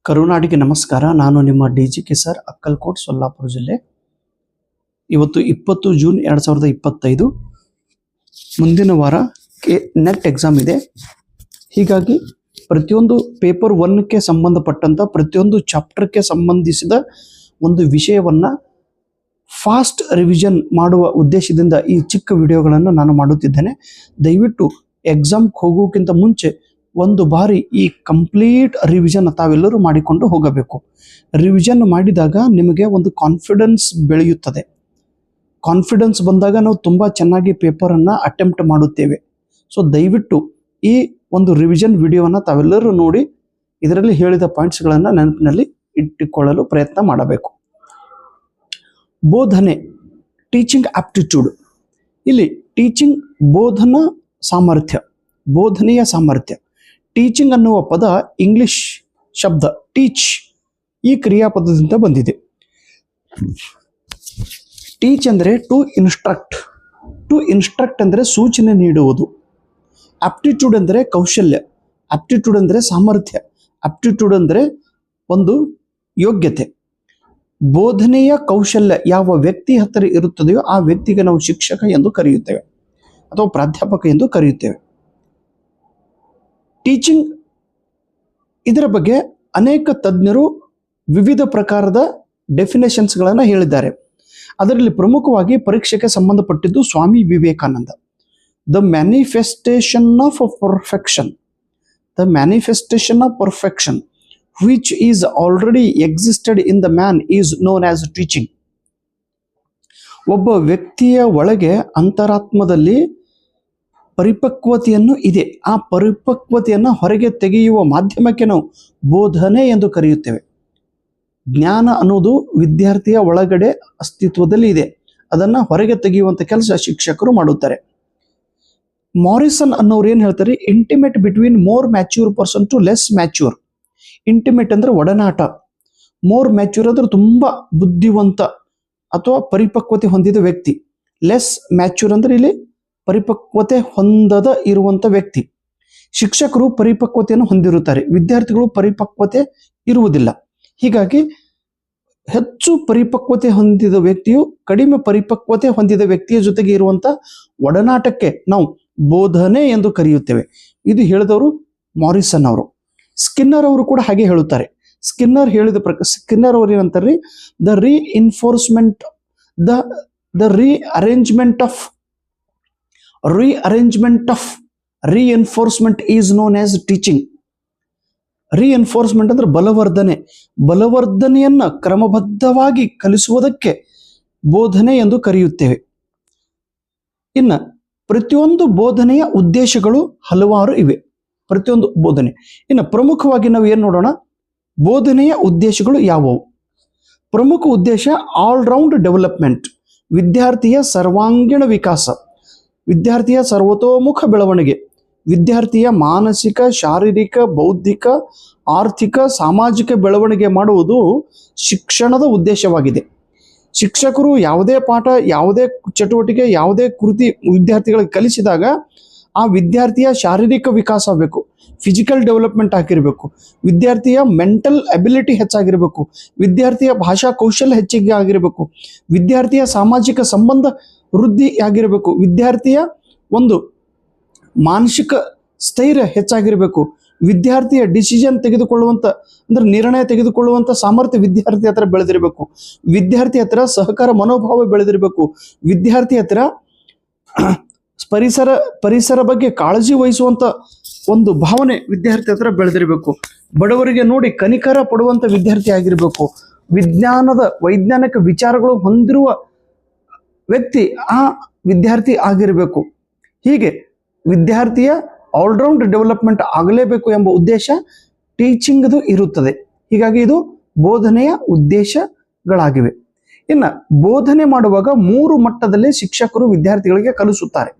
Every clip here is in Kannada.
ಕರುನಾಡಿಗೆ ನಮಸ್ಕಾರ. ನಾನು ನಿಮ್ಮ DGK ಸರ್, ಅಕ್ಕಲ್ಕೋಟ್, ಸೊಲ್ಲಾಪುರ ಜಿಲ್ಲೆ. ಇವತ್ತು 20 ಜೂನ್ 2025. ಮುಂದಿನ ವಾರ ನೆಟ್ ಎಕ್ಸಾಮ್ ಇದೆ. ಹೀಗಾಗಿ ಪ್ರತಿಯೊಂದು ಪೇಪರ್ 1ಕ್ಕೆ ಸಂಬಂಧಪಟ್ಟಂಥ ಪ್ರತಿಯೊಂದು ಚಾಪ್ಟರ್ಗೆ ಸಂಬಂಧಿಸಿದ ಒಂದು ವಿಷಯವನ್ನು ಫಾಸ್ಟ್ ರಿವಿಷನ್ ಮಾಡುವ ಉದ್ದೇಶದಿಂದ ಈ ಚಿಕ್ಕ ವಿಡಿಯೋಗಳನ್ನು ನಾನು ಮಾಡುತ್ತಿದ್ದೇನೆ. ದಯವಿಟ್ಟು ಎಕ್ಸಾಮ್ಗೆ ಹೋಗೋಕ್ಕಿಂತ ಮುಂಚೆ ಒಂದು ಬಾರಿ ಈ ಕಂಪ್ಲೀಟ್ ರಿವಿಷನ್ ತಾವೆಲ್ಲರೂ ಮಾಡಿಕೊಂಡು ಹೋಗಬೇಕು. ರಿವಿಷನ್ ಮಾಡಿದಾಗ ನಿಮಗೆ ಒಂದು ಕಾನ್ಫಿಡೆನ್ಸ್ ಬೆಳೆಯುತ್ತದೆ. ಕಾನ್ಫಿಡೆನ್ಸ್ ಬಂದಾಗ ನಾವು ತುಂಬ ಚೆನ್ನಾಗಿ ಪೇಪರನ್ನು ಅಟೆಂಪ್ಟ್ ಮಾಡುತ್ತೇವೆ. ಸೊ ದಯವಿಟ್ಟು ಈ ಒಂದು ರಿವಿಷನ್ ವಿಡಿಯೋವನ್ನು ತಾವೆಲ್ಲರೂ ನೋಡಿ ಇದರಲ್ಲಿ ಹೇಳಿದ ಪಾಯಿಂಟ್ಸ್ಗಳನ್ನು ನೆನಪಿನಲ್ಲಿ ಇಟ್ಟುಕೊಳ್ಳಲು ಪ್ರಯತ್ನ ಮಾಡಬೇಕು. ಬೋಧನೆ, ಟೀಚಿಂಗ್ ಆಪ್ಟಿಟ್ಯೂಡ್. ಇಲ್ಲಿ ಟೀಚಿಂಗ್ ಬೋಧನಾ ಸಾಮರ್ಥ್ಯ, ಬೋಧನೆಯ ಸಾಮರ್ಥ್ಯ. ಟೀಚಿಂಗ್ ಅನ್ನುವ ಪದ ಇಂಗ್ಲಿಷ್ ಶಬ್ದ ಟೀಚ್ ಈ ಕ್ರಿಯಾಪದದಿಂದ ಬಂದಿದೆ. ಟೀಚ್ ಅಂದರೆ ಟು ಇನ್ಸ್ಟ್ರಕ್ಟ್, ಟು ಇನ್ಸ್ಟ್ರಕ್ಟ್ ಅಂದರೆ ಸೂಚನೆ ನೀಡುವುದು. ಆಪ್ಟಿಟ್ಯೂಡ್ ಅಂದರೆ ಕೌಶಲ್ಯ, ಆಪ್ಟಿಟ್ಯೂಡ್ ಅಂದರೆ ಸಾಮರ್ಥ್ಯ, ಆಪ್ಟಿಟ್ಯೂಡ್ ಅಂದರೆ ಒಂದು ಯೋಗ್ಯತೆ. ಬೋಧನೆಯ ಕೌಶಲ್ಯ ಯಾವ ವ್ಯಕ್ತಿ ಹತ್ತಿರ ಇರುತ್ತದೆಯೋ ಆ ವ್ಯಕ್ತಿಗೆ ನಾವು ಶಿಕ್ಷಕ ಎಂದು ಕರೆಯುತ್ತೇವೆ ಅಥವಾ ಪ್ರಾಧ್ಯಾಪಕ ಎಂದು ಕರೆಯುತ್ತೇವೆ. ಟೀಚಿಂಗ್ ಇದರ ಬಗ್ಗೆ ಅನೇಕ ತಜ್ಞರು ವಿವಿಧ ಪ್ರಕಾರದ ಡೆಫಿನೇಷನ್ಸ್ಗಳನ್ನು ಹೇಳಿದ್ದಾರೆ. ಅದರಲ್ಲಿ ಪ್ರಮುಖವಾಗಿ ಪರೀಕ್ಷೆಗೆ ಸಂಬಂಧಪಟ್ಟಿದ್ದು Swami Vivekananda. The manifestation of perfection, the manifestation of perfection which is already existed in the man is known as teaching. ಒಬ್ಬ ವ್ಯಕ್ತಿಯ ಒಳಗೆ ಅಂತರಾತ್ಮದಲ್ಲಿ ಪರಿಪಕ್ವತೆಯನ್ನು ಇದೆ. ಆ ಪರಿಪಕ್ವತೆಯನ್ನು ಹೊರಗೆ ತೆಗೆಯುವ ಮಾಧ್ಯಮಕ್ಕೆ ನಾವು ಬೋಧನೆ ಎಂದು ಕರೆಯುತ್ತೇವೆ. ಜ್ಞಾನ ಅನ್ನೋದು ವಿದ್ಯಾರ್ಥಿಯ ಒಳಗಡೆ ಅಸ್ತಿತ್ವದಲ್ಲಿ ಇದೆ, ಅದನ್ನು ಹೊರಗೆ ತೆಗೆಯುವಂಥ ಕೆಲಸ ಶಿಕ್ಷಕರು ಮಾಡುತ್ತಾರೆ. ಮಾರಿಸನ್ ಅನ್ನೋರು ಏನು ಹೇಳ್ತಾರೆ, intimate between more mature person to less mature. Intimate ಅಂದರೆ ಒಡನಾಟ, ಮೋರ್ ಮ್ಯಾಚ್ಯೂರ್ ಅಂದರೆ ತುಂಬ ಬುದ್ಧಿವಂತ ಅಥವಾ ಪರಿಪಕ್ವತೆ ಹೊಂದಿದ ವ್ಯಕ್ತಿ, ಲೆಸ್ ಮ್ಯಾಚ್ಯೂರ್ ಅಂದರೆ ಇಲ್ಲಿ ಪರಿಪಕ್ವತೆ ಹೊಂದದ ಇರುವಂಥ ವ್ಯಕ್ತಿ. ಶಿಕ್ಷಕರು ಪರಿಪಕ್ವತೆಯನ್ನು ಹೊಂದಿರುತ್ತಾರೆ, ವಿದ್ಯಾರ್ಥಿಗಳು ಪರಿಪಕ್ವತೆ ಇರುವುದಿಲ್ಲ. ಹೀಗಾಗಿ ಹೆಚ್ಚು ಪರಿಪಕ್ವತೆ ಹೊಂದಿದ ವ್ಯಕ್ತಿಯು ಕಡಿಮೆ ಪರಿಪಕ್ವತೆ ಹೊಂದಿದ ವ್ಯಕ್ತಿಯ ಜೊತೆಗೆ ಇರುವಂಥ ಒಡನಾಟಕ್ಕೆ ನಾವು ಬೋಧನೆ ಎಂದು ಕರೆಯುತ್ತೇವೆ. ಇದು ಹೇಳಿದವರು ಮಾರಿಸನ್ ಅವರು. ಸ್ಕಿನ್ನರ್ ಅವರು ಕೂಡ ಹಾಗೆ ಹೇಳುತ್ತಾರೆ. ಸ್ಕಿನ್ನರ್ ಹೇಳಿದ ಪ್ರಕಾರ, ಸ್ಕಿನ್ನರ್ ಅವರು ಏನಂತಾರೆ, the reinforcement the rearrangement of reinforcement is known as teaching. Reinforcement ಅಂದ್ರೆ ಬಲವರ್ಧನೆ, ಬಲವರ್ಧನೆಯನ್ನು ಕ್ರಮಬದ್ಧವಾಗಿ ಕಲಿಸುವುದಕ್ಕೆ ಬೋಧನೆ ಎಂದು ಕರೆಯುತ್ತೇವೆ. ಇನ್ನು ಪ್ರತಿಯೊಂದು ಬೋಧನೆಯ ಉದ್ದೇಶಗಳು ಹಲವಾರು ಇವೆ. ಪ್ರತಿಯೊಂದು ಬೋಧನೆ ಇನ್ನು ಪ್ರಮುಖವಾಗಿ ನಾವು ಏನು ನೋಡೋಣ, ಬೋಧನೆಯ ಉದ್ದೇಶಗಳು ಯಾವುವು? ಪ್ರಮುಖ ಉದ್ದೇಶ ಆಲ್ರೌಂಡ್ ಡೆವಲಪ್ಮೆಂಟ್, ವಿದ್ಯಾರ್ಥಿಯ ಸರ್ವಾಂಗೀಣ ವಿಕಾಸ, ವಿದ್ಯಾರ್ಥಿಯ ಸರ್ವತೋಮುಖ ಬೆಳವಣಿಗೆ, ವಿದ್ಯಾರ್ಥಿಯ ಮಾನಸಿಕ, ಶಾರೀರಿಕ, ಬೌದ್ಧಿಕ, ಆರ್ಥಿಕ, ಸಾಮಾಜಿಕ ಬೆಳವಣಿಗೆ ಮಾಡುವುದು ಶಿಕ್ಷಣದ ಉದ್ದೇಶವಾಗಿದೆ. ಶಿಕ್ಷಕರು ಯಾವುದೇ ಪಾಠ, ಯಾವುದೇ ಚಟುವಟಿಕೆ, ಯಾವುದೇ ಕೃತಿ ವಿದ್ಯಾರ್ಥಿಗಳಿಗೆ ಕಲಿಸಿದಾಗ ಆ ವಿದ್ಯಾರ್ಥಿಯ ಶಾರೀರಿಕ ವಿಕಾಸ ಆಗಬೇಕು, ಫಿಸಿಕಲ್ ಡೆವಲಪ್ಮೆಂಟ್ ಆಗಿರಬೇಕು, ವಿದ್ಯಾರ್ಥಿಯ ಮೆಂಟಲ್ ಅಬಿಲಿಟಿ ಹೆಚ್ಚಾಗಿರಬೇಕು, ವಿದ್ಯಾರ್ಥಿಯ ಭಾಷಾ ಕೌಶಲ್ಯ ಹೆಚ್ಚಿಗೆ ಆಗಿರಬೇಕು, ವಿದ್ಯಾರ್ಥಿಯ ಸಾಮಾಜಿಕ ಸಂಬಂಧ ವೃದ್ಧಿ ಆಗಿರಬೇಕು, ವಿದ್ಯಾರ್ಥಿಯ ಒಂದು ಮಾನಸಿಕ ಸ್ಥೈರ್ಯ ಹೆಚ್ಚಾಗಿರಬೇಕು, ವಿದ್ಯಾರ್ಥಿಯ ಡಿಸಿಷನ್ ತೆಗೆದುಕೊಳ್ಳುವಂಥ ಅಂದ್ರೆ ನಿರ್ಣಯ ತೆಗೆದುಕೊಳ್ಳುವಂಥ ಸಾಮರ್ಥ್ಯ ವಿದ್ಯಾರ್ಥಿ ಹತ್ರ ಬೆಳೆದಿರಬೇಕು, ವಿದ್ಯಾರ್ಥಿ ಹತ್ರ ಸಹಕಾರ ಮನೋಭಾವ ಬೆಳೆದಿರಬೇಕು, ವಿದ್ಯಾರ್ಥಿ ಹತ್ರ ಪರಿಸರ ಬಗ್ಗೆ ಕಾಳಜಿ ವಹಿಸುವಂಥ ಒಂದು ಭಾವನೆ ವಿದ್ಯಾರ್ಥಿ ಹತ್ರ ಬೆಳೆದಿರಬೇಕು, ಬಡವರಿಗೆ ನೋಡಿ ಕನಿಕರ ಪಡುವಂಥ ವಿದ್ಯಾರ್ಥಿ ಆಗಿರಬೇಕು, ವೈಜ್ಞಾನಿಕ ವಿಚಾರಗಳು ಹೊಂದಿರುವ ವ್ಯಕ್ತಿ ಆ ವಿದ್ಯಾರ್ಥಿ ಆಗಿರಬೇಕು. ಹೀಗೆ ವಿದ್ಯಾರ್ಥಿಯ ಆಲ್ರೌಂಡ್ ಡೆವಲಪ್ಮೆಂಟ್ ಆಗಲೇಬೇಕು ಎಂಬ ಉದ್ದೇಶ ಟೀಚಿಂಗ್ದು ಇರುತ್ತದೆ. ಹೀಗಾಗಿ ಇದು ಬೋಧನೆಯ ಉದ್ದೇಶಗಳಾಗಿವೆ. ಇನ್ನು ಬೋಧನೆ ಮಾಡುವಾಗ 3 ಮಟ್ಟದಲ್ಲಿ ಶಿಕ್ಷಕರು ವಿದ್ಯಾರ್ಥಿಗಳಿಗೆ ಕಲಿಸುತ್ತಾರೆ.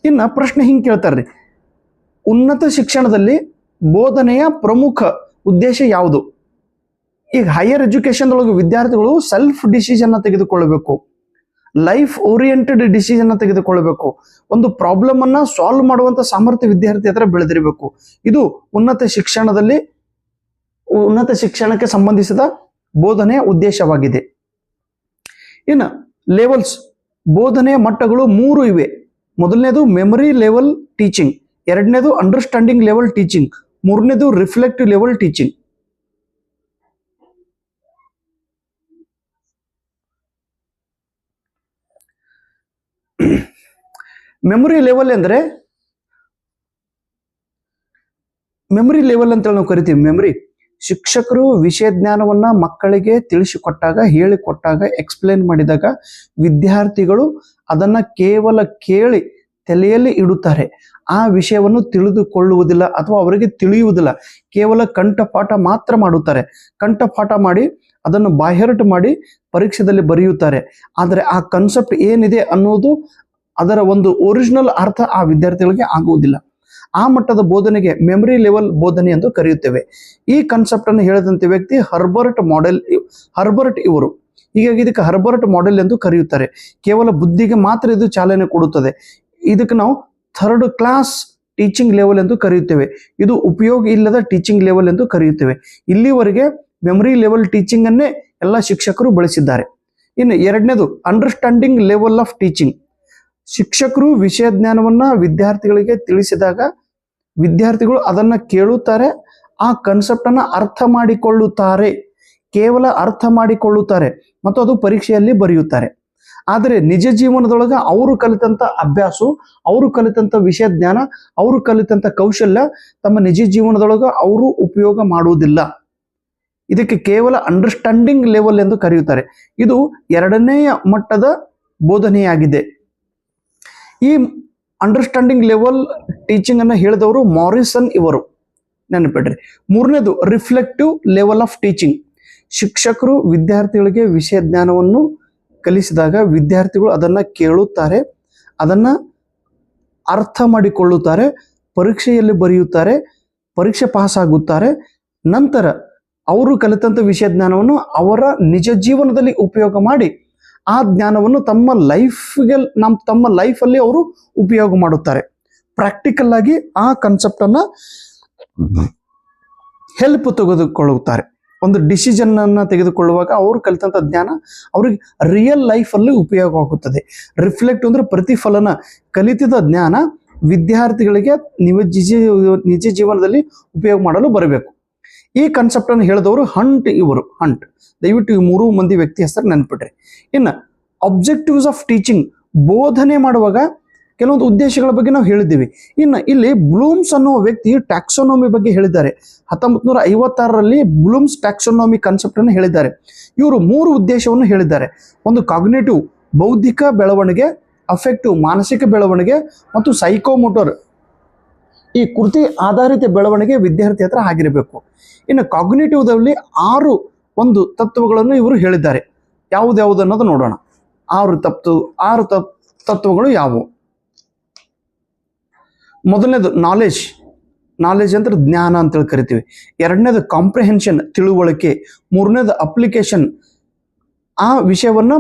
ಇನ್ನು ಪ್ರಶ್ನೆ ಹಿಂಗೆ ಕೇಳ್ತಾರೆ, ಉನ್ನತ ಶಿಕ್ಷಣದಲ್ಲಿ ಬೋಧನೆಯ ಪ್ರಮುಖ ಉದ್ದೇಶ ಯಾವುದು? ಈಗ ಹೈಯರ್ ಎಜುಕೇಶನ್ ಒಳಗೆ ವಿದ್ಯಾರ್ಥಿಗಳು ಸೆಲ್ಫ್ ಡಿಸಿಷನ್ ತೆಗೆದುಕೊಳ್ಳಬೇಕು, ಲೈಫ್ ಓರಿಯೆಂಟೆಡ್ ಡಿಸಿಷನ್ ತೆಗೆದುಕೊಳ್ಳಬೇಕು, ಒಂದು ಪ್ರಾಬ್ಲಮ್ ಅನ್ನ ಸಾಲ್ವ್ ಮಾಡುವಂತ ಸಾಮರ್ಥ್ಯ ವಿದ್ಯಾರ್ಥಿ ಹತ್ರ ಬೆಳೆದಿರಬೇಕು. ಇದು ಉನ್ನತ ಶಿಕ್ಷಣದಲ್ಲಿ ಉನ್ನತ ಶಿಕ್ಷಣಕ್ಕೆ ಸಂಬಂಧಿಸಿದ ಬೋಧನೆಯ ಉದ್ದೇಶವಾಗಿದೆ. ಇನ್ನು ಲೆವೆಲ್ಸ್, ಬೋಧನೆಯ ಮಟ್ಟಗಳು 3 ಇವೆ. ಮೊದಲನೇದು ಮೆಮರಿ ಲೆವೆಲ್ ಟೀಚಿಂಗ್, ಎರಡನೇದು ಅಂಡರ್ಸ್ಟ್ಯಾಂಡಿಂಗ್ ಲೆವೆಲ್ ಟೀಚಿಂಗ್, ಮೂರನೇದು reflective level teaching. Memory level ಅಂದರೆ ಮೆಮೊರಿ ಲೆವೆಲ್ ಅಂತ ನಾವು ಕರಿತೀವಿ. ಮೆಮೊರಿ, ಶಿಕ್ಷಕರು ವಿಷಯ ಜ್ಞಾನವನ್ನ ಮಕ್ಕಳಿಗೆ ತಿಳಿಸಿಕೊಟ್ಟಾಗ, ಹೇಳಿಕೊಟ್ಟಾಗ, ಎಕ್ಸ್ಪ್ಲೇನ್ ಮಾಡಿದಾಗ ವಿದ್ಯಾರ್ಥಿಗಳು ಅದನ್ನ ಕೇವಲ ಕೇಳಿ ತಲೆಯಲ್ಲಿ ಇಡುತ್ತಾರೆ. ಆ ವಿಷಯವನ್ನು ತಿಳಿದುಕೊಳ್ಳುವುದಿಲ್ಲ ಅಥವಾ ಅವರಿಗೆ ತಿಳಿಯುವುದಿಲ್ಲ. ಕೇವಲ ಕಂಠಪಾಠ ಮಾತ್ರ ಮಾಡುತ್ತಾರೆ. ಕಂಠಪಾಠ ಮಾಡಿ ಅದನ್ನು ಬಾಯ್ಹರ್ಟ್ ಮಾಡಿ ಪರೀಕ್ಷೆಯಲ್ಲಿ ಬರೆಯುತ್ತಾರೆ. ಆದರೆ ಆ ಕನ್ಸೆಪ್ಟ್ ಏನಿದೆ ಅನ್ನೋದು, ಅದರ ಒಂದು ಒರಿಜಿನಲ್ ಅರ್ಥ ಆ ವಿದ್ಯಾರ್ಥಿಗಳಿಗೆ ಆಗುವುದಿಲ್ಲ. ಆ ಮಟ್ಟದ ಬೋಧನೆಗೆ ಮೆಮರಿ ಲೆವೆಲ್ ಬೋಧನೆ ಎಂದು ಕರೆಯುತ್ತೇವೆ. ಈ ಕಾನ್ಸೆಪ್ಟ್ ಅನ್ನು ಹೇಳಿದಂತೆ ವ್ಯಕ್ತಿ ಹರ್ಬರ್ಟ್ ಇವರು. ಹೀಗಾಗಿ ಇದಕ್ಕೆ ಹರ್ಬರ್ಟ್ ಮಾಡೆಲ್ ಎಂದು ಕರೆಯುತ್ತಾರೆ. ಕೇವಲ ಬುದ್ಧಿಗೆ ಮಾತ್ರ ಇದು ಚಾಲನೆ ಕೊಡುತ್ತದೆ. ಇದಕ್ಕೆ ನಾವು ಥರ್ಡ್ ಕ್ಲಾಸ್ ಟೀಚಿಂಗ್ ಲೆವೆಲ್ ಎಂದು ಕರೆಯುತ್ತೇವೆ. ಇದು ಉಪಯೋಗ ಇಲ್ಲದ ಟೀಚಿಂಗ್ ಲೆವೆಲ್ ಎಂದು ಕರೆಯುತ್ತೇವೆ. ಇಲ್ಲಿವರೆಗೆ ಮೆಮರಿ ಲೆವೆಲ್ ಟೀಚಿಂಗ್ ಅನ್ನೇ ಎಲ್ಲ ಶಿಕ್ಷಕರು ಬಳಸಿದ್ದಾರೆ. ಇನ್ನು ಎರಡನೇದು ಅಂಡರ್ಸ್ಟ್ಯಾಂಡಿಂಗ್ ಲೆವೆಲ್ ಆಫ್ ಟೀಚಿಂಗ್. ಶಿಕ್ಷಕರು ವಿಷಯ ಜ್ಞಾನವನ್ನ ವಿದ್ಯಾರ್ಥಿಗಳಿಗೆ ತಿಳಿಸಿದಾಗ ವಿದ್ಯಾರ್ಥಿಗಳು ಅದನ್ನ ಕೇಳುತ್ತಾರೆ, ಆ ಕಾನ್ಸೆಪ್ಟ್ ಅನ್ನ ಅರ್ಥ ಮಾಡಿಕೊಳ್ಳುತ್ತಾರೆ. ಕೇವಲ ಅರ್ಥ ಮಾಡಿಕೊಳ್ಳುತ್ತಾರೆ ಮತ್ತು ಅದು ಪರೀಕ್ಷೆಯಲ್ಲಿ ಬರೆಯುತ್ತಾರೆ. ಆದರೆ ನಿಜ ಜೀವನದೊಳಗೆ ಅವರು ಕಲಿತಂತ ಅಭ್ಯಾಸ, ಅವರು ಕಲಿತಂತ ವಿಷಯ ಜ್ಞಾನ, ಅವರು ಕಲಿತಂತ ಕೌಶಲ್ಯ ತಮ್ಮ ನಿಜ ಜೀವನದೊಳಗೆ ಅವರು ಉಪಯೋಗ ಮಾಡುವುದಿಲ್ಲ. ಇದಕ್ಕೆ ಕೇವಲ ಅಂಡರ್ಸ್ಟ್ಯಾಂಡಿಂಗ್ ಲೆವೆಲ್ ಎಂದು ಕರೆಯುತ್ತಾರೆ. ಇದು ಎರಡನೆಯ ಮಟ್ಟದ ಬೋಧನೆಯಾಗಿದೆ. ಈ ಅಂಡರ್ಸ್ಟ್ಯಾಂಡಿಂಗ್ ಲೆವೆಲ್ ಟೀಚಿಂಗ್ ಅನ್ನು ಹೇಳಿದವರು ಮಾರಿಸನ್ ಇವರು, ನೆನಪಿಡ್ರಿ. ಮೂರನೇದು ರಿಫ್ಲೆಕ್ಟಿವ್ ಲೆವೆಲ್ ಆಫ್ ಟೀಚಿಂಗ್. ಶಿಕ್ಷಕರು ವಿದ್ಯಾರ್ಥಿಗಳಿಗೆ ವಿಷಯ ಜ್ಞಾನವನ್ನು ಕಲಿಸಿದಾಗ ವಿದ್ಯಾರ್ಥಿಗಳು ಅದನ್ನ ಕೇಳುತ್ತಾರೆ, ಅದನ್ನ ಅರ್ಥ ಮಾಡಿಕೊಳ್ಳುತ್ತಾರೆ, ಪರೀಕ್ಷೆಯಲ್ಲಿ ಬರೆಯುತ್ತಾರೆ, ಪರೀಕ್ಷೆ ಪಾಸ್ ಆಗುತ್ತಾರೆ. ನಂತರ ಅವರು ಕಲಿತಂತ ವಿಷಯ ಜ್ಞಾನವನ್ನು ಅವರ ನಿಜ ಜೀವನದಲ್ಲಿ ಉಪಯೋಗ ಮಾಡಿ ಆ ಜ್ಞಾನವನ್ನು ತಮ್ಮ ಲೈಫಲ್ಲಿ ಅವರು ಉಪಯೋಗ ಮಾಡುತ್ತಾರೆ. ಪ್ರಾಕ್ಟಿಕಲ್ ಆಗಿ ಆ ಕಾನ್ಸೆಪ್ಟ್ ಅನ್ನ ಹೆಲ್ಪ್ ತೆಗೆದುಕೊಳ್ಳುತ್ತಾರೆ. ಒಂದು ಡಿಸಿಷನ್ ಅನ್ನ ತೆಗೆದುಕೊಳ್ಳುವಾಗ ಅವರು ಕಲಿತಂತ ಜ್ಞಾನ ಅವ್ರಿಗೆ ರಿಯಲ್ ಲೈಫ್ ಅಲ್ಲಿ ಉಪಯೋಗವಾಗುತ್ತದೆ. ರಿಫ್ಲೆಕ್ಟ್ ಅಂದ್ರೆ ಪ್ರತಿಫಲನ. ಕಲಿತಿದ ಜ್ಞಾನ ವಿದ್ಯಾರ್ಥಿಗಳಿಗೆ ನಿಜ ಜೀವನದಲ್ಲಿ ಉಪಯೋಗ ಮಾಡಲು ಬರಬೇಕು. ಈ ಕಾನ್ಸೆಪ್ಟ್ ಅನ್ನು ಹೇಳಿದವರು ಇವರು ಹಂಟ್. ದಯವಿಟ್ಟು ಈ 3 ಮಂದಿ ವ್ಯಕ್ತಿ ಹೆಸರು ನೆನ್ಪಿಟ್ರಿ. ಇನ್ನು ಅಬ್ಜೆಕ್ಟಿವ್ಸ್ ಆಫ್ ಟೀಚಿಂಗ್, ಬೋಧನೆ ಮಾಡುವಾಗ ಕೆಲವೊಂದು ಉದ್ದೇಶಗಳ ಬಗ್ಗೆ ನಾವು ಹೇಳಿದ್ದೀವಿ. ಇನ್ನು ಇಲ್ಲಿ ಬ್ಲೂಮ್ಸ್ ಅನ್ನೋ ವ್ಯಕ್ತಿ ಟ್ಯಾಕ್ಸೋನಮಿ ಬಗ್ಗೆ ಹೇಳಿದ್ದಾರೆ. 1956ರಲ್ಲಿ ಬ್ಲೂಮ್ಸ್ ಟ್ಯಾಕ್ಸೋನಮಿ ಕಾನ್ಸೆಪ್ಟ್ ಅನ್ನು ಹೇಳಿದ್ದಾರೆ. ಇವರು 3 ಉದ್ದೇಶವನ್ನು ಹೇಳಿದ್ದಾರೆ. ಒಂದು ಕಾಗ್ನೇಟಿವ್, ಬೌದ್ಧಿಕ ಬೆಳವಣಿಗೆ, ಅಫೆಕ್ಟಿವ್, ಮಾನಸಿಕ ಬೆಳವಣಿಗೆ, ಮತ್ತು ಸೈಕೋಮೋಟರ್, ಈ ಕೃತಿ ಆಧಾರಿತ ಬೆಳವಣಿಗೆ ವಿದ್ಯಾರ್ಥಿ ಹತ್ರ ಆಗಿರಬೇಕು. ಇನ್ನು ಕಾಗ್ನೇಟಿವ್ದಲ್ಲಿ 6 ಒಂದು ತತ್ವಗಳನ್ನು ಇವರು ಹೇಳಿದ್ದಾರೆ. ಯಾವ್ದು ಅನ್ನೋದು ನೋಡೋಣ. 6 ತತ್ವಗಳು ಯಾವುವು? ಮೊದಲನೇದು ನಾಲೆಜ್ ಅಂದ್ರೆ ಜ್ಞಾನ ಅಂತೇಳಿ ಕರಿತೀವಿ. ಎರಡನೇದು ಕಾಂಪ್ರಿಹೆನ್ಷನ್, ತಿಳುವಳಿಕೆ. ಮೂರನೇದು ಅಪ್ಲಿಕೇಶನ್, ಆ ವಿಷಯವನ್ನ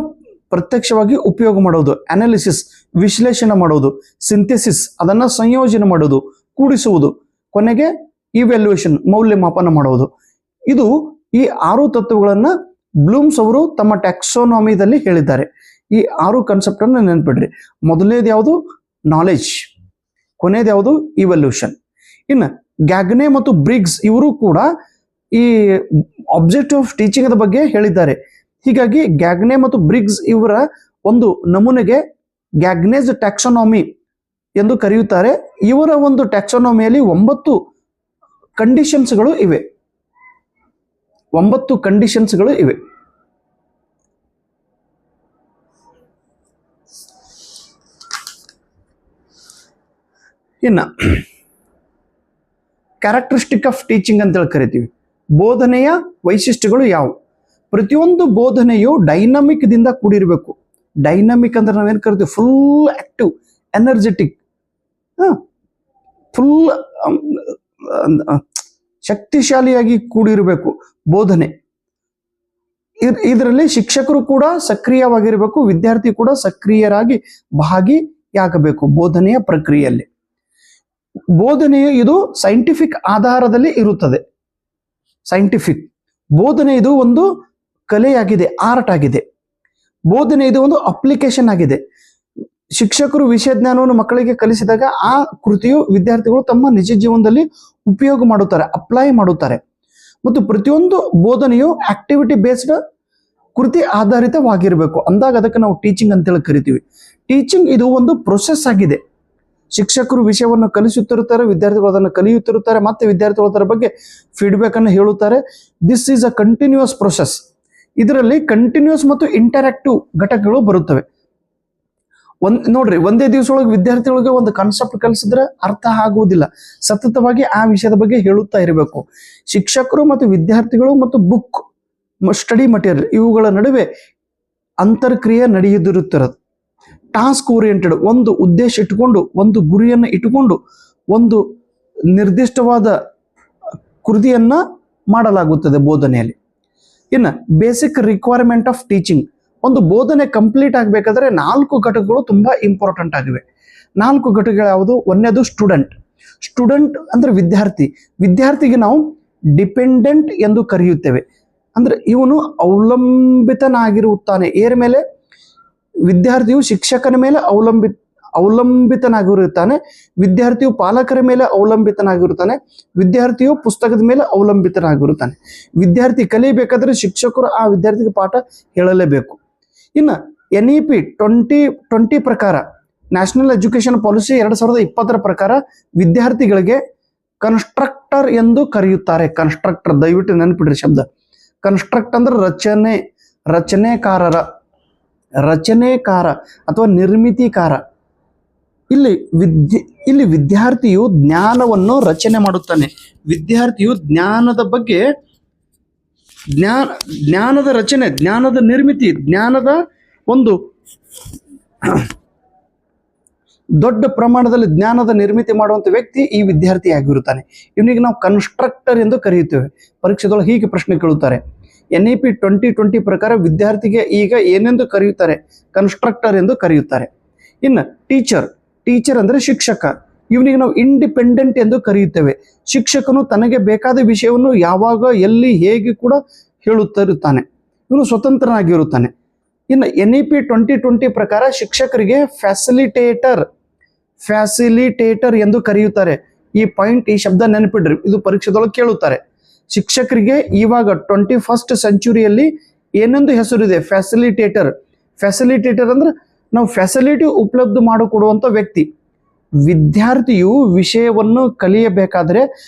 ಪ್ರತ್ಯಕ್ಷವಾಗಿ ಉಪಯೋಗ ಮಾಡೋದು. ಅನಾಲಿಸಿಸ್, ವಿಶ್ಲೇಷಣೆ ಮಾಡೋದು. ಸಿಂಥೆಸಿಸ್, ಅದನ್ನ ಸಂಯೋಜನೆ ಮಾಡೋದು, ಕೂಡಿಸುವುದು. ಕೊನೆಗೆ ಇವ್ಯಾಲ್ಯೂಯೇಷನ್, ಮೌಲ್ಯಮಾಪನ ಮಾಡುವುದು. ಇದು ಈ 6 ತತ್ವಗಳನ್ನ ಬ್ಲೂಮ್ಸ್ ಅವರು ತಮ್ಮ ಟ್ಯಾಕ್ಸೋನಾಮಿದಲ್ಲಿ ಹೇಳಿದ್ದಾರೆ. ಈ 6 ಕಾನ್ಸೆಪ್ಟ್ ಅನ್ನು ನೆನ್ಪಿಡ್ರಿ. ಮೊದಲನೇದು ಯಾವುದು? ನಾಲೆಜ್. ಕೊನೆಯದು ಯಾವುದು? ಇವಲ್ಯೂಷನ್. ಇನ್ನು ಗ್ಯಾಗ್ನೆ ಮತ್ತು ಬ್ರಿಗ್ಸ್ ಇವರು ಕೂಡ ಈ ಆಬ್ಜೆಕ್ಟಿವ್ ಆಫ್ ಟೀಚಿಂಗ್ ಬಗ್ಗೆ ಹೇಳಿದ್ದಾರೆ. ಹೀಗಾಗಿ ಗ್ಯಾಗ್ನೆ ಮತ್ತು ಬ್ರಿಗ್ಸ್ ಇವರ ಒಂದು ನಮೂನೆಗೆ ಗ್ಯಾಗ್ನೆಸ್ ಟ್ಯಾಕ್ಸೋನಾಮಿ ಎಂದು ಕರೆಯುತ್ತಾರೆ. ಇವರ ಒಂದು ಟ್ಯಾಕ್ಸೋನಾಮಿಯಲ್ಲಿ 9 ಕಂಡೀಷನ್ಸ್ಗಳು ಇವೆ. 9 ಕಂಡೀಷನ್ಸ್ಗಳು ಇವೆ. ಇನ್ನು ಕ್ಯಾರೆಕ್ಟರಿಸ್ಟಿಕ್ ಆಫ್ ಟೀಚಿಂಗ್ ಅಂತ ಹೇಳಿ ಕರಿತೀವಿ. ಬೋಧನೆಯ ವೈಶಿಷ್ಟ್ಯಗಳು ಯಾವುವು? ಪ್ರತಿಯೊಂದು ಬೋಧನೆಯು ಡೈನಮಿಕ್ ದಿಂದ ಕೂಡಿರಬೇಕು. ಡೈನಮಿಕ್ ಅಂದ್ರೆ ನಾವೇನು ಕರಿತೀವಿ? ಫುಲ್ ಆಕ್ಟಿವ್, ಎನರ್ಜೆಟಿಕ್, ಫುಲ್ ಶಕ್ತಿಶಾಲಿಯಾಗಿ ಕೂಡಿರಬೇಕು ಬೋಧನೆ. ಇದರಲ್ಲಿ ಶಿಕ್ಷಕರು ಕೂಡ ಸಕ್ರಿಯವಾಗಿರಬೇಕು, ವಿದ್ಯಾರ್ಥಿ ಕೂಡ ಸಕ್ರಿಯರಾಗಿ ಭಾಗಿಯಾಗಬೇಕು ಬೋಧನೆಯ ಪ್ರಕ್ರಿಯೆಯಲ್ಲಿ. ಬೋಧನೆಯು ಇದು ಸೈಂಟಿಫಿಕ್ ಆಧಾರದಲ್ಲಿ ಇರುತ್ತದೆ. ಸೈಂಟಿಫಿಕ್. ಬೋಧನೆ ಇದು ಒಂದು ಕಲೆಯಾಗಿದೆ, ಆರ್ಟ್ ಆಗಿದೆ. ಬೋಧನೆ ಇದು ಒಂದು ಅಪ್ಲಿಕೇಶನ್ ಆಗಿದೆ. ಶಿಕ್ಷಕರು ವಿಷಯ ಜ್ಞಾನವನ್ನು ಮಕ್ಕಳಿಗೆ ಕಲಿಸಿದಾಗ ಆ ಕೃತಿಯು ವಿದ್ಯಾರ್ಥಿಗಳು ತಮ್ಮ ನಿಜ ಜೀವನದಲ್ಲಿ ಉಪಯೋಗ ಮಾಡುತ್ತಾರೆ, ಅಪ್ಲೈ ಮಾಡುತ್ತಾರೆ. ಮತ್ತು ಪ್ರತಿಯೊಂದು ಬೋಧನೆಯು ಆಕ್ಟಿವಿಟಿ ಬೇಸ್ಡ್ ಕೃತಿ ಆಧಾರಿತವಾಗಿರಬೇಕು. ಅಂದಾಗ ಅದಕ್ಕೆ ನಾವು ಟೀಚಿಂಗ್ ಅಂತೇಳಿ ಕರಿತೀವಿ. ಟೀಚಿಂಗ್ ಇದು ಒಂದು ಪ್ರೊಸೆಸ್ ಆಗಿದೆ. ಶಿಕ್ಷಕರು ವಿಷಯವನ್ನು ಕಲಿಸುತ್ತಿರುತ್ತಾರೆ, ವಿದ್ಯಾರ್ಥಿಗಳು ಅದನ್ನು ಕಲಿಯುತ್ತಿರುತ್ತಾರೆ, ಮತ್ತೆ ವಿದ್ಯಾರ್ಥಿಗಳು ಅದರ ಬಗ್ಗೆ ಫೀಡ್ಬ್ಯಾಕ್ ಅನ್ನು ಹೇಳುತ್ತಾರೆ. This is a continuous process. ಇದರಲ್ಲಿ ಕಂಟಿನ್ಯೂಸ್ ಮತ್ತು ಇಂಟರಾಕ್ಟಿವ್ ಘಟಕಗಳು ಬರುತ್ತವೆ. ನೋಡ್ರಿ, ಒಂದೇ ದಿವಸದೊಳಗೆ ವಿದ್ಯಾರ್ಥಿಗಳಿಗೆ ಒಂದು ಕಾನ್ಸೆಪ್ಟ್ ಕಲಿಸಿದ್ರೆ ಅರ್ಥ ಆಗುವುದಿಲ್ಲ. ಸತತವಾಗಿ ಆ ವಿಷಯದ ಬಗ್ಗೆ ಹೇಳುತ್ತಾ ಇರಬೇಕು. ಶಿಕ್ಷಕರು ಮತ್ತು ವಿದ್ಯಾರ್ಥಿಗಳು ಮತ್ತು ಬುಕ್, ಸ್ಟಡಿ ಮಟೀರಿಯಲ್ ಇವುಗಳ ನಡುವೆ ಅಂತರ್ಕ್ರಿಯೆ ನಡೆಯುತ್ತಿರುತ್ತದೆ. ಟಾಸ್ಕ್ ಓರಿಯೆಂಟೆಡ್, ಒಂದು ಉದ್ದೇಶ ಇಟ್ಟುಕೊಂಡು, ಒಂದು ಗುರಿಯನ್ನು ಇಟ್ಟುಕೊಂಡು ಒಂದು ನಿರ್ದಿಷ್ಟವಾದ ಕೃತಿಯನ್ನ ಮಾಡಲಾಗುತ್ತದೆ ಬೋಧನೆಯಲ್ಲಿ. ಇನ್ನು ಬೇಸಿಕ್ ರಿಕ್ವೈರ್ಮೆಂಟ್ ಆಫ್ ಟೀಚಿಂಗ್, ಒಂದು ಬೋಧನೆ ಕಂಪ್ಲೀಟ್ ಆಗಬೇಕಾದ್ರೆ 4 ಘಟಕಗಳು ತುಂಬಾ ಇಂಪಾರ್ಟೆಂಟ್ ಆಗಿವೆ. 4 ಘಟಕಗಳು ಯಾವುದು? ಒಂದನೇದು ಸ್ಟೂಡೆಂಟ್. ಸ್ಟೂಡೆಂಟ್ ಅಂದ್ರೆ ವಿದ್ಯಾರ್ಥಿ. ವಿದ್ಯಾರ್ಥಿಗೆ ನಾವು ಡಿಪೆಂಡೆಂಟ್ ಎಂದು ಕರೆಯುತ್ತೇವೆ. ಅಂದ್ರೆ ಇವನು ಅವಲಂಬಿತನಾಗಿರುತ್ತಾನೆ. ಏರ ಮೇಲೆ? ವಿದ್ಯಾರ್ಥಿಯು ಶಿಕ್ಷಕನ ಮೇಲೆ ಅವಲಂಬಿತನಾಗಿರುತ್ತಾನೆ. ವಿದ್ಯಾರ್ಥಿಯು ಪಾಲಕರ ಮೇಲೆ ಅವಲಂಬಿತನಾಗಿರುತ್ತಾನೆ. ವಿದ್ಯಾರ್ಥಿಯು ಪುಸ್ತಕದ ಮೇಲೆ ಅವಲಂಬಿತನಾಗಿರುತ್ತಾನೆ. ವಿದ್ಯಾರ್ಥಿ ಕಲಿಬೇಕಾದ್ರೆ ಶಿಕ್ಷಕರು ಆ ವಿದ್ಯಾರ್ಥಿಗೆ ಪಾಠ ಹೇಳಲೇಬೇಕು. ಇನ್ನು NEP 2020 ಪ್ರಕಾರ, ನ್ಯಾಷನಲ್ ಎಜುಕೇಶನ್ ಪಾಲಿಸಿ 2020 ಪ್ರಕಾರ ವಿದ್ಯಾರ್ಥಿಗಳಿಗೆ ಕನ್ಸ್ಟ್ರಕ್ಟರ್ ಎಂದು ಕರೆಯುತ್ತಾರೆ. ಕನ್ಸ್ಟ್ರಕ್ಟರ್, ದಯವಿಟ್ಟು ನೆನಪಿಡ್ರಿ ಶಬ್ದ. ಕನ್ಸ್ಟ್ರಕ್ಟ್ ಅಂದ್ರೆ ರಚನೆಕಾರ ಅಥವಾ ನಿರ್ಮಿತಿಕಾರ. ಇಲ್ಲಿ ವಿದ್ಯಾರ್ಥಿಯು ಜ್ಞಾನವನ್ನು ರಚನೆ ಮಾಡುತ್ತಾನೆ. ವಿದ್ಯಾರ್ಥಿಯು ಜ್ಞಾನದ ಬಗ್ಗೆ, ಜ್ಞಾನದ ರಚನೆ, ಜ್ಞಾನದ ನಿರ್ಮಿತಿ, ಜ್ಞಾನದ ಒಂದು ದೊಡ್ಡ ಪ್ರಮಾಣದಲ್ಲಿ ಜ್ಞಾನದ ನಿರ್ಮಿತಿ ಮಾಡುವಂತ ವ್ಯಕ್ತಿ ಈ ವಿದ್ಯಾರ್ಥಿ ಆಗಿರುತ್ತಾನೆ. ಇವನಿಗೆ ನಾವು ಕನ್ಸ್ಟ್ರಕ್ಟರ್ ಎಂದು ಕರೆಯುತ್ತೇವೆ. ಪರೀಕ್ಷೆದೊಳಗೆ ಹೀಗೆ ಪ್ರಶ್ನೆ ಕೇಳುತ್ತಾರೆ. NEP 2020 ಪ್ರಕಾರ ವಿದ್ಯಾರ್ಥಿಗೆ ಈಗ ಏನೆಂದು ಕರೆಯುತ್ತಾರೆ? ಕನ್ಸ್ಟ್ರಕ್ಟರ್ ಎಂದು ಕರೆಯುತ್ತಾರೆ. ಇನ್ನು ಟೀಚರ್ ಅಂದ್ರೆ ಶಿಕ್ಷಕ. ಇವನಿಗೆ ನಾವು ಇಂಡಿಪೆಂಡೆಂಟ್ ಎಂದು ಕರೆಯುತ್ತೇವೆ. ಶಿಕ್ಷಕನು ತನಗೆ ಬೇಕಾದ ವಿಷಯವನ್ನು ಯಾವಾಗ, ಎಲ್ಲಿ, ಹೇಗೆ ಕೂಡ ಹೇಳುತ್ತಿರುತ್ತಾನೆ. ಇವನು ಸ್ವತಂತ್ರನಾಗಿರುತ್ತಾನೆ. ಇನ್ನು NEP 2020 ಪ್ರಕಾರ ಶಿಕ್ಷಕರಿಗೆ ಫ್ಯಾಸಿಲಿಟೇಟರ್ ಎಂದು ಕರೆಯುತ್ತಾರೆ. ಈ ಶಬ್ದ ನೆನಪಿಡ್ರಿ, ಇದು ಪರೀಕ್ಷೆದೊಳಗೆ ಕೇಳುತ್ತಾರೆ. ಶಿಕ್ಷಕರಿಗೆ ಇವಾಗ 21st ಸೆಂಚುರಿಯಲ್ಲಿ ಏನೆಂದು ಹೆಸರಿದೆ? ಫ್ಯಾಸಿಲಿಟೇಟರ್ ಅಂದ್ರೆ ನಾವು ಫ್ಯಾಸಿಲಿಟಿ ಉಪಲಬ್ಧ ಮಾಡಿಕೊಡುವಂತ ವ್ಯಕ್ತಿ. ವಿದ್ಯಾರ್ಥಿಯು ವಿಷಯವನ್ನು ಕಲಿಯಬೇಕಾದ್ರೆ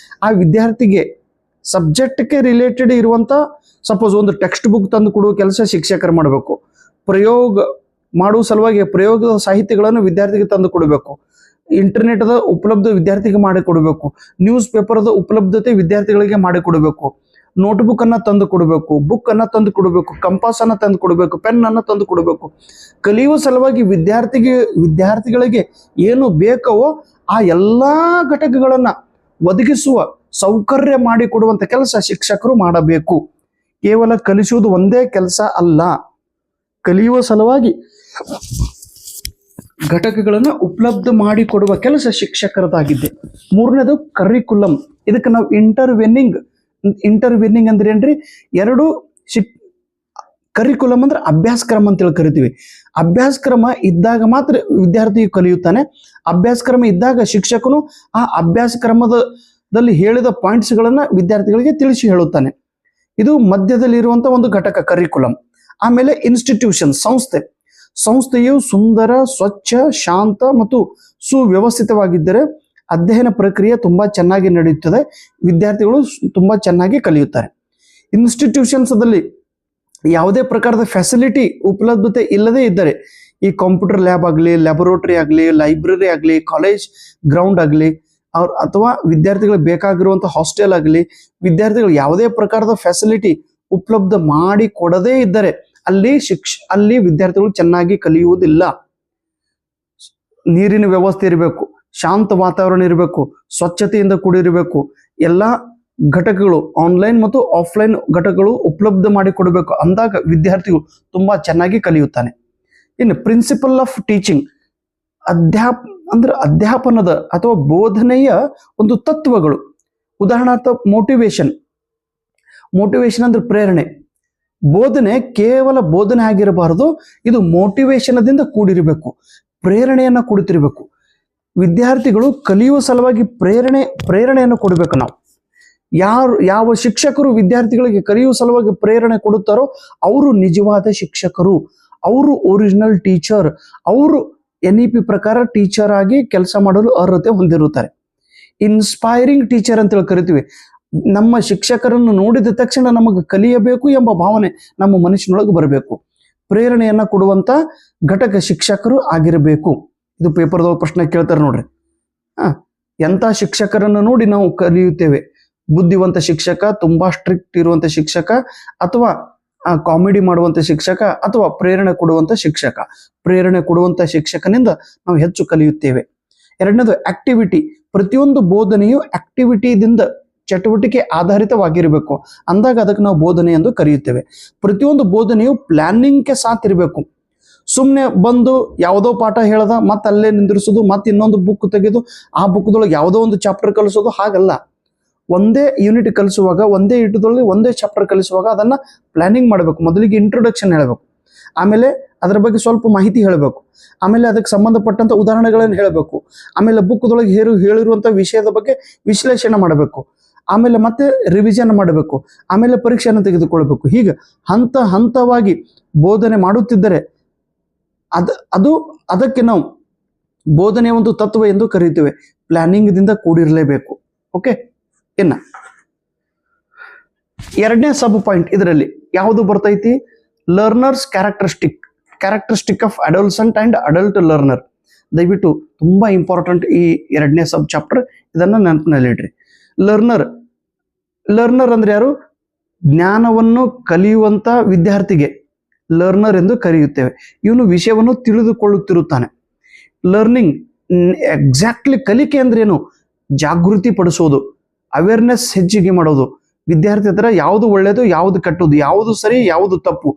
ಆ ವಿದ್ಯಾರ್ಥಿಗೆ ಸಬ್ಜೆಕ್ಟ್ಗೆ ರಿಲೇಟೆಡ್ ಇರುವಂತ, ಸಪೋಸ್ ಒಂದು ಟೆಕ್ಸ್ಟ್ ಬುಕ್ ತಂದು ಕೊಡುವ ಕೆಲಸ ಶಿಕ್ಷಕರು ಮಾಡಬೇಕು. ಪ್ರಯೋಗ ಮಾಡುವ ಸಲುವಾಗಿ ಪ್ರಯೋಗದ ಸಾಹಿತ್ಯಗಳನ್ನು ವಿದ್ಯಾರ್ಥಿಗೆ ತಂದು ಕೊಡಬೇಕು. ಇಂಟರ್ನೆಟ್ದ ಉಪಲಬ್ಧ ವಿದ್ಯಾರ್ಥಿಗೆ ಮಾಡಿಕೊಡಬೇಕು. ನ್ಯೂಸ್ ಪೇಪರ್ದ ಉಪಲಬ್ಧತೆ ವಿದ್ಯಾರ್ಥಿಗಳಿಗೆ ಮಾಡಿಕೊಡಬೇಕು. ನೋಟ್ಬುಕ್ ಅನ್ನ ತಂದು ಕೊಡಬೇಕು, ಬುಕ್ ಅನ್ನ ತಂದು ಕೊಡಬೇಕು, ಕಂಪಾಸ್ ಅನ್ನ ತಂದು ಕೊಡಬೇಕು, ಪೆನ್ ಅನ್ನ ತಂದು ಕೊಡಬೇಕು. ಕಲಿಯುವ ಸಲುವಾಗಿ ವಿದ್ಯಾರ್ಥಿಗಳಿಗೆ ಏನು ಬೇಕವೋ ಆ ಎಲ್ಲಾ ಘಟಕಗಳನ್ನ ಒದಗಿಸುವ ಸೌಕರ್ಯ ಮಾಡಿಕೊಡುವಂತ ಕೆಲಸ ಶಿಕ್ಷಕರು ಮಾಡಬೇಕು. ಕೇವಲ ಕಲಿಸುವುದು ಒಂದೇ ಕೆಲಸ ಅಲ್ಲ, ಕಲಿಯುವ ಸಲುವಾಗಿ ಘಟಕಗಳನ್ನು ಉಪಲಬ್ಧ ಮಾಡಿಕೊಡುವ ಕೆಲಸ ಶಿಕ್ಷಕರದಾಗಿದೆ. 3ನೇದು ಕರಿಕ್ಯುಲಮ್. ಇದಕ್ಕೆ ನಾವು ಇಂಟರ್ವೆನ್ನಿಂಗ್ ಅಂದ್ರೆ ಏನ್ರಿ? 2 ಕರಿಕ್ಯುಲಮ್ ಅಂದ್ರೆ ಅಭ್ಯಾಸಕ್ರಮ ಅಂತೇಳಿ ಕರಿತೀವಿ. ಅಭ್ಯಾಸಕ್ರಮ ಇದ್ದಾಗ ಮಾತ್ರ ವಿದ್ಯಾರ್ಥಿ ಕಲಿಯುತ್ತಾನೆ. ಅಭ್ಯಾಸಕ್ರಮ ಇದ್ದಾಗ ಶಿಕ್ಷಕನು ಆ ಅಭ್ಯಾಸಕ್ರಮದಲ್ಲಿ ಹೇಳಿದ ಪಾಯಿಂಟ್ಸ್ಗಳನ್ನ ವಿದ್ಯಾರ್ಥಿಗಳಿಗೆ ತಿಳಿಸಿ ಹೇಳುತ್ತಾನೆ. ಇದು ಮಧ್ಯದಲ್ಲಿ ಇರುವಂತ ಒಂದು ಘಟಕ ಕರಿಕ್ಯುಲಮ್. ಆಮೇಲೆ ಇನ್ಸ್ಟಿಟ್ಯೂಷನ್, ಸಂಸ್ಥೆಯು ಸುಂದರ, ಸ್ವಚ್ಛ, ಶಾಂತ ಮತ್ತು ಸುವ್ಯವಸ್ಥಿತವಾಗಿದ್ದರೆ ಅಧ್ಯಯನ ಪ್ರಕ್ರಿಯೆ ತುಂಬಾ ಚೆನ್ನಾಗಿ ನಡೆಯುತ್ತದೆ. ವಿದ್ಯಾರ್ಥಿಗಳು ತುಂಬಾ ಚೆನ್ನಾಗಿ ಕಲಿಯುತ್ತಾರೆ. ಇನ್ಸ್ಟಿಟ್ಯೂಷನ್ಸ್ ದಲ್ಲಿ ಯಾವುದೇ ಪ್ರಕಾರದ ಫ್ಯಾಸಿಲಿಟಿ ಉಪಲಬ್ಧತೆ ಇಲ್ಲದೆ ಇದ್ದರೆ, ಈ ಕಂಪ್ಯೂಟರ್ ಲ್ಯಾಬ್ ಆಗಲಿ, ಲ್ಯಾಬೊರೇಟರಿ ಆಗಲಿ, ಲೈಬ್ರರಿ ಆಗಲಿ, ಕಾಲೇಜ್ ಗ್ರೌಂಡ್ ಆಗಲಿ, ಅಥವಾ ವಿದ್ಯಾರ್ಥಿಗಳಿಗೆ ಬೇಕಾಗಿರುವಂತಹ ಹಾಸ್ಟೆಲ್ ಆಗಲಿ, ವಿದ್ಯಾರ್ಥಿಗಳು ಯಾವುದೇ ಪ್ರಕಾರದ ಫ್ಯಾಸಿಲಿಟಿ ಉಪಲಬ್ಧ ಮಾಡಿ ಕೊಡದೇ ಇದ್ದರೆ ಅಲ್ಲಿ ವಿದ್ಯಾರ್ಥಿಗಳು ಚೆನ್ನಾಗಿ ಕಲಿಯುವುದಿಲ್ಲ. ನೀರಿನ ವ್ಯವಸ್ಥೆ ಇರಬೇಕು, ಶಾಂತ ವಾತಾವರಣ ಇರಬೇಕು, ಸ್ವಚ್ಛತೆಯಿಂದ ಕೂಡಿರಬೇಕು. ಎಲ್ಲ ಘಟಕಗಳು, ಆನ್ಲೈನ್ ಮತ್ತು ಆಫ್ಲೈನ್ ಘಟಕಗಳು ಉಪಲಬ್ಧ ಮಾಡಿಕೊಡಬೇಕು. ಅಂದಾಗ ವಿದ್ಯಾರ್ಥಿಗಳು ತುಂಬಾ ಚೆನ್ನಾಗಿ ಕಲಿಯುತ್ತಾನೆ. ಇನ್ನು ಪ್ರಿನ್ಸಿಪಲ್ ಆಫ್ ಟೀಚಿಂಗ್, ಅಧ್ಯಾಪನದ ಅಥವಾ ಬೋಧನೆಯ ಒಂದು ತತ್ವಗಳು. ಉದಾಹರಣಾರ್ಥ ಮೋಟಿವೇಶನ್ ಅಂದ್ರೆ ಪ್ರೇರಣೆ. ಬೋಧನೆ ಕೇವಲ ಬೋಧನೆ ಆಗಿರಬಾರದು, ಇದು ಮೋಟಿವೇಶನದಿಂದ ಕೂಡಿರಬೇಕು, ಪ್ರೇರಣೆಯನ್ನ ಕೊಡುತ್ತಿರಬೇಕು. ವಿದ್ಯಾರ್ಥಿಗಳು ಕಲಿಯುವ ಸಲುವಾಗಿ ಪ್ರೇರಣೆಯನ್ನು ಕೊಡಬೇಕು. ನಾವು ಯಾವ ಶಿಕ್ಷಕರು ವಿದ್ಯಾರ್ಥಿಗಳಿಗೆ ಕಲಿಯುವ ಸಲುವಾಗಿ ಪ್ರೇರಣೆ ಕೊಡುತ್ತಾರೋ ಅವರು ನಿಜವಾದ ಶಿಕ್ಷಕರು, ಅವರು ಒರಿಜಿನಲ್ ಟೀಚರ್, ಅವರು NEP ಪ್ರಕಾರ ಟೀಚರ್ ಆಗಿ ಕೆಲಸ ಮಾಡಲು ಅರ್ಹತೆ ಹೊಂದಿರುತ್ತಾರೆ. ಇನ್ಸ್ಪೈರಿಂಗ್ ಟೀಚರ್ ಅಂತೇಳಿ ಕರಿತೀವಿ. ನಮ್ಮ ಶಿಕ್ಷಕರನ್ನು ನೋಡಿದ ತಕ್ಷಣ ನಮಗೆ ಕಲಿಯಬೇಕು ಎಂಬ ಭಾವನೆ ನಮ್ಮ ಮನುಷ್ಯನೊಳಗೆ ಬರಬೇಕು. ಪ್ರೇರಣೆಯನ್ನ ಕೊಡುವಂತ ಘಟಕ ಶಿಕ್ಷಕರು ಆಗಿರಬೇಕು. ಇದು ಪೇಪರ್ದೊಳಗೆ ಪ್ರಶ್ನೆ ಕೇಳ್ತಾರೆ ನೋಡ್ರಿ. ಎಂತ ಶಿಕ್ಷಕರನ್ನು ನೋಡಿ ನಾವು ಕಲಿಯುತ್ತೇವೆ? ಬುದ್ಧಿವಂತ ಶಿಕ್ಷಕ, ತುಂಬಾ ಸ್ಟ್ರಿಕ್ಟ್ ಇರುವಂತ ಶಿಕ್ಷಕ, ಅಥವಾ ಕಾಮಿಡಿ ಮಾಡುವಂತ ಶಿಕ್ಷಕ, ಅಥವಾ ಪ್ರೇರಣೆ ಕೊಡುವಂತ ಶಿಕ್ಷಕ? ಪ್ರೇರಣೆ ಕೊಡುವಂತ ಶಿಕ್ಷಕನಿಂದ ನಾವು ಹೆಚ್ಚು ಕಲಿಯುತ್ತೇವೆ. ಎರಡನೇದು ಆಕ್ಟಿವಿಟಿ. ಪ್ರತಿಯೊಂದು ಬೋಧನೆಯು ಆಕ್ಟಿವಿಟಿದಿಂದ, ಚಟುವಟಿಕೆ ಆಧಾರಿತವಾಗಿರಬೇಕು. ಅಂದಾಗ ಅದಕ್ಕೆ ನಾವು ಬೋಧನೆ ಎಂದು ಕರೆಯುತ್ತೇವೆ. ಪ್ರತಿಯೊಂದು ಬೋಧನೆಯು ಪ್ಲಾನಿಂಗ್ಗೆ ಸಾಥ್ ಇರಬೇಕು. ಸುಮ್ಮನೆ ಬಂದು ಯಾವುದೋ ಪಾಠ ಹೇಳದ ಮತ್ತೆ ಅಲ್ಲೇ ನಿಂದಿರಿಸೋದು, ಮತ್ತೆ ಇನ್ನೊಂದು ಬುಕ್ ತೆಗೆದು ಆ ಬುಕ್ದೊಳಗೆ ಯಾವುದೋ ಒಂದು ಚಾಪ್ಟರ್ ಕಲಿಸೋದು, ಹಾಗಲ್ಲ. ಒಂದೇ ಯೂನಿಟ್ ಕಲಿಸುವಾಗ, ಒಂದೇ ಯೂನಿಟ್ದೊಳಗೆ ಒಂದೇ ಚಾಪ್ಟರ್ ಕಲಿಸುವಾಗ ಅದನ್ನ ಪ್ಲಾನಿಂಗ್ ಮಾಡಬೇಕು. ಮೊದಲಿಗೆ ಇಂಟ್ರೊಡಕ್ಷನ್ ಹೇಳಬೇಕು, ಆಮೇಲೆ ಅದರ ಬಗ್ಗೆ ಸ್ವಲ್ಪ ಮಾಹಿತಿ ಹೇಳಬೇಕು, ಆಮೇಲೆ ಅದಕ್ಕೆ ಸಂಬಂಧಪಟ್ಟಂತ ಉದಾಹರಣೆಗಳನ್ನು ಹೇಳಬೇಕು, ಆಮೇಲೆ ಬುಕ್ದೊಳಗೆ ಹೇಳಿರುವಂತ ವಿಷಯದ ಬಗ್ಗೆ ವಿಶ್ಲೇಷಣೆ ಮಾಡಬೇಕು, ಆಮೇಲೆ ಮತ್ತೆ ರಿವಿಷನ್ ಮಾಡಬೇಕು, ಆಮೇಲೆ ಪರೀಕ್ಷೆಯನ್ನು ತೆಗೆದುಕೊಳ್ಬೇಕು. ಹೀಗೆ ಹಂತ ಹಂತವಾಗಿ ಬೋಧನೆ ಮಾಡುತ್ತಿದ್ದರೆ ಅದಕ್ಕೆ ನಾವು ಬೋಧನೆಯ ಒಂದು ತತ್ವ ಎಂದು ಕರೀತೇವೆ. ಪ್ಲಾನಿಂಗ್ ದಿಂದ ಕೂಡಿರಲೇಬೇಕು. ಓಕೆ, ಇನ್ನ ಎರಡನೇ ಸಬ್ ಪಾಯಿಂಟ್ ಇದರಲ್ಲಿ ಯಾವುದು ಬರ್ತೈತಿ? Learners characteristic of adolescent and adult learner. ದಯವಿಟ್ಟು ತುಂಬಾ ಇಂಪಾರ್ಟೆಂಟ್ ಈ ಎರಡನೇ ಸಬ್ ಚಾಪ್ಟರ್, ಇದನ್ನ ನೆನಪಿನಲ್ಲಿಡ್ರಿ. ಲರ್ನರ್ ಅಂದ್ರೆ ಯಾರು? ಜ್ಞಾನವನ್ನು ಕಲಿಯುವಂತ ವಿದ್ಯಾರ್ಥಿಗೆ ಲರ್ನರ್ ಎಂದು ಕರೆಯುತ್ತೇವೆ. ಇವನು ವಿಷಯವನ್ನು ತಿಳಿದುಕೊಳ್ಳುತ್ತಿರುತ್ತಾನೆ. ಲರ್ನಿಂಗ್ ಎಕ್ಸಾಕ್ಟ್ಲಿ ಕಲಿಕೆ ಅಂದ್ರೆ ಏನು? ಜಾಗೃತಿ ಪಡಿಸೋದು, ಅವೇರ್ನೆಸ್ ಹೆಚ್ಚಿಗೆ ಮಾಡೋದು. ವಿದ್ಯಾರ್ಥಿ ಹತ್ರ ಯಾವುದು ಒಳ್ಳೆಯದು, ಯಾವುದು ಕೆಟ್ಟದ್ದು, ಯಾವುದು ಸರಿ, ಯಾವುದು ತಪ್ಪು,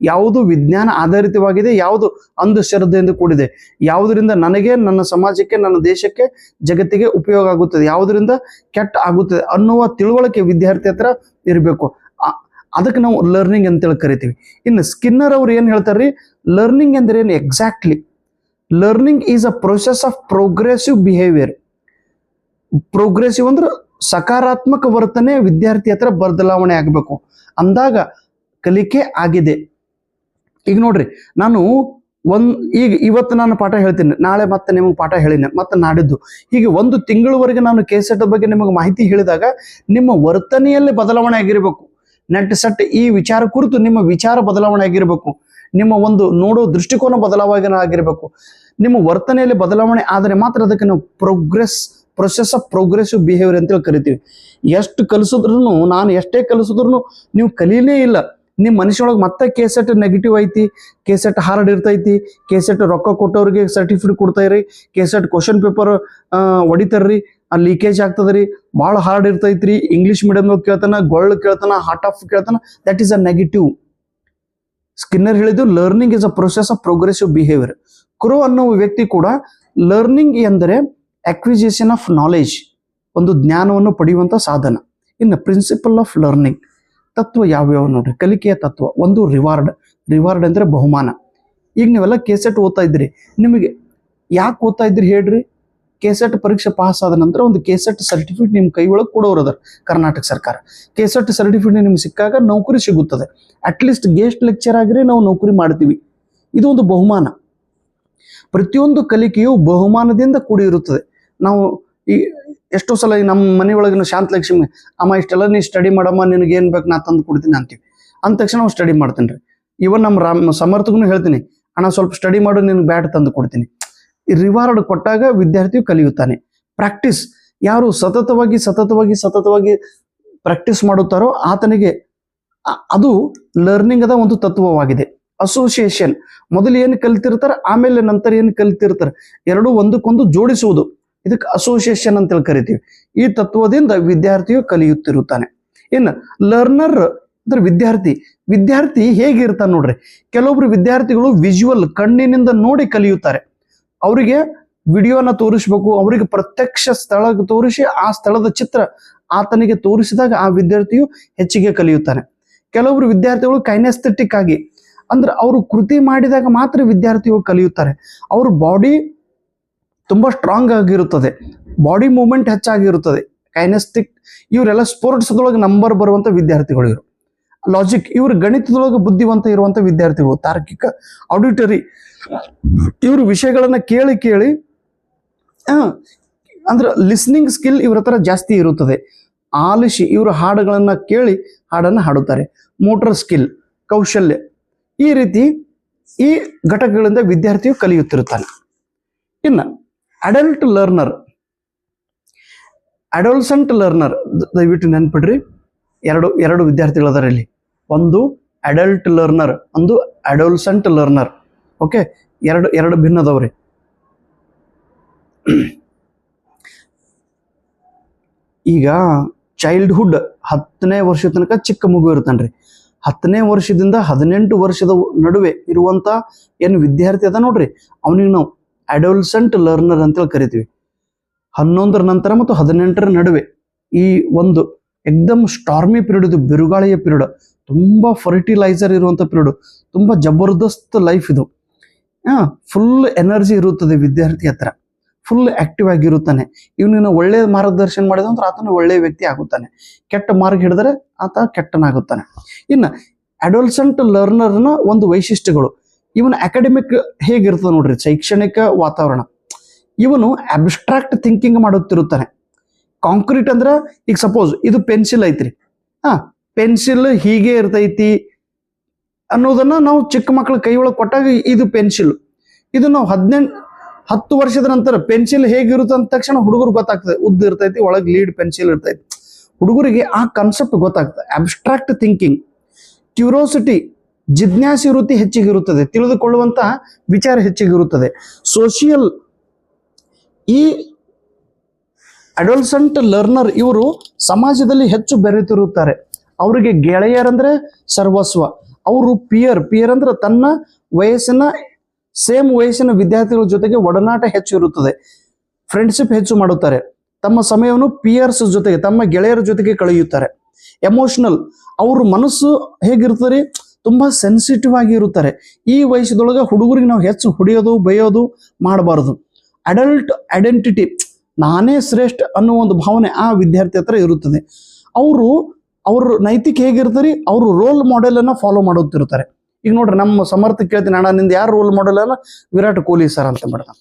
ಯಾವುದು ವಿಜ್ಞಾನ ಆಧಾರಿತವಾಗಿದೆ, ಯಾವುದು ಅಂಧಶ್ರದ್ಧೆಯಿಂದ ಕೂಡಿದೆ, ಯಾವುದರಿಂದ ನನಗೆ, ನನ್ನ ಸಮಾಜಕ್ಕೆ, ನನ್ನ ದೇಶಕ್ಕೆ, ಜಗತ್ತಿಗೆ ಉಪಯೋಗ ಆಗುತ್ತದೆ, ಯಾವುದರಿಂದ ಕೆಟ್ಟ ಆಗುತ್ತದೆ ಅನ್ನುವ ತಿಳುವಳಿಕೆ ವಿದ್ಯಾರ್ಥಿ ಹತ್ರ ಇರಬೇಕು. ಅದಕ್ಕೆ ನಾವು ಲರ್ನಿಂಗ್ ಅಂತೇಳಿ ಕರಿತೀವಿ. ಇನ್ನು ಸ್ಕಿನ್ನರ್ ಅವ್ರು ಏನ್ ಹೇಳ್ತಾರ್ರಿ? ಲರ್ನಿಂಗ್ ಅಂದ್ರೆ ಏನು? Exactly learning is a process of progressive behaviour. Progressive ಅಂದ್ರೆ ಸಕಾರಾತ್ಮಕ ವರ್ತನೆ ವಿದ್ಯಾರ್ಥಿ ಹತ್ರ ಬದಲಾವಣೆ ಆಗಬೇಕು, ಅಂದಾಗ ಕಲಿಕೆ ಆಗಿದೆ. ಈಗ ನೋಡ್ರಿ, ನಾನು ಇವತ್ತು ನಾನು ಪಾಠ ಹೇಳ್ತೀನಿ, ನಾಳೆ ಮತ್ತೆ ನಿಮಗೆ ಪಾಠ ಹೇಳಿನಿ, ಮತ್ತೆ ನಾಡಿದ್ದು, ಹೀಗೆ ಒಂದು ತಿಂಗಳವರೆಗೆ ನಾನು ಕೇಸೆಟ್ ಬಗ್ಗೆ ನಿಮಗೆ ಮಾಹಿತಿ ಹೇಳಿದಾಗ ನಿಮ್ಮ ವರ್ತನೆಯಲ್ಲಿ ಬದಲಾವಣೆ ಆಗಿರಬೇಕು. ನೆಟ್ ಸೆಟ್ ಈ ವಿಚಾರ ಕುರಿತು ನಿಮ್ಮ ವಿಚಾರ ಬದಲಾವಣೆ ಆಗಿರಬೇಕು, ನಿಮ್ಮ ಒಂದು ನೋಡೋ ದೃಷ್ಟಿಕೋನ ಬದಲಾವಣೆ ಆಗಿರಬೇಕು. ನಿಮ್ಮ ವರ್ತನೆಯಲ್ಲಿ ಬದಲಾವಣೆ ಆದರೆ ಮಾತ್ರ ಅದಕ್ಕೆ ನಾವು ಪ್ರೊಸೆಸ್ ಆಫ್ ಪ್ರೋಗ್ರೆಸಿವ್ ಬಿಹೇವಿಯರ್ ಅಂತೇಳಿ ಕರಿತೀವಿ. ಎಷ್ಟು ಕಲಿಸಿದ್ರು, ನಾನು ಎಷ್ಟೇ ಕಲಿಸಿದ್ರು ನೀವು ಕಲೀಲೇ ಇಲ್ಲ, ನಿಮ್ಮ ಮನುಷ್ಯನೊಳಗೆ ಮತ್ತೆ ಕೇಸೆಟ್ ನೆಗೆಟಿವ್ ಐತಿ, ಕೇಸೆಟ್ ಹಾರ್ಡ್ ಇರ್ತೈತಿ, ಕೇಸೆಟ್ ರೊಕ್ಕ ಕೊಟ್ಟವ್ರಿಗೆ ಸರ್ಟಿಫಿಕೇಟ್ ಕೊಡ್ತಾಯಿರಿ, ಕೇಸೆಟ್ ಕ್ವಶನ್ ಪೇಪರ್ ಹೊಡಿತಾರ್ರಿ, ಲೀಕೇಜ್ ಆಗ್ತದ್ರಿ, ಭಾಳ ಹಾರ್ಡ್ ಇರ್ತೈತ್ರಿ, ಇಂಗ್ಲಿಷ್ ಮೀಡಿಯಮ್ದಾಗ ಕೇಳ್ತಾನ, ಗೊಳ್ಳು ಕೇಳ್ತಾನ, ಹಾರ್ಟ್ ಆಫ್ ಕೇಳ್ತಾನ, that is a negative. Skinner ಹೇಳಿದ್ದು learning is a process of progressive behaviour. Crow ಅನ್ನುವ ವ್ಯಕ್ತಿ ಕೂಡ ಲರ್ನಿಂಗ್ ಎಂದರೆ ಅಕ್ವಿಸಿಷನ್ ಆಫ್ ನಾಲೆಜ್, ಒಂದು ಜ್ಞಾನವನ್ನು ಪಡೆಯುವಂತ ಸಾಧನ. ಇನ್ನು ಪ್ರಿನ್ಸಿಪಲ್ ಆಫ್ ಲರ್ನಿಂಗ್ ತತ್ವ ಯಾವ್ಯಾವ ನೋಡ್ರಿ? ಕಲಿಕೆಯ ತತ್ವ ಒಂದು ರಿವಾರ್ಡ್ ಅಂದ್ರೆ ಬಹುಮಾನ. ಈಗ ನೀವೆಲ್ಲ ಕೇಸೆಟ್ ಓದ್ತಾ ಇದ್ರಿ, ನಿಮಗೆ ಯಾಕೆ ಓದ್ತಾ ಇದ್ರಿ ಹೇಳ್ರಿ? ಕೇಸೆಟ್ ಪರೀಕ್ಷೆ ಪಾಸ್ ಆದ ನಂತರ ಒಂದು ಕೇಸೆಟ್ ಸರ್ಟಿಫಿಕೇಟ್ ನಿಮ್ಮ ಕೈ ಒಳಗೆ ಕೊಡೋರು ಅದಾರ ಕರ್ನಾಟಕ ಸರ್ಕಾರ. ಕೇಸೆಟ್ ಸರ್ಟಿಫಿಕೇಟ್ ನಿಮ್ಗೆ ಸಿಕ್ಕಾಗ ನೌಕರಿ ಸಿಗುತ್ತದೆ. ಅಟ್ಲೀಸ್ಟ್ ಗೆಸ್ಟ್ ಲೆಕ್ಚರ್ ಆಗಿರಿ ನಾವು ನೌಕರಿ ಮಾಡ್ತೀವಿ, ಇದು ಒಂದು ಬಹುಮಾನ. ಪ್ರತಿಯೊಂದು ಕಲಿಕೆಯು ಬಹುಮಾನದಿಂದ ಕೂಡಿರುತ್ತದೆ. ನಾವು ಈ ಎಷ್ಟೋ ಸಲ ನಮ್ಮ ಮನೆಯೊಳಗಿನ ಶಾಂತಲಕ್ಷ್ಮಿ, ಅಮ್ಮ ಇಷ್ಟೆಲ್ಲ ನೀ ಸ್ಟಡಿ ಮಾಡಮ್ಮ, ನಿನಗೆ ಏನು ಬೇಕು ನಾ ತಂದು ಕೊಡ್ತೀನಿ ಅಂತೀವಿ. ಅಂದ ತಕ್ಷಣ ನಾವು ಸ್ಟಡಿ ಮಾಡ್ತೀನಿ ರೀ. ಇವನ್ ನಮ್ಮ ಸಮರ್ಥಗೂ ಹೇಳ್ತೀನಿ, ಅಣ್ಣ ಸ್ವಲ್ಪ ಸ್ಟಡಿ ಮಾಡು, ನಿನಗೆ ಬ್ಯಾಟ್ ತಂದು ಕೊಡ್ತೀನಿ. ಈ ರಿವಾರ್ಡ್ ಕೊಟ್ಟಾಗ ವಿದ್ಯಾರ್ಥಿಯು ಕಲಿಯುತ್ತಾನೆ. ಪ್ರಾಕ್ಟೀಸ್, ಯಾರು ಸತತವಾಗಿ ಪ್ರಾಕ್ಟೀಸ್ ಮಾಡುತ್ತಾರೋ ಆತನಿಗೆ ಅದು ಲರ್ನಿಂಗ್ ಅದ ಒಂದು ತತ್ವವಾಗಿದೆ. ಅಸೋಸಿಯೇಷನ್, ಮೊದಲು ಏನು ಕಲಿತಿರ್ತಾರೆ, ಆಮೇಲೆ ನಂತರ ಏನು ಕಲಿತಿರ್ತಾರೆ, ಎರಡೂ ಒಂದಕ್ಕೊಂದು ಜೋಡಿಸುವುದು, ಇದಕ್ಕೆ ಅಸೋಸಿಯೇಷನ್ ಅಂತೇಳಿ ಕರಿತೀವಿ. ಈ ತತ್ವದಿಂದ ವಿದ್ಯಾರ್ಥಿಯು ಕಲಿಯುತ್ತಿರುತ್ತಾನೆ. ಇನ್ನು ಲರ್ನರ್ ಅಂದ್ರೆ ವಿದ್ಯಾರ್ಥಿ ಹೇಗಿರ್ತಾನೆ ನೋಡ್ರಿ? ಕೆಲವೊಬ್ರು ವಿದ್ಯಾರ್ಥಿಗಳು ವಿಜುವಲ್, ಕಣ್ಣಿನಿಂದ ನೋಡಿ ಕಲಿಯುತ್ತಾರೆ. ಅವರಿಗೆ ವಿಡಿಯೋನ ತೋರಿಸ್ಬೇಕು, ಅವರಿಗೆ ಪ್ರತ್ಯಕ್ಷ ಸ್ಥಳ ತೋರಿಸಿ ಆ ಸ್ಥಳದ ಚಿತ್ರ ಆತನಿಗೆ ತೋರಿಸಿದಾಗ ಆ ವಿದ್ಯಾರ್ಥಿಯು ಹೆಚ್ಚಿಗೆ ಕಲಿಯುತ್ತಾನೆ. ಕೆಲವರು ವಿದ್ಯಾರ್ಥಿಗಳು ಕೈನೆಸ್ಥೆಟಿಕ್ ಆಗಿ ಅಂದ್ರೆ ಅವರು ಕೃತಿ ಮಾಡಿದಾಗ ಮಾತ್ರ ವಿದ್ಯಾರ್ಥಿಗಳು ಕಲಿಯುತ್ತಾರೆ. ಅವ್ರ ಬಾಡಿ ತುಂಬಾ ಸ್ಟ್ರಾಂಗ್ ಆಗಿರುತ್ತದೆ, ಬಾಡಿ ಮೂವ್ಮೆಂಟ್ ಹೆಚ್ಚಾಗಿರುತ್ತದೆ. ಕೈನೆಸ್ಟಿಕ್ ಇವರೆಲ್ಲ ಸ್ಪೋರ್ಟ್ಸ್ದೊಳಗೆ ನಂಬರ್ ಬರುವಂತ ವಿದ್ಯಾರ್ಥಿಗಳು. ಇವರು ಲಾಜಿಕ್, ಇವರು ಗಣಿತದೊಳಗೆ ಬುದ್ಧಿವಂತ ಇರುವಂತ ವಿದ್ಯಾರ್ಥಿಗಳು. ತಾರ್ಕಿಕ, ಆಡಿಟರಿ, ಇವರು ವಿಷಯಗಳನ್ನ ಕೇಳಿ ಕೇಳಿ ಅಂದ್ರೆ ಲಿಸ್ನಿಂಗ್ ಸ್ಕಿಲ್ ಇವ್ರ ಹತ್ರ ಜಾಸ್ತಿ ಇರುತ್ತದೆ. ಆಲಿಸಿ ಇವರು ಹಾಡುಗಳನ್ನ ಕೇಳಿ ಹಾಡನ್ನು ಹಾಡುತ್ತಾರೆ. ಮೋಟರ್ ಸ್ಕಿಲ್, ಕೌಶಲ್ಯ, ಈ ರೀತಿ ಈ ಘಟಕಗಳಿಂದ ವಿದ್ಯಾರ್ಥಿಯು ಕಲಿಯುತ್ತಿರುತ್ತಾನೆ. ಇನ್ನು ಅಡಲ್ಟ್ ಲರ್ನರ್, ಅಡೋಲ್ಸೆಂಟ್ ಲರ್ನರ್, ದಯವಿಟ್ಟು ನೆನ್ಪಿಡ್ರಿ, ಎರಡು ವಿದ್ಯಾರ್ಥಿಗಳದಾರ ಇಲ್ಲಿ. ಒಂದು ಅಡಲ್ಟ್ ಲರ್ನರ್, ಒಂದು ಅಡೋಲ್ಸೆಂಟ್ ಲರ್ನರ್. ಓಕೆ, ಎರಡು ಭಿನ್ನದವ್ರಿ. ಈಗ ಚೈಲ್ಡ್ಹುಡ್ 10ನೇ ವರ್ಷ ತನಕ ಚಿಕ್ಕ ಮಗು ಇರ್ತಾನ್ರಿ. 10ನೇ ವರ್ಷದಿಂದ 18 ವರ್ಷದ ನಡುವೆ ಇರುವಂತ ಏನು ವಿದ್ಯಾರ್ಥಿ ಅದ ನೋಡ್ರಿ, ಅವನಿಗೆ ನಾವು ಅಡೋಲ್ಸೆಂಟ್ ಲರ್ನರ್ ಅಂತೇಳಿ ಕರಿತೀವಿ. 11ರ ನಂತರ ಮತ್ತು 18ರ ನಡುವೆ ಈ ಒಂದು ಎಕ್ದಮ್ ಸ್ಟಾರ್ಮಿ ಪೀರಿಯಡ್, ಇದು ಬಿರುಗಾಳಿಯ ಪೀರಿಯಡ್, ತುಂಬಾ ಫರ್ಟಿಲೈಸರ್ ಇರುವಂತ ಪೀರಿಯಡ್, ತುಂಬಾ ಜಬರ್ದಸ್ತ್ ಲೈಫ್ ಇದು. ಫುಲ್ ಎನರ್ಜಿ ಇರುತ್ತದೆ ವಿದ್ಯಾರ್ಥಿ ಹತ್ರ, ಫುಲ್ ಆಕ್ಟಿವ್ ಆಗಿರುತ್ತಾನೆ. ಇವನಿನ ಒಳ್ಳೆ ಮಾರ್ಗದರ್ಶನ ಮಾಡಿದ ಅಂದ್ರೆ ಆತನ ಒಳ್ಳೆ ವ್ಯಕ್ತಿ ಆಗುತ್ತಾನೆ. ಕೆಟ್ಟ ಮಾರ್ಗ ಹಿಡಿದ್ರೆ ಆತ ಕೆಟ್ಟನಾಗುತ್ತಾನೆ. ಇನ್ನು ಅಡೋಲ್ಸೆಂಟ್ ಲರ್ನರ್ನ ಒಂದು ವೈಶಿಷ್ಟ್ಯಗಳು, ಇವನ ಅಕಾಡೆಮಿಕ್ ಹೇಗಿರ್ತದೆ ನೋಡ್ರಿ, ಶೈಕ್ಷಣಿಕ ವಾತಾವರಣ. ಇವನು ಅಬ್ಸ್ಟ್ರಾಕ್ಟ್ ಥಿಂಕಿಂಗ್ ಮಾಡುತ್ತಿರುತ್ತಾನೆ. ಕಾಂಕ್ರೀಟ್ ಅಂದ್ರೆ ಈಗ ಸಪೋಸ್ ಇದು ಪೆನ್ಸಿಲ್ ಐತ್ರಿ, ಪೆನ್ಸಿಲ್ ಹೀಗೆ ಇರ್ತೈತಿ ಅನ್ನೋದನ್ನ ನಾವು ಚಿಕ್ಕ ಮಕ್ಕಳ ಕೈ ಒಳಗೆ ಕೊಟ್ಟಾಗ ಇದು ಪೆನ್ಸಿಲ್. ಇದು ನಾವು 10 ವರ್ಷದ ನಂತರ ಪೆನ್ಸಿಲ್ ಹೇಗಿರುತ್ತೆ ಅಂದ ತಕ್ಷಣ ಹುಡುಗರು ಗೊತ್ತಾಗ್ತದೆ, ಉದ್ದ ಇರ್ತೈತಿ, ಒಳಗೆ ಲೀಡ್ ಪೆನ್ಸಿಲ್ ಇರ್ತೈತಿ. ಹುಡುಗರಿಗೆ ಆ ಕಾನ್ಸೆಪ್ಟ್ ಗೊತ್ತಾಗ್ತದೆ. ಅಬ್ಸ್ಟ್ರಾಕ್ಟ್ ಥಿಂಕಿಂಗ್, ಕ್ಯೂರೋಸಿಟಿ, ಜಿಜ್ಞಾಸಿ ವೃತ್ತಿ ಹೆಚ್ಚಿಗಿರುತ್ತದೆ, ತಿಳಿದುಕೊಳ್ಳುವಂತಹ ವಿಚಾರ ಹೆಚ್ಚಿಗಿರುತ್ತದೆ. ಸೋಷಿಯಲ್, ಈ ಅಡೋಲ್ಸೆಂಟ್ ಲರ್ನರ್ ಇವರು ಸಮಾಜದಲ್ಲಿ ಹೆಚ್ಚು ಬೆರೆತಿರುತ್ತಾರೆ. ಅವರಿಗೆ ಗೆಳೆಯರಂದ್ರೆ ಸರ್ವಸ್ವ. ಅವರು ಪಿಯರ್ ಅಂದ್ರೆ ತನ್ನ ವಯಸ್ಸಿನ ಸೇಮ್ ವಯಸ್ಸಿನ ವಿದ್ಯಾರ್ಥಿಗಳ ಜೊತೆಗೆ ಒಡನಾಟ ಹೆಚ್ಚು ಇರುತ್ತದೆ, ಫ್ರೆಂಡ್ಶಿಪ್ ಹೆಚ್ಚು ಮಾಡುತ್ತಾರೆ. ತಮ್ಮ ಸಮಯವನ್ನು ಪಿಯರ್ಸ್ ಜೊತೆಗೆ, ತಮ್ಮ ಗೆಳೆಯರ ಜೊತೆಗೆ ಕಳೆಯುತ್ತಾರೆ. ಎಮೋಷನಲ್, ಅವ್ರ ಮನಸ್ಸು ಹೇಗಿರ್ತಾರೆ, ತುಂಬಾ ಸೆನ್ಸಿಟಿವ್ ಆಗಿ ಇರುತ್ತಾರೆ. ಈ ವಯಸ್ಸದೊಳಗೆ ಹುಡುಗರಿಗೆ ನಾವು ಹೆಚ್ಚು ಹೊಡೆಯೋದು ಬೈಯೋದು ಮಾಡಬಾರದು. ಅಡಲ್ಟ್ ಐಡೆಂಟಿಟಿ, ನಾನೇ ಶ್ರೇಷ್ಠ ಅನ್ನೋ ಒಂದು ಭಾವನೆ ಆ ವಿದ್ಯಾರ್ಥಿ ಹತ್ರ ಇರುತ್ತದೆ. ಅವ್ರ ನೈತಿಕ ಹೇಗಿರ್ತಾರೆ, ಅವರು ರೋಲ್ ಮಾಡೆಲ್ ಅನ್ನ ಫಾಲೋ ಮಾಡುತ್ತಿರ್ತಾರೆ. ಈಗ ನೋಡ್ರಿ, ನಮ್ಮ ಸಮರ್ಥ ಕೇಳ್ತೀನಿ, ಅಣ್ಣ ನಿಂದ ಯಾರು ರೋಲ್ ಮಾಡೆಲ್ ಅಲ್ಲ, ವಿರಾಟ್ ಕೊಹ್ಲಿ ಸರ್ ಅಂತ ಬಿಡ್ತಾನ.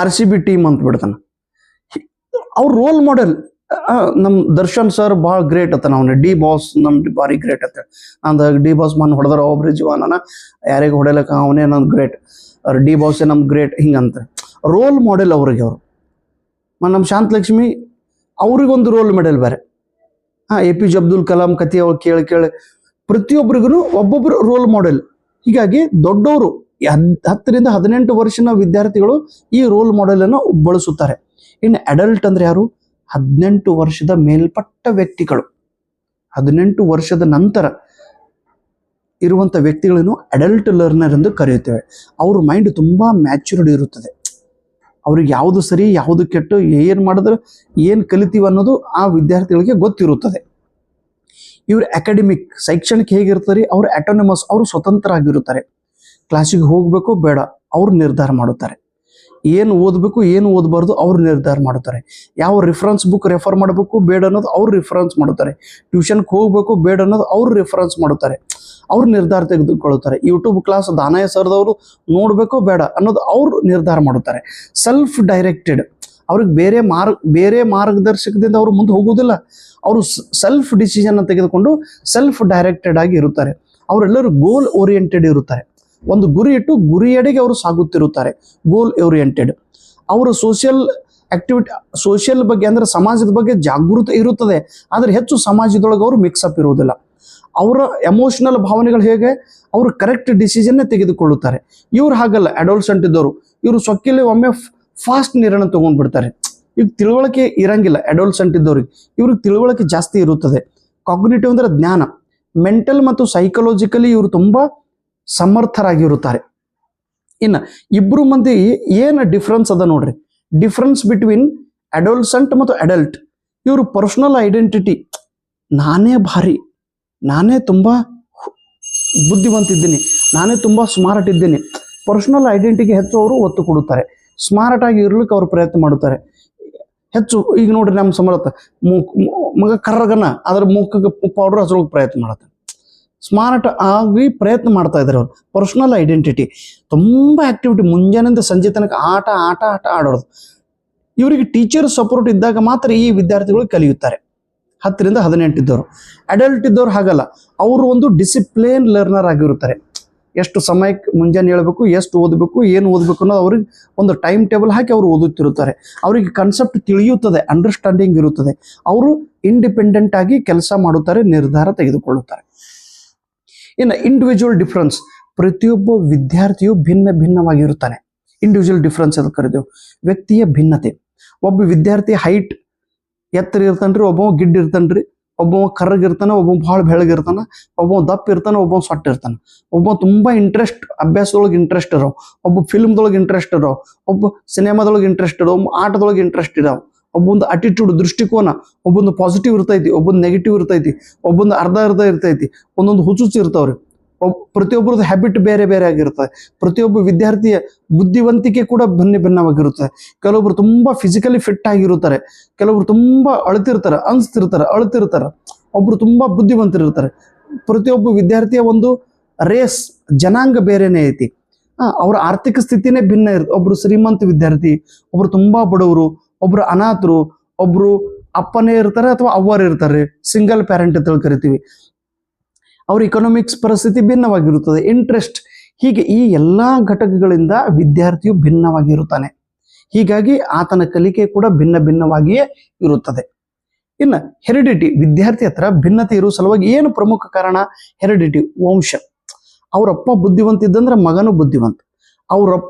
RCB ಟೀಮ್ ಅಂತ ಬಿಡ್ತಾನ. ಅವ್ರ ರೋಲ್ ಮಾಡೆಲ್ ನಮ್ ದರ್ಶನ್ ಸರ್ ಭಾಳ ಗ್ರೇಟ್ ಅತ್ತ. ಅವನ ಡಿ ಬಾಸ್ ನಮ್ದು ಭಾರಿ ಗ್ರೇಟ್ ಅತ್ತ. ಅಂದ ಡಿ ಬಾಸ್ ಮನ್ ಹೊಡೆದಾರ ಒಬ್ರು ಜೀವನ, ಯಾರಿಗೆ ಹೊಡೆಯಲಕ್ಕ ಅವನೇ ನಮ್ದು ಗ್ರೇಟ್, ಅವ್ರ ಡಿ ಬಾಸೇ ನಮ್ದು ಗ್ರೇಟ್ ಹಿಂಗಂತ ರೋಲ್ ಮಾಡೆಲ್ ಅವ್ರಿಗೆ. ಅವರು ನಮ್ಮ ಶಾಂತಲಕ್ಷ್ಮಿ ಅವ್ರಿಗೊಂದು ರೋಲ್ ಮಾಡೆಲ್ ಬೇರೆ. APJ ಅಬ್ದುಲ್ ಕಲಾಂ ಕಥೆ ಅವ್ರು ಕೇಳಿ ಪ್ರತಿಯೊಬ್ಬರಿಗೂ ಒಬ್ಬೊಬ್ರು ರೋಲ್ ಮಾಡೆಲ್. ಹೀಗಾಗಿ ದೊಡ್ಡವರು 10ರಿಂದ 18 ವರ್ಷದ ವಿದ್ಯಾರ್ಥಿಗಳು ಈ ರೋಲ್ ಮಾಡೆಲ್ ಅನ್ನು ಬಳಸುತ್ತಾರೆ. ಇನ್ನು ಅಡಲ್ಟ್ ಅಂದ್ರೆ ಯಾರು, 18 ವರ್ಷದ ಮೇಲ್ಪಟ್ಟ ವ್ಯಕ್ತಿಗಳು. 18 ವರ್ಷದ ನಂತರ ಇರುವಂತ ವ್ಯಕ್ತಿಗಳನ್ನು ಅಡಲ್ಟ್ ಲರ್ನರ್ ಎಂದು ಕರೆಯುತ್ತೇವೆ. ಅವ್ರ ಮೈಂಡ್ ತುಂಬಾ ಮ್ಯಾಚುರ್ಡ್ ಇರುತ್ತದೆ. ಅವ್ರಿಗೆ ಯಾವುದು ಸರಿ ಯಾವುದು ಕೆಟ್ಟು, ಏನ್ ಮಾಡಿದ್ರೆ ಏನ್ ಕಲಿತೀವಿ ಅನ್ನೋದು ಆ ವಿದ್ಯಾರ್ಥಿಗಳಿಗೆ ಗೊತ್ತಿರುತ್ತದೆ. ಇವ್ರ ಅಕಾಡೆಮಿಕ್, ಶೈಕ್ಷಣಿಕ ಹೇಗಿರ್ತಾರೆ, ಅವ್ರು ಆಟೋನಮಸ್, ಅವರು ಸ್ವತಂತ್ರ ಆಗಿರುತ್ತಾರೆ. ಕ್ಲಾಸಿಗೆ ಹೋಗ್ಬೇಕು ಬೇಡ ಅವ್ರು ನಿರ್ಧಾರ ಮಾಡುತ್ತಾರೆ. ಏನು ಓದಬೇಕು ಏನು ಓದಬಾರ್ದು ಅವ್ರು ನಿರ್ಧಾರ ಮಾಡುತ್ತಾರೆ. ಯಾವ ರೆಫರೆನ್ಸ್ ಬುಕ್ ರೆಫರ್ ಮಾಡಬೇಕು ಬೇಡ ಅನ್ನೋದು ಅವ್ರು ರೆಫರೆನ್ಸ್ ಮಾಡುತ್ತಾರೆ. ಟ್ಯೂಷನ್ಗೆ ಹೋಗ್ಬೇಕು ಬೇಡ ಅನ್ನೋದು ಅವ್ರು ರೆಫರೆನ್ಸ್ ಮಾಡುತ್ತಾರೆ. ಅವ್ರು ನಿರ್ಧಾರ ತೆಗೆದುಕೊಳ್ಳುತ್ತಾರೆ. ಯೂಟ್ಯೂಬ್ ಕ್ಲಾಸ್ ದಾನಯ್ಯ ಸರ್ದವರು ನೋಡ್ಬೇಕೋ ಬೇಡ ಅನ್ನೋದು ಅವ್ರು ನಿರ್ಧಾರ ಮಾಡುತ್ತಾರೆ. ಸೆಲ್ಫ್ ಡೈರೆಕ್ಟೆಡ್, ಅವ್ರಿಗೆ ಬೇರೆ ಮಾರ್ಗದರ್ಶಕದಿಂದ ಅವರು ಮುಂದೆ ಹೋಗುವುದಿಲ್ಲ. ಅವರು ಸೆಲ್ಫ್ ಡಿಸಿಷನ್ ತೆಗೆದುಕೊಂಡು ಸೆಲ್ಫ್ ಡೈರೆಕ್ಟೆಡ್ ಆಗಿ ಇರುತ್ತಾರೆ. ಅವರೆಲ್ಲರೂ ಗೋಲ್ ಓರಿಯೆಂಟೆಡ್ ಇರುತ್ತಾರೆ. ಒಂದು ಗುರಿ ಇಟ್ಟು ಗುರಿಯೆಡೆಗೆ ಅವರು ಸಾಗುತ್ತಿರುತ್ತಾರೆ. Goal oriented. ಅವರು ಸೋಷಿಯಲ್ ಬಗ್ಗೆ ಅಂದ್ರೆ ಸಮಾಜದ ಬಗ್ಗೆ ಜಾಗೃತಿ ಇರುತ್ತದೆ, ಆದರೆ ಹೆಚ್ಚು ಸಮಾಜದೊಳಗೆ ಅವರು ಮಿಕ್ಸಪ್ ಇರುವುದಿಲ್ಲ. ಅವರ ಎಮೋಷನಲ್ ಭಾವನೆಗಳು ಹೇಗೆ, ಅವರು ಕರೆಕ್ಟ್ ಡಿಸಿಷನ್ನೇ ತೆಗೆದುಕೊಳ್ಳುತ್ತಾರೆ. ಇವ್ರು ಹಾಗಲ್ಲ. ಅಡೋಲ್ಸೆಂಟ್ ಇದ್ದವರು ಇವರು ಸೊಕ್ಕಿಲಿ ಒಮ್ಮೆ ಫಾಸ್ಟ್ ನಿರ್ಣಯ ತಗೊಂಡ್ಬಿಡ್ತಾರೆ. ಈಗ ತಿಳುವಳಿಕೆ ಇರಂಗಿಲ್ಲ ಅಡೋಲ್ಸೆಂಟ್ ಇದ್ದವ್ರಿಗೆ, ಇವ್ರಿಗೆ ತಿಳುವಳಿಕೆ ಜಾಸ್ತಿ ಇರುತ್ತದೆ. ಕಾಗ್ನಿಟಿವ್ ಅಂದ್ರೆ ಜ್ಞಾನ, ಮೆಂಟಲ್ ಮತ್ತು ಸೈಕಲಾಜಿಕಲಿ ಇವರು ತುಂಬಾ ಸಮರ್ಥರಾಗಿರುತ್ತಾರೆ. ಇನ್ನು ಇಬ್ರು ಮಂದಿ ಏನು ಡಿಫ್ರೆನ್ಸ್ ಅದ ನೋಡ್ರಿ, ಡಿಫ್ರೆನ್ಸ್ ಬಿಟ್ವೀನ್ ಅಡೋಲ್ಸೆಂಟ್ ಮತ್ತು ಅಡಲ್ಟ್. ಇವರು ಪರ್ಸನಲ್ ಐಡೆಂಟಿಟಿ, ನಾನೇ ಭಾರಿ, ನಾನೇ ತುಂಬ ಬುದ್ಧಿವಂತ ಇದ್ದೀನಿ, ನಾನೇ ತುಂಬ ಸ್ಮಾರ್ಟ್ ಇದ್ದೀನಿ, ಪರ್ಸನಲ್ ಐಡೆಂಟಿಟಿಗೆ ಹೆಚ್ಚು ಅವರು ಒತ್ತು ಕೊಡುತ್ತಾರೆ. ಸ್ಮಾರ್ಟ್ ಆಗಿ ಇರ್ಲಿಕ್ಕೆ ಅವರು ಪ್ರಯತ್ನ ಮಾಡುತ್ತಾರೆ ಹೆಚ್ಚು. ಈಗ ನೋಡ್ರಿ ನಮ್ಮ ಸಮರ್ಥ ಮಗ ಕರ್ರಗನ ಅದ್ರ ಮುಖಕ್ಕೆ ಪೌಡರ್ ಹಚ್ಚೋಕೆ ಪ್ರಯತ್ನ ಮಾಡತ್ತೆ, ಸ್ಮಾರ್ಟ್ ಆಗಿ ಪ್ರಯತ್ನ ಮಾಡ್ತಾ ಇದ್ದಾರೆ ಅವರು. ಪರ್ಸನಲ್ ಐಡೆಂಟಿಟಿ, ತುಂಬ ಆಕ್ಟಿವಿಟಿ, ಮುಂಜಾನೆಯಿಂದ ಸಂಜೆ ತನಕ ಆಟ ಆಟ ಆಟ ಆಡೋದು. ಇವರಿಗೆ ಟೀಚರ್ ಸಪೋರ್ಟ್ ಇದ್ದಾಗ ಮಾತ್ರ ಈ ವಿದ್ಯಾರ್ಥಿಗಳು ಕಲಿಯುತ್ತಾರೆ. 10 ರಿಂದ 18 ಇದ್ದವರು. ಅಡಲ್ಟ್ ಇದ್ದವ್ರು ಹಾಗಲ್ಲ, ಅವರು ಒಂದು ಡಿಸಿಪ್ಲಿನ್ ಲರ್ನರ್ ಆಗಿರುತ್ತಾರೆ. ಎಷ್ಟು ಸಮಯಕ್ಕೆ ಮುಂಜಾನೆ ಹೇಳಬೇಕು, ಎಷ್ಟು ಓದಬೇಕು, ಏನು ಓದಬೇಕು ಅನ್ನೋದು ಅವ್ರಿಗೆ ಒಂದು ಟೈಮ್ ಟೇಬಲ್ ಹಾಕಿ ಅವರು ಓದುತ್ತಿರುತ್ತಾರೆ. ಅವರಿಗೆ ಕಾನ್ಸೆಪ್ಟ್ ತಿಳಿಯುತ್ತದೆ, ಅಂಡರ್ಸ್ಟ್ಯಾಂಡಿಂಗ್ ಇರುತ್ತದೆ. ಅವರು ಇಂಡಿಪೆಂಡೆಂಟ್ ಆಗಿ ಕೆಲಸ ಮಾಡುತ್ತಾರೆ, ನಿರ್ಧಾರ ತೆಗೆದುಕೊಳ್ಳುತ್ತಾರೆ. ಇನ್ನು ಇಂಡಿವಿಜುವಲ್ ಡಿಫ್ರೆನ್ಸ್, ಪ್ರತಿಯೊಬ್ಬ ವಿದ್ಯಾರ್ಥಿಯು ಭಿನ್ನ ಭಿನ್ನವಾಗಿರುತ್ತಾನೆ. ಇಂಡಿವಿಜುವಲ್ ಡಿಫ್ರೆನ್ಸ್ ಅಂತ ಕರೆದೇವು, ವ್ಯಕ್ತಿಯ ಭಿನ್ನತೆ. ಒಬ್ಬ ವಿದ್ಯಾರ್ಥಿ ಹೈಟ್ ಎತ್ತರ ಇರ್ತಾನ್ರಿ, ಒಬ್ಬ ಗಿಡ್ಡ ಇರ್ತಾನ್ರಿ, ಒಬ್ಬ ಕರ್ರಗಿರ್ತಾನೆ, ಒಬ್ಬ ಭಾಳ ಬೆಳಗಿರ್ತಾನೆ, ಒಬ್ಬ ದಪ್ಪ ಇರ್ತಾನೆ, ಒಬ್ಬ ಸೊಟ್ಟ ಇರ್ತಾನೆ, ಒಬ್ಬ ತುಂಬ ಇಂಟ್ರೆಸ್ಟ್ ಅಭ್ಯಾಸದೊಳಗೆ ಇಂಟ್ರೆಸ್ಟ್ ಇರೋ, ಒಬ್ಬ ಫಿಲ್ಮ್ದೊಳಗೆ ಇಂಟ್ರೆಸ್ಟ್ ಇರೋ, ಒಬ್ಬ ಸಿನಿಮಾದೊಳಗೆ ಇಂಟ್ರೆಸ್ಟ್ ಇರೋ, ಒಬ್ಬ ಆಟದೊಳಗೆ ಇಂಟ್ರೆಸ್ಟ್ ಇರೋ, ಒಬ್ಬೊಂದು ಅಟಿಟ್ಯೂಡ್ ದೃಷ್ಟಿಕೋನ, ಒಬ್ಬೊಂದು ಪಾಸಿಟಿವ್ ಇರ್ತೈತಿ, ಒಬ್ಬೊಂದು ನೆಗೆಟಿವ್ ಇರ್ತೈತಿ, ಒಬ್ಬೊಂದು ಅರ್ಧ ಇರ್ತೈತಿ, ಒಂದೊಂದು ಹುಚ್ಚುಚ್ಚು ಇರ್ತಾವ್ರಿ. ಪ್ರತಿಯೊಬ್ಬರದ್ದು ಹ್ಯಾಬಿಟ್ ಬೇರೆ ಬೇರೆ ಆಗಿರ್ತದೆ. ಪ್ರತಿಯೊಬ್ಬ ವಿದ್ಯಾರ್ಥಿಯ ಬುದ್ಧಿವಂತಿಕೆ ಕೂಡ ಭಿನ್ನವಾಗಿರುತ್ತದೆ. ಕೆಲವೊಬ್ರು ತುಂಬಾ ಫಿಸಿಕಲಿ ಫಿಟ್ ಆಗಿರುತ್ತಾರೆ, ಕೆಲವೊಬ್ರು ತುಂಬಾ ಅಳ್ತಿರ್ತಾರೆ, ಒಬ್ರು ತುಂಬಾ ಬುದ್ಧಿವಂತರಿರ್ತಾರೆ. ಪ್ರತಿಯೊಬ್ಬ ವಿದ್ಯಾರ್ಥಿಯ ಒಂದು ರೇಸ್ ಜನಾಂಗ ಬೇರೆನೇ ಐತಿ. ಅವ್ರ ಆರ್ಥಿಕ ಸ್ಥಿತಿನೇ ಭಿನ್ನ ಇರುತ್ತೆ. ಒಬ್ರು ಶ್ರೀಮಂತ ವಿದ್ಯಾರ್ಥಿ, ಒಬ್ರು ತುಂಬಾ ಬಡವರು, ಒಬ್ರು ಅನಾಥರು, ಒಬ್ರು ಅಪ್ಪನೇ ಇರ್ತಾರೆ ಅಥವಾ ಅವ್ವರು ಇರ್ತಾರೆ, ಸಿಂಗಲ್ ಪ್ಯಾರೆಂಟ್ ಅಂತ ಕರಿತೀವಿ. ಅವ್ರ ಇಕನಾಮಿಕ್ಸ್ ಪರಿಸ್ಥಿತಿ ಭಿನ್ನವಾಗಿರುತ್ತದೆ, ಇಂಟ್ರೆಸ್ಟ್, ಹೀಗೆ ಈ ಎಲ್ಲಾ ಘಟಕಗಳಿಂದ ವಿದ್ಯಾರ್ಥಿಯು ಭಿನ್ನವಾಗಿರುತ್ತಾನೆ. ಹೀಗಾಗಿ ಆತನ ಕಲಿಕೆ ಕೂಡ ಭಿನ್ನವಾಗಿಯೇ ಇರುತ್ತದೆ. ಇನ್ನು ಹೆರಿಡಿಟಿ, ವಿದ್ಯಾರ್ಥಿ ಹತ್ರ ಭಿನ್ನತೆ ಇರುವ ಸಲುವಾಗಿ ಏನು ಪ್ರಮುಖ ಕಾರಣ? ಹೆರಿಡಿಟಿ, ವಂಶ. ಅವರಪ್ಪ ಬುದ್ಧಿವಂತ ಇದ್ದಂದ್ರೆ ಮಗನೂ ಬುದ್ಧಿವಂತ,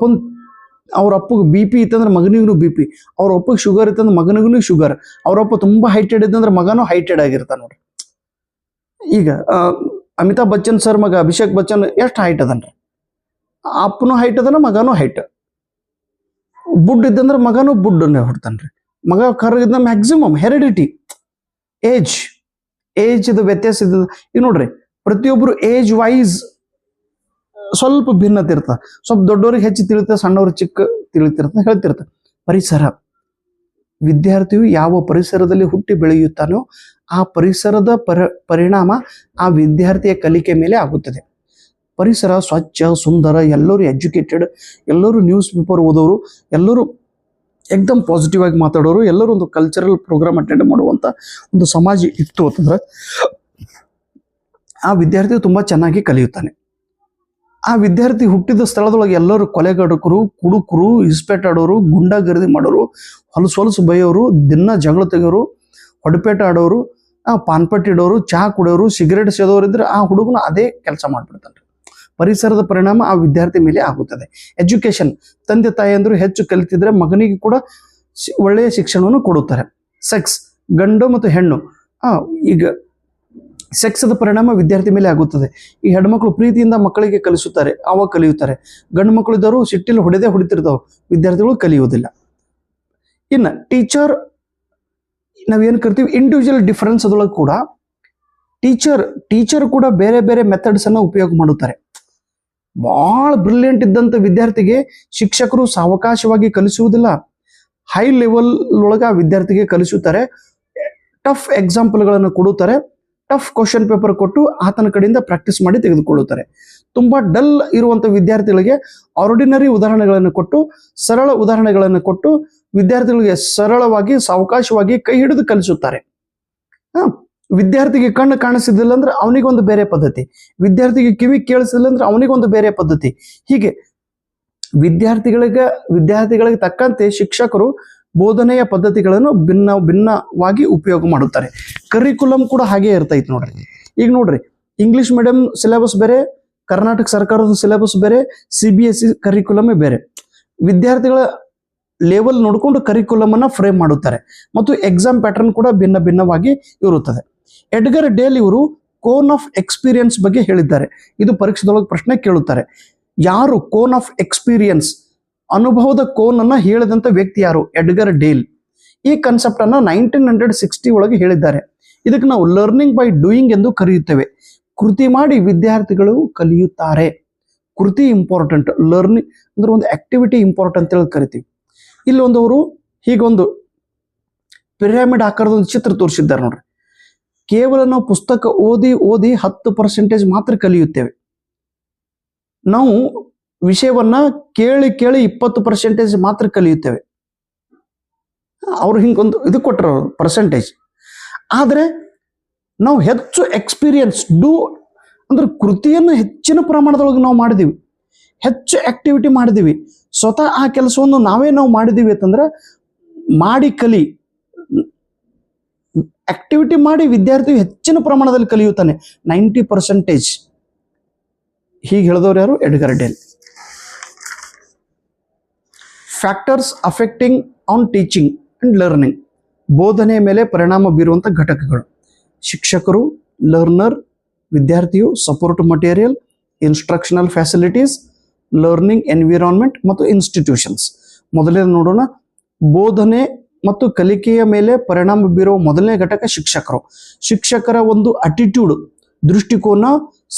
ಅವ್ರಪ್ಪಗೆ BP ಇತ್ತಂದ್ರೆ ಮಗನಿಗೂ BP, ಅವ್ರಪ್ಪಗೆ ಶುಗರ್ ಇತ್ತಂದ್ರೆ ಮಗನಿಗೂ ಶುಗರ್, ಅವರಪ್ಪ ತುಂಬಾ ಹೈಟೆಡ್ ಇದ್ದಂದ್ರೆ ಮಗನೂ ಹೈಟೆಡ್ ಆಗಿರ್ತಾನೆ ನೋಡ್ರಿ. ಈಗ ಅಮಿತಾಬ್ ಬಚ್ಚನ್ ಸರ್ ಮಗ ಅಭಿಷೇಕ್ ಬಚ್ಚನ್ ಎಷ್ಟು ಹೈಟ್ ಅದನ್ರಿ? ಅಪ್ಪನೂ ಹೈಟ್ ಅದನ, ಮಗನೂ ಹೈಟ್. ಬುಡ್ ಇದ್ದಂದ್ರೆ ಮಗನೂ ಬುಡ್ಡನ್ನೇ ಹೊಡ್ತಾನ್ರಿ, ಮಗ ಕರ್ಗಿದ್ದ. ಮ್ಯಾಕ್ಸಿಮಮ್ ಹೆರಿಡಿಟಿ, ಏಜ್ ವ್ಯತ್ಯಾಸ ಇದ್ದ. ಈಗ ನೋಡ್ರಿ, ಪ್ರತಿಯೊಬ್ರು ಏಜ್ ವೈಸ್ ಸ್ವಲ್ಪ ಭಿನ್ನತೆ ಇರ್ತ. ಸ್ವಲ್ಪ ದೊಡ್ಡವ್ರಿಗೆ ಹೆಚ್ಚು ತಿಳಿತಾರೆ, ಸಣ್ಣವ್ರಿಗೆ ಚಿಕ್ಕ ತಿಳಿತಿರ್ತ ಹೇಳ್ತಿರ್ತಾರೆ. ಪರಿಸರ, ವಿದ್ಯಾರ್ಥಿಯು ಯಾವ ಪರಿಸರದಲ್ಲಿ ಹುಟ್ಟಿ ಬೆಳೆಯುತ್ತಾನೋ ಆ ಪರಿಸರದ ಪರಿಣಾಮ ಆ ವಿದ್ಯಾರ್ಥಿಯ ಕಲಿಕೆ ಮೇಲೆ ಆಗುತ್ತದೆ. ಪರಿಸರ ಸ್ವಚ್ಛ ಸುಂದರ, ಎಲ್ಲರೂ ಎಜುಕೇಟೆಡ್, ಎಲ್ಲರೂ ನ್ಯೂಸ್ ಪೇಪರ್ ಓದೋರು, ಎಲ್ಲರೂ ಎಕ್ದಮ್ ಪಾಸಿಟಿವ್ ಆಗಿ ಮಾತಾಡೋರು, ಎಲ್ಲರೂ ಒಂದು ಕಲ್ಚರಲ್ ಪ್ರೋಗ್ರಾಮ್ ಅಟೆಂಡ್ ಮಾಡುವಂಥ ಒಂದು ಸಮಾಜ ಇತ್ತು ಅಂತಂದ್ರೆ ಆ ವಿದ್ಯಾರ್ಥಿಯು ತುಂಬ ಚೆನ್ನಾಗಿ ಕಲಿಯುತ್ತಾನೆ. ಆ ವಿದ್ಯಾರ್ಥಿ ಹುಟ್ಟಿದ ಸ್ಥಳದೊಳಗೆ ಎಲ್ಲರೂ ಕೊಲೆಗಡಕರು, ಕುಡುಕರು, ಇಸ್ಪೇಟ್ ಆಡೋರು, ಗುಂಡಾಗರ್ದಿ ಮಾಡೋರು, ಹೊಲಸು ಬೈಯೋರು, ದಿನ ಜಗಳ ತೆಗೋರು, ಹೊಡಪೇಟ ಆಡೋರು, ಪಾನ್ಪಟ್ಟಿ ಇಡೋರು, ಚಹಾ ಕುಡಿಯೋರು, ಸಿಗರೇಟ್ ಸೇದೋರು ಇದ್ರೆ ಆ ಹುಡುಗನ ಅದೇ ಕೆಲಸ ಮಾಡ್ಬಿಡ್ತಾನೆ. ಪರಿಸರದ ಪರಿಣಾಮ ಆ ವಿದ್ಯಾರ್ಥಿ ಮೇಲೆ ಆಗುತ್ತದೆ. ಎಜುಕೇಶನ್, ತಂದೆ ತಾಯಿಯಂದ್ರು ಹೆಚ್ಚು ಕಲಿತಿದ್ರೆ ಮಗನಿಗೆ ಕೂಡ ಒಳ್ಳೆಯ ಶಿಕ್ಷಣವನ್ನು ಕೊಡುತ್ತಾರೆ. ಸೆಕ್ಸ್, ಗಂಡು ಮತ್ತು ಹೆಣ್ಣು, ಈಗ ಸೆಕ್ಸ್ದ ಪರಿಣಾಮ ವಿದ್ಯಾರ್ಥಿ ಮೇಲೆ ಆಗುತ್ತದೆ. ಈ ಹೆಣ್ಮಕ್ಳು ಪ್ರೀತಿಯಿಂದ ಮಕ್ಕಳಿಗೆ ಕಲಿಸುತ್ತಾರೆ, ಅವಾಗ ಕಲಿಯುತ್ತಾರೆ. ಗಂಡು ಮಕ್ಕಳು ಇದ್ದವರು ಸಿಟ್ಟಿಲ್ಲಿ ಹೊಡಿತಿರ್ತಾವೆ, ವಿದ್ಯಾರ್ಥಿಗಳು ಕಲಿಯುವುದಿಲ್ಲ. ಇನ್ನು ನಾವೇನು ಕರಿತೀವಿ ಇಂಡಿವಿಜುವಲ್ ಡಿಫರೆನ್ಸ್, ಅದರೊಳಗೆ ಕೂಡ ಟೀಚರ್ ಕೂಡ ಬೇರೆ ಬೇರೆ ಮೆಥಡ್ಸ್ ಅನ್ನು ಉಪಯೋಗ ಮಾಡುತ್ತಾರೆ. ಬಹಳ ಬ್ರಿಲಿಯಂಟ್ ಇದ್ದಂಥ ವಿದ್ಯಾರ್ಥಿಗೆ ಶಿಕ್ಷಕರು ಸಾವಕಾಶವಾಗಿ ಕಲಿಸುವುದಿಲ್ಲ, ಹೈ ಲೆವೆಲ್ ಒಳಗೆ ಆ ವಿದ್ಯಾರ್ಥಿಗೆ ಕಲಿಸುತ್ತಾರೆ. ಟಫ್ ಎಕ್ಸಾಂಪಲ್ಗಳನ್ನು ಕೊಡುತ್ತಾರೆ, ಟಫ್ ಕ್ವಶನ್ ಪೇಪರ್ ಕೊಟ್ಟು ಆತನ ಕಡೆಯಿಂದ ಪ್ರಾಕ್ಟೀಸ್ ಮಾಡಿ ತೆಗೆದುಕೊಳ್ಳುತ್ತಾರೆ. ತುಂಬಾ ಡಲ್ ಇರುವಂಥ ವಿದ್ಯಾರ್ಥಿಗಳಿಗೆ ಆರ್ಡಿನರಿ ಉದಾಹರಣೆಗಳನ್ನು ಕೊಟ್ಟು, ಸರಳ ಉದಾಹರಣೆಗಳನ್ನು ಕೊಟ್ಟು ವಿದ್ಯಾರ್ಥಿಗಳಿಗೆ ಸರಳವಾಗಿ ಸಾವಕಾಶವಾಗಿ ಕೈ ಹಿಡಿದು ಕಲಿಸುತ್ತಾರೆ. ವಿದ್ಯಾರ್ಥಿಗೆ ಕಣ್ಣು ಕಾಣಿಸಿದಿಲ್ಲ ಅಂದ್ರೆ ಅವನಿಗೊಂದು ಬೇರೆ ಪದ್ಧತಿ, ವಿದ್ಯಾರ್ಥಿಗೆ ಕಿವಿ ಕೇಳಿಸಿಲ್ಲ ಅಂದ್ರೆ ಅವನಿಗೊಂದು ಬೇರೆ ಪದ್ಧತಿ. ಹೀಗೆ ವಿದ್ಯಾರ್ಥಿಗಳಿಗೆ ತಕ್ಕಂತೆ ಶಿಕ್ಷಕರು ಬೋಧನೆಯ ಪದ್ಧತಿಗಳನ್ನು ಭಿನ್ನವಾಗಿ ಉಪಯೋಗ ಮಾಡುತ್ತಾರೆ. ಕರಿಕ್ಯುಲಮ್ ಕೂಡ ಹಾಗೆ ಇರ್ತೈತಿ ನೋಡ್ರಿ. ಈಗ ನೋಡ್ರಿ, ಇಂಗ್ಲಿಷ್ ಮೀಡಿಯಂ ಸಿಲೆಬಸ್ ಬೇರೆ, ಕರ್ನಾಟಕ ಸರ್ಕಾರದ ಸಿಲೆಬಸ್ ಬೇರೆ, CBSE ಕರಿಕ್ಯುಲಮೇ ಬೇರೆ. ವಿದ್ಯಾರ್ಥಿಗಳ ಲೆವೆಲ್ ನೋಡಿಕೊಂಡು ಕರಿಕ್ಯುಲಮ್ ಅನ್ನ ಫ್ರೇಮ್ ಮಾಡುತ್ತಾರೆ ಮತ್ತು ಎಕ್ಸಾಮ್ ಪ್ಯಾಟರ್ನ್ ಕೂಡ ಭಿನ್ನವಾಗಿ ಇರುತ್ತದೆ. ಎಡ್ಗರ್ ಡೇಲ್ ಇವರು ಕೋನ್ ಆಫ್ ಎಕ್ಸ್ಪೀರಿಯನ್ಸ್ ಬಗ್ಗೆ ಹೇಳಿದ್ದಾರೆ. ಇದು ಪರೀಕ್ಷೆದೊಳಗೆ ಪ್ರಶ್ನೆ ಕೇಳುತ್ತಾರೆ. ಯಾರು ಕೋನ್ ಆಫ್ ಎಕ್ಸ್ಪೀರಿಯನ್ಸ್, ಅನುಭವದ ಕೋನ್ ಅನ್ನ ಹೇಳಿದಂತ ವ್ಯಕ್ತಿ ಯಾರು? Edgar Dale. ಈ ಕಾನ್ಸೆಪ್ಟ್ ಅನ್ನ 1960 ಒಳಗೆ ಹೇಳಿದ್ದಾರೆ. ಇದಕ್ಕೆ ನಾವು ಲರ್ನಿಂಗ್ ಬೈ ಡೂಯಿಂಗ್ ಎಂದು ಕರೆಯುತ್ತೇವೆ. ಕೃತಿ ಮಾಡಿ ವಿದ್ಯಾರ್ಥಿಗಳು ಕಲಿಯುತ್ತಾರೆ. ಕೃತಿ ಇಂಪಾರ್ಟೆಂಟ್, ಲರ್ನಿಂಗ್ ಅಂದ್ರೆ ಒಂದು ಆಕ್ಟಿವಿಟಿ ಇಂಪಾರ್ಟೆಂಟ್ ಅಂತ ಕರಿತೀವಿ. ಇಲ್ಲಿ ಅವರು ಹೀಗೊಂದು ಪಿರಮಿಡ್ ಆಕಾರದ ಒಂದು ಚಿತ್ರ ತೋರಿಸಿದ್ದಾರೆ ನೋಡ್ರಿ. ಕೇವಲ ನಾವು ಪುಸ್ತಕ ಓದಿ 10% ಮಾತ್ರ ಕಲಿಯುತ್ತೇವೆ. ನಾವು ವಿಷಯವನ್ನ ಕೇಳಿ 20% ಮಾತ್ರ ಕಲಿಯುತ್ತೇವೆ. ಅವ್ರು ಹಿಂಗೊಂದು ಇದು ಕೊಟ್ಟರು ಪರ್ಸೆಂಟೇಜ್. ಆದರೆ ನಾವು ಹೆಚ್ಚು ಎಕ್ಸ್ಪೀರಿಯನ್ಸ್ ಅಂದ್ರೆ ಕೃತಿಯನ್ನು ಹೆಚ್ಚಿನ ಪ್ರಮಾಣದೊಳಗೆ ನಾವು ಮಾಡಿದೀವಿ, ಹೆಚ್ಚು ಆಕ್ಟಿವಿಟಿ ಮಾಡಿದೀವಿ, ಸ್ವತಃ ಆ ಕೆಲಸವನ್ನು ನಾವು ಮಾಡಿದೀವಿ ಅಂತಂದ್ರೆ ಮಾಡಿ ಕಲಿ, ಆಕ್ಟಿವಿಟಿ ಮಾಡಿ ವಿದ್ಯಾರ್ಥಿ ಹೆಚ್ಚಿನ ಪ್ರಮಾಣದಲ್ಲಿ ಕಲಿಯುತ್ತಾನೆ, 90%. ಹೀಗೆ ಹೇಳಿದವರು ಯಾರು? Edgar Dale. Factors affecting on teaching and learning, ಬೋಧನೆಯ ಮೇಲೆ ಪರಿಣಾಮ ಬೀರುವಂಥ ಘಟಕಗಳು: ಶಿಕ್ಷಕರು, ಲರ್ನರ್, ವಿದ್ಯಾರ್ಥಿಯು, support material, instructional facilities, learning environment ಮತ್ತು ಇನ್ಸ್ಟಿಟ್ಯೂಷನ್ಸ್. ಮೊದಲನೇ ನೋಡೋಣ. ಬೋಧನೆ ಮತ್ತು ಕಲಿಕೆಯ ಮೇಲೆ ಪರಿಣಾಮ ಬೀರುವ ಮೊದಲನೇ ಘಟಕ ಶಿಕ್ಷಕರು. ಶಿಕ್ಷಕರ ಒಂದು ಅಟಿಟ್ಯೂಡ್, ದೃಷ್ಟಿಕೋನ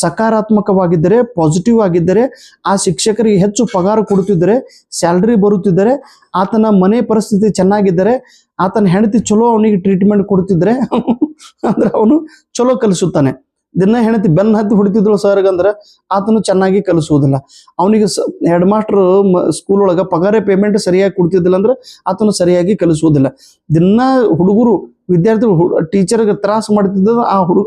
ಸಕಾರಾತ್ಮಕವಾಗಿದ್ದರೆ, ಪಾಸಿಟಿವ್ ಆಗಿದ್ದರೆ, ಆ ಶಿಕ್ಷಕರಿಗೆ ಹೆಚ್ಚು ಪಗಾರ ಕೊಡುತ್ತಿದ್ದರೆ, ಸ್ಯಾಲ್ರಿ ಬರುತ್ತಿದ್ದರೆ, ಆತನ ಮನೆ ಪರಿಸ್ಥಿತಿ ಚೆನ್ನಾಗಿದ್ದರೆ, ಆತನ ಹೆಂಡತಿ ಚಲೋ ಅವನಿಗೆ ಟ್ರೀಟ್ಮೆಂಟ್ ಕೊಡ್ತಿದ್ರೆ ಅಂದ್ರೆ ಅವನು ಚಲೋ ಕಲಿಸುತ್ತಾನೆ. ದಿನ ಹೆಂಡತಿ ಬೆನ್ನ ಹತ್ತಿ ಹೊಡಿತಿದ್ರು ಸರ್ಗಂದ್ರೆ ಆತನು ಚೆನ್ನಾಗಿ ಕಲಿಸುವುದಿಲ್ಲ. ಅವನಿಗೆ ಹೆಡ್ ಮಾಸ್ಟರ್ ಸ್ಕೂಲ್ ಒಳಗೆ ಪಗಾರ ಪೇಮೆಂಟ್ ಸರಿಯಾಗಿ ಕೊಡ್ತಿದ್ದಿಲ್ಲ ಅಂದ್ರೆ ಆತನು ಸರಿಯಾಗಿ ಕಲಿಸುವುದಿಲ್ಲ. ದಿನ ಹುಡುಗರು ವಿದ್ಯಾರ್ಥಿಗಳು ಟೀಚರ್ಗೆ ತ್ರಾಸ ಮಾಡ್ತಿದ್ದ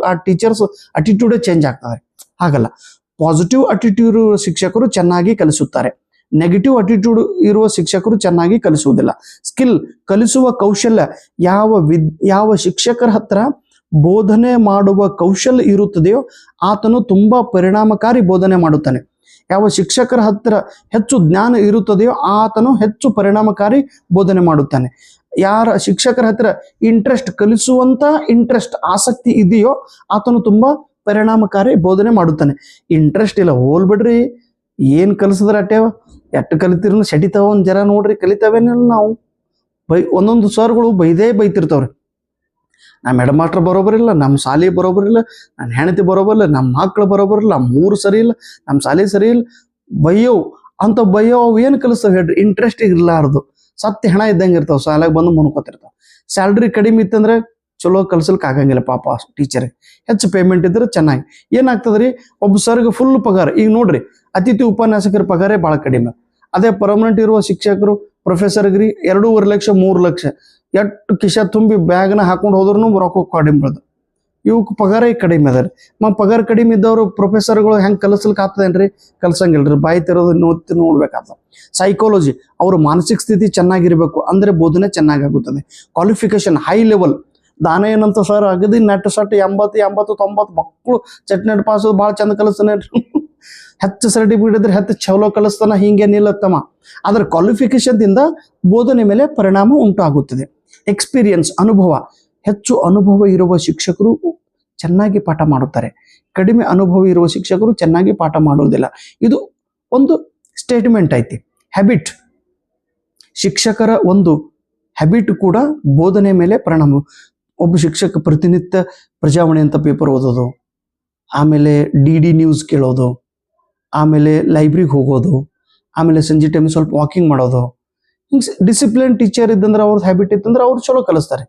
ಆ ಟೀಚರ್ಸ್ ಅಟಿಟ್ಯೂಡೇ ಚೇಂಜ್ ಆಗ್ತದೆ. ಹಾಗಲ್ಲ, ಪಾಸಿಟಿವ್ ಅಟಿಟ್ಯೂಡ್ ಶಿಕ್ಷಕರು ಚೆನ್ನಾಗಿ ಕಲಿಸುತ್ತಾರೆ, ನೆಗೆಟಿವ್ ಅಟಿಟ್ಯೂಡ್ ಇರುವ ಶಿಕ್ಷಕರು ಚೆನ್ನಾಗಿ ಕಲಿಸುವುದಿಲ್ಲ. ಸ್ಕಿಲ್, ಕಲಿಸುವ ಕೌಶಲ್ಯ, ಯಾವ ಶಿಕ್ಷಕರ ಹತ್ರ ಬೋಧನೆ ಮಾಡುವ ಕೌಶಲ್ಯ ಇರುತ್ತದೆಯೋ ಆತನು ತುಂಬಾ ಪರಿಣಾಮಕಾರಿ ಬೋಧನೆ ಮಾಡುತ್ತಾನೆ. ಯಾವ ಶಿಕ್ಷಕರ ಹತ್ರ ಹೆಚ್ಚು ಜ್ಞಾನ ಇರುತ್ತದೆಯೋ ಆತನು ಹೆಚ್ಚು ಪರಿಣಾಮಕಾರಿ ಬೋಧನೆ ಮಾಡುತ್ತಾನೆ. ಯಾರ ಶಿಕ್ಷಕರ ಹತ್ರ ಕಲಿಸುವಂತ ಆಸಕ್ತಿ ಇದೆಯೋ ಆತನು ತುಂಬಾ ಪರಿಣಾಮಕಾರಿ ಬೋಧನೆ ಮಾಡುತ್ತಾನೆ. ಇಂಟ್ರೆಸ್ಟ್ ಇಲ್ಲ, ಹೋಲ್ಬಿಡ್ರಿ, ಏನ್ ಕಲಿಸಿದ್ರೆ ಅಟ್ಟೆ ಎಟ್ಟು ಕಲಿತಿರೂ ಸೆಟಿತಾವ, ಒಂದ್ ಜರ ನೋಡ್ರಿ ಕಲಿತಾವೇನಿಲ್ಲ. ನಾವು ಒಂದೊಂದು ಸರ್ಗಳು ಬೈತಿರ್ತಾವ್ರಿ. ನಮ್ಮ ಹೆಡ್ ಮಾಸ್ಟರ್ ಬರೋಬರಿಲ್ಲ, ನಮ್ಮ ಶಾಲೆ ಬರೋಬರಿಲ್ಲ, ನನ್ನ ಹೆಂಡತಿ ಬರೋಬರಿಲ್ಲ, ನಮ್ಮ ಮಕ್ಕಳು ಬರೋಬರಿಲ್ಲ, ನಮ್ಮ ಊರು ಸರಿ ಇಲ್ಲ, ನಮ್ಮ ಶಾಲೆ ಸರಿ ಇಲ್ಲ, ಬೈಯೋ ಅವು ಏನು ಕಲಿಸ್ತಾವ ಹೇಳ್ರಿ? ಇಂಟ್ರೆಸ್ಟ್ ಇರ್ಲಾರ್ದು ಸತ್ಯ ಹೆಣ ಇದ್ದಂಗೆ ಇರ್ತಾವ, ಶಾಲೆಗೆ ಬಂದು ಮುನ್ಕೋತಿರ್ತಾವ. ಸ್ಯಾಲ್ರಿ ಕಡಿಮೆ ಇತ್ತಂದ್ರೆ ಚಲೋ ಕಲ್ಸಲ್ಕ್ ಆಗಂಗಿಲ್ಲ ಪಾಪ ಟೀಚರ್ಗೆ. ಹೆಚ್ಚು ಪೇಮೆಂಟ್ ಇದ್ರೆ ಚೆನ್ನಾಗಿ ಏನಾಗ್ತದ್ರಿ? ಒಬ್ಬ ಸರ್ಗೆ ಫುಲ್ ಪಗಾರ. ಈಗ ನೋಡ್ರಿ, ಅತಿಥಿ ಉಪನ್ಯಾಸಕರ ಪಗಾರೇ ಭಾಳ ಕಡಿಮೆ. ಅದೇ ಪರ್ಮನೆಂಟ್ ಇರುವ ಶಿಕ್ಷಕರು, ಪ್ರೊಫೆಸರ್ಗ್ರಿ 2.5 ಲಕ್ಷ 3 ಲಕ್ಷ ಎಷ್ಟು ಕಿಶ ತುಂಬಿ ಬ್ಯಾಗ್ನ ಹಾಕೊಂಡು ಹೋದ್ರೂ ರೊಕ್ಕ ಕಡಿಮೆ ಬರ್ತದೆ. ಇವಕ್ಕೆ ಪಗಾರ ಕಡಿಮೆ ಅದ ರೀ. ಪಗಾರ ಕಡಿಮೆ ಇದ್ದವರು ಪ್ರೊಫೆಸರ್ಗಳು ಹೆಂಗೆ ಕಲಿಸ್ಲಿಕ್ಕೆ ಆಗ್ತದೇನ್ರಿ? ಕಲ್ಸಂಗಿಲ್ರಿ, ಬಾಯಿ ತೆರೋದು ನೋಡ್ಬೇಕಾಗ್ತದೆ. ಸೈಕಾಲಜಿ, ಅವ್ರ ಮಾನಸಿಕ ಸ್ಥಿತಿ ಚೆನ್ನಾಗಿರ್ಬೇಕು, ಅಂದ್ರೆ ಬೋಧನೆ ಚೆನ್ನಾಗಾಗುತ್ತದೆ. Qualification high level. ದಾನ ಏನಂತ ಸರ್ ಅಗದಿ ನೆಟ್ ಸಟ್ 80 90 ಮಕ್ಕಳು ಚಟ್ನೆಟ್ ಪಾಸ್ ಭಾಳ ಚಂದ ಕಲಿಸ್ತಾನೆ, ಹೆಚ್ಚು ಸರ್ಟಿಫಿಕೇಟ್ ಇದ್ರೆ ಹೆಚ್ಚು ಚಲೋ ಕಲಿಸ್ತಾನ, ಹಿಂಗೇನಿಲ್ಲತ್ತಮ್ಮ. ಅದರ ಕ್ವಾಲಿಫಿಕೇಶನ್ದಿಂದ ಬೋಧನೆ ಮೇಲೆ ಪರಿಣಾಮ ಉಂಟಾಗುತ್ತದೆ. ಎಕ್ಸ್ಪೀರಿಯನ್ಸ್, ಅನುಭವ. ಹೆಚ್ಚು ಅನುಭವ ಇರುವ ಶಿಕ್ಷಕರು ಚೆನ್ನಾಗಿ ಪಾಠ ಮಾಡುತ್ತಾರೆ, ಕಡಿಮೆ ಅನುಭವ ಇರುವ ಶಿಕ್ಷಕರು ಚೆನ್ನಾಗಿ ಪಾಠ ಮಾಡುವುದಿಲ್ಲ. ಇದು ಒಂದು ಸ್ಟೇಟ್ಮೆಂಟ್ ಐತಿ. ಹ್ಯಾಬಿಟ್, ಶಿಕ್ಷಕರ ಒಂದು ಹ್ಯಾಬಿಟ್ ಕೂಡ ಬೋಧನೆ ಮೇಲೆ ಪರಿಣಾಮ. ಒಬ್ಬ ಶಿಕ್ಷಕ ಪ್ರತಿನಿತ್ಯ ಪ್ರಜಾವಾಣಿ ಅಂತ ಪೇಪರ್ ಓದೋದು, ಆಮೇಲೆ DD ನ್ಯೂಸ್ ಕೇಳೋದು, ಆಮೇಲೆ ಲೈಬ್ರರಿಗೆ ಹೋಗೋದು, ಆಮೇಲೆ ಸಂಜೆ ಟೈಮ್ ಸ್ವಲ್ಪ ವಾಕಿಂಗ್ ಮಾಡೋದು. ಹಿಂಗೆ ಡಿಸಿಪ್ಲಿನ್ ಟೀಚರ್ ಇದ್ದಂದ್ರೆ ಅವ್ರದ್ದು ಹ್ಯಾಬಿಟ್ ಇತ್ತಂದ್ರೆ ಅವ್ರು ಚಲೋ ಕಲಿಸ್ತಾರೆ.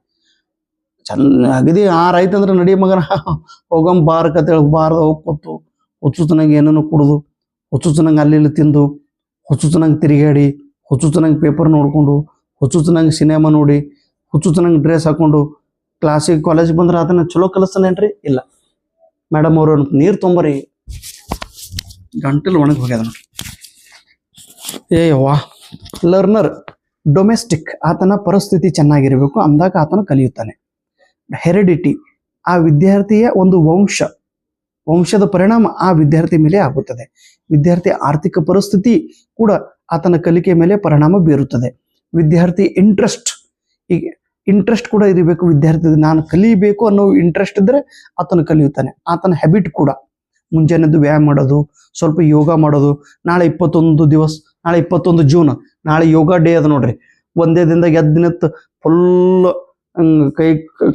ಚೆನ್ನಾಗಿದೆ. ಆಯ್ತಂದ್ರೆ ನಡಿ ಮಗನ ಹೋಗಮ್ ಬಾರ್ಕತ್ತೇಳಿ ಬಾರ್ದ ಹೋಗ್ಕೊತು, ಹುಚ್ಚುತನಂಗೆ ಏನೇನು ಕುಡಿದು, ಹುಚ್ಚುತನಂಗೆ ಅಲ್ಲಿ ತಿಂದು, ಹುಚ್ಚುತನಂಗೆ ತಿರುಗಾಡಿ, ಹುಚ್ಚುತನಂಗೆ ಪೇಪರ್ ನೋಡ್ಕೊಂಡು, ಹುಚ್ಚುತನಂಗೆ ಸಿನಿಮಾ ನೋಡಿ, ಹುಚ್ಚುತನಂಗೆ ಡ್ರೆಸ್ ಹಾಕೊಂಡು ಕ್ಲಾಸಿಗೆ ಕಾಲೇಜಿಗೆ ಬಂದ್ರೆ ಅದನ್ನ ಚಲೋ ಕಲಿಸ್ತಾನೇನ್ರಿ? ಇಲ್ಲ. ಮೇಡಮ್ ಅವರು ನೀರು ತೊಂಬರಿ, ಗಂಟಲು ಒಣಗಿ ಹೋಗ್ಯದ ನೋಡ್ರಿ. ವಾ. ಲರ್ನರ್, ಡೊಮೆಸ್ಟಿಕ್, ಆತನ ಪರಿಸ್ಥಿತಿ ಚೆನ್ನಾಗಿರಬೇಕು, ಅಂದಾಗ ಆತನ ಕಲಿಯುತ್ತಾನೆ. ಹೆರಿಡಿಟಿ, ಆ ವಿದ್ಯಾರ್ಥಿಯ ಒಂದು ವಂಶದ ಪರಿಣಾಮ ಆ ವಿದ್ಯಾರ್ಥಿ ಮೇಲೆ ಆಗುತ್ತದೆ. ವಿದ್ಯಾರ್ಥಿಯ ಆರ್ಥಿಕ ಪರಿಸ್ಥಿತಿ ಕೂಡ ಆತನ ಕಲಿಕೆ ಮೇಲೆ ಪರಿಣಾಮ ಬೀರುತ್ತದೆ. ವಿದ್ಯಾರ್ಥಿ ಈಗ ಇಂಟ್ರೆಸ್ಟ್ ಕೂಡ ಇರಬೇಕು ವಿದ್ಯಾರ್ಥಿ. ನಾನು ಕಲಿಬೇಕು ಅನ್ನೋ ಇಂಟ್ರೆಸ್ಟ್ ಇದ್ದರೆ ಆತನ ಕಲಿಯುತ್ತಾನೆ. ಆತನ ಹ್ಯಾಬಿಟ್ ಕೂಡ ಮುಂಜಾನೆದ್ದು ವ್ಯಾಯಾಮ ಮಾಡೋದು, ಸ್ವಲ್ಪ ಯೋಗ ಮಾಡೋದು. ನಾಳೆ 21 ಜೂನ್, ನಾಳೆ ಯೋಗ ಡೇ ಅದ ನೋಡ್ರಿ. ಒಂದೇ ದಿನದಾಗ ಎದ್ದು ನಿಂತು ಫುಲ್ ಕೈ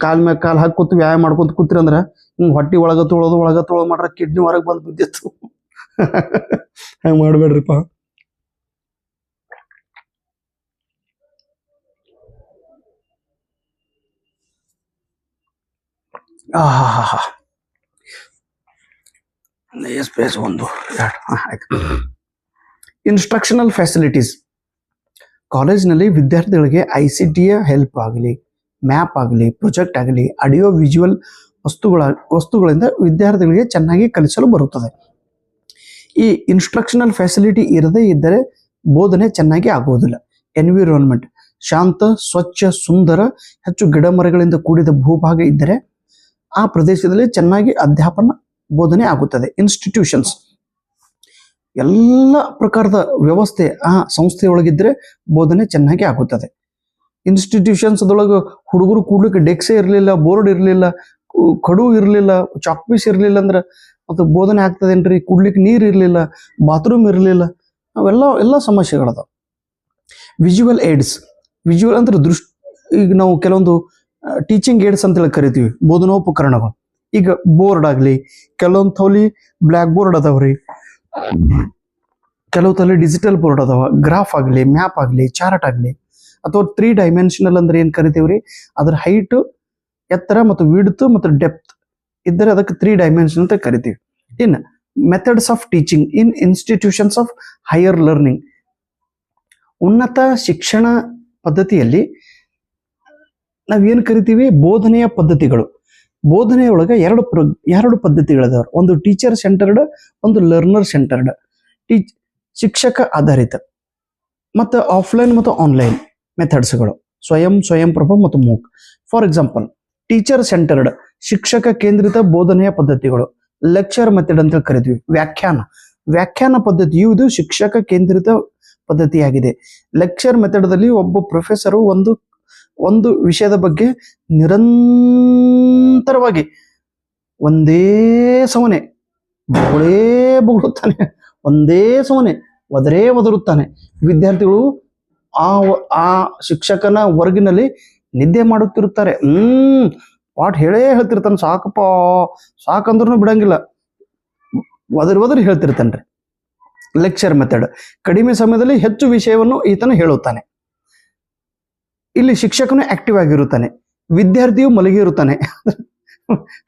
ಕಾಲ್ ಮ್ಯಾಗ ಕಾಲು ಹಾಕಿ ಕೂತು ವ್ಯಾಯಾಮ ಮಾಡ್ಕೊಂತ ಕೂತ್ರಿ ಅಂದ್ರೆ ಹಿಂಗೆ ಹೊಟ್ಟಿ ಒಳಗ ತೊಳೋದು ಮಾಡ್ರ ಕಿಡ್ನಿ ಹೊರಗೆ ಬಂದು ಬಿದ್ದಿತ್ತು. ಹಂಗೆ ಮಾಡ್ಬೇಡ್ರಿಪ್ಪ. ಸ್ಪೇಸ್ 1 2 ಆಯ್ತು. Instructional facilities. ಕಾಲೇಜ್ನಲ್ಲಿ ವಿದ್ಯಾರ್ಥಿಗಳಿಗೆ ICTಯ ಹೆಲ್ಪ್ ಆಗಲಿ, ಮ್ಯಾಪ್ ಆಗಲಿ, ಪ್ರೊಜೆಕ್ಟ್ ಆಗಲಿ, ಆಡಿಯೋ ವಿಜುವಲ್ ವಸ್ತುಗಳಿಂದ ವಿದ್ಯಾರ್ಥಿಗಳಿಗೆ ಚೆನ್ನಾಗಿ ಕಲಿಸಲು ಬರುತ್ತದೆ. ಈ ಇನ್ಸ್ಟ್ರಕ್ಷನಲ್ ಫೆಸಿಲಿಟಿ ಇರದೇ ಇದ್ದರೆ ಬೋಧನೆ ಚೆನ್ನಾಗಿ ಆಗುವುದಿಲ್ಲ. ಎನ್ವಿರಾನ್ಮೆಂಟ್ ಶಾಂತ, ಸ್ವಚ್ಛ, ಸುಂದರ, ಹೆಚ್ಚು ಗಿಡಮರಗಳಿಂದ ಕೂಡಿದ ಭೂಭಾಗ ಇದ್ದರೆ ಆ ಪ್ರದೇಶದಲ್ಲಿ ಚೆನ್ನಾಗಿ ಅಧ್ಯಾಪನ ಬೋಧನೆ ಆಗುತ್ತದೆ. ಇನ್ಸ್ಟಿಟ್ಯೂಷನ್ಸ್ ಎಲ್ಲ ಪ್ರಕಾರದ ವ್ಯವಸ್ಥೆ ಆ ಸಂಸ್ಥೆಯೊಳಗಿದ್ರೆ ಬೋಧನೆ ಚೆನ್ನಾಗಿ ಆಗುತ್ತದೆ. ಇನ್ಸ್ಟಿಟ್ಯೂಷನ್ಸ್ ಅದೊಳಗೆ ಹುಡುಗರು ಕೂಡ್ಲಿಕ್ಕೆ ಡೆಕ್ಸೇ ಇರಲಿಲ್ಲ, ಬೋರ್ಡ್ ಇರಲಿಲ್ಲ, ಕಡು ಇರಲಿಲ್ಲ, ಚಾಕ್ ಪೀಸ್ ಇರಲಿಲ್ಲ ಅಂದ್ರೆ ಅದು ಬೋಧನೆ ಆಗ್ತದೇನ್ರಿ? ಕುಡ್ಲಿಕ್ಕೆ ನೀರು ಇರಲಿಲ್ಲ, ಬಾತ್ರೂಮ್ ಇರಲಿಲ್ಲ, ಅವೆಲ್ಲ ಸಮಸ್ಯೆಗಳದಾವ. Visual AIDS. ವಿಜುವಲ್ ಅಂದ್ರೆ ಈಗ ನಾವು ಕೆಲವೊಂದು ಟೀಚಿಂಗ್ ಏಡ್ಸ್ ಅಂತೇಳಿ ಕರಿತೀವಿ, ಬೋಧನೋಪಕರಣಗಳು. ಈಗ ಬೋರ್ಡ್ ಆಗಲಿ, ಕೆಲವೊಂದು ತೋಲಿ ಬ್ಲ್ಯಾಕ್ ಬೋರ್ಡ್ ಅದಾವ್ರಿ, ಕೆಲವು ತಲೆ ಡಿಜಿಟಲ್ ಬೋರ್ಡ್ ಅದಾವ. ಗ್ರಾಫ್ ಆಗಲಿ, ಮ್ಯಾಪ್ ಆಗಲಿ, ಚಾರ್ಟ್ ಆಗಲಿ, ಅಥವಾ 3 ಡೈಮೆನ್ಷನಲ್ ಅಂದ್ರೆ ಏನು ಕರಿತೀವ್ರಿ? ಅದ್ರ ಹೈಟ್, ಎತ್ತರ ಮತ್ತು ವಿಡ್ತ್ ಮತ್ತು ಡೆಪ್ತ್ ಇದ್ದರೆ ಅದಕ್ಕೆ 3 ಡೈಮೆನ್ಷನ್ ಅಂತ ಕರಿತೀವಿ. ಇನ್ನು methods of teaching in institutions of higher learning. ಉನ್ನತ ಶಿಕ್ಷಣ ಪದ್ಧತಿಯಲ್ಲಿ ನಾವೇನು ಕರಿತೀವಿ? ಬೋಧನೆಯ ಪದ್ಧತಿಗಳು. ಬೋಧನೆಯೊಳಗೆ ಎರಡು ಪದ್ಧತಿಗಳಿದಾವೆ. ಒಂದು ಟೀಚರ್ ಸೆಂಟರ್ಡ್, ಒಂದು ಲರ್ನರ್ ಸೆಂಟರ್ಡ್. ಶಿಕ್ಷಕ ಆಧಾರಿತ ಮತ್ತು ಆಫ್ಲೈನ್ ಮತ್ತು ಆನ್ಲೈನ್ ಮೆಥಡ್ಸ್ಗಳು, ಸ್ವಯಂ ಪ್ರಭ ಮತ್ತು MOOC. For example, teacher centred ಶಿಕ್ಷಕ ಕೇಂದ್ರಿತ ಬೋಧನೆಯ ಪದ್ಧತಿಗಳು. ಲೆಕ್ಚರ್ ಮೆಥಡ್ ಅಂತ ಕರಿತೀವಿ. ವ್ಯಾಖ್ಯಾನ ಪದ್ಧತಿಯು ಇದು ಶಿಕ್ಷಕ ಕೇಂದ್ರಿತ ಪದ್ಧತಿಯಾಗಿದೆ. ಲೆಕ್ಚರ್ ಮೆಥಡ್ದಲ್ಲಿ ಒಬ್ಬ ಪ್ರೊಫೆಸರು ಒಂದು ವಿಷಯದ ಬಗ್ಗೆ ನಿರಂತರವಾಗಿ ಒಂದೇ ಸಮನೆ ಬೊಗಳುತ್ತಾನೆ, ಒಂದೇ ಸಮನೆ ಒದರುತ್ತಾನೆ. ವಿದ್ಯಾರ್ಥಿಗಳು ಆ ಶಿಕ್ಷಕನ ವರ್ಗಿನಲ್ಲಿ ನಿದ್ದೆ ಮಾಡುತ್ತಿರುತ್ತಾರೆ. ಪಾಠ ಹೇಳ್ತಿರ್ತಾನೆ, ಸಾಕಪ್ಪ ಸಾಕಂದ್ರೂ ಬಿಡಂಗಿಲ್ಲ, ಒದರಿ ಹೇಳ್ತಿರ್ತಾನ್ರಿ. ಲೆಕ್ಚರ್ ಮೆಥಡ್ ಕಡಿಮೆ ಸಮಯದಲ್ಲಿ ಹೆಚ್ಚು ವಿಷಯವನ್ನು ಈತನು ಹೇಳುತ್ತಾನೆ. ಇಲ್ಲಿ ಶಿಕ್ಷಕನು ಆಕ್ಟಿವ್ ಆಗಿರುತ್ತಾನೆ, ವಿದ್ಯಾರ್ಥಿಯು ಮಲಗಿರುತ್ತಾನೆ,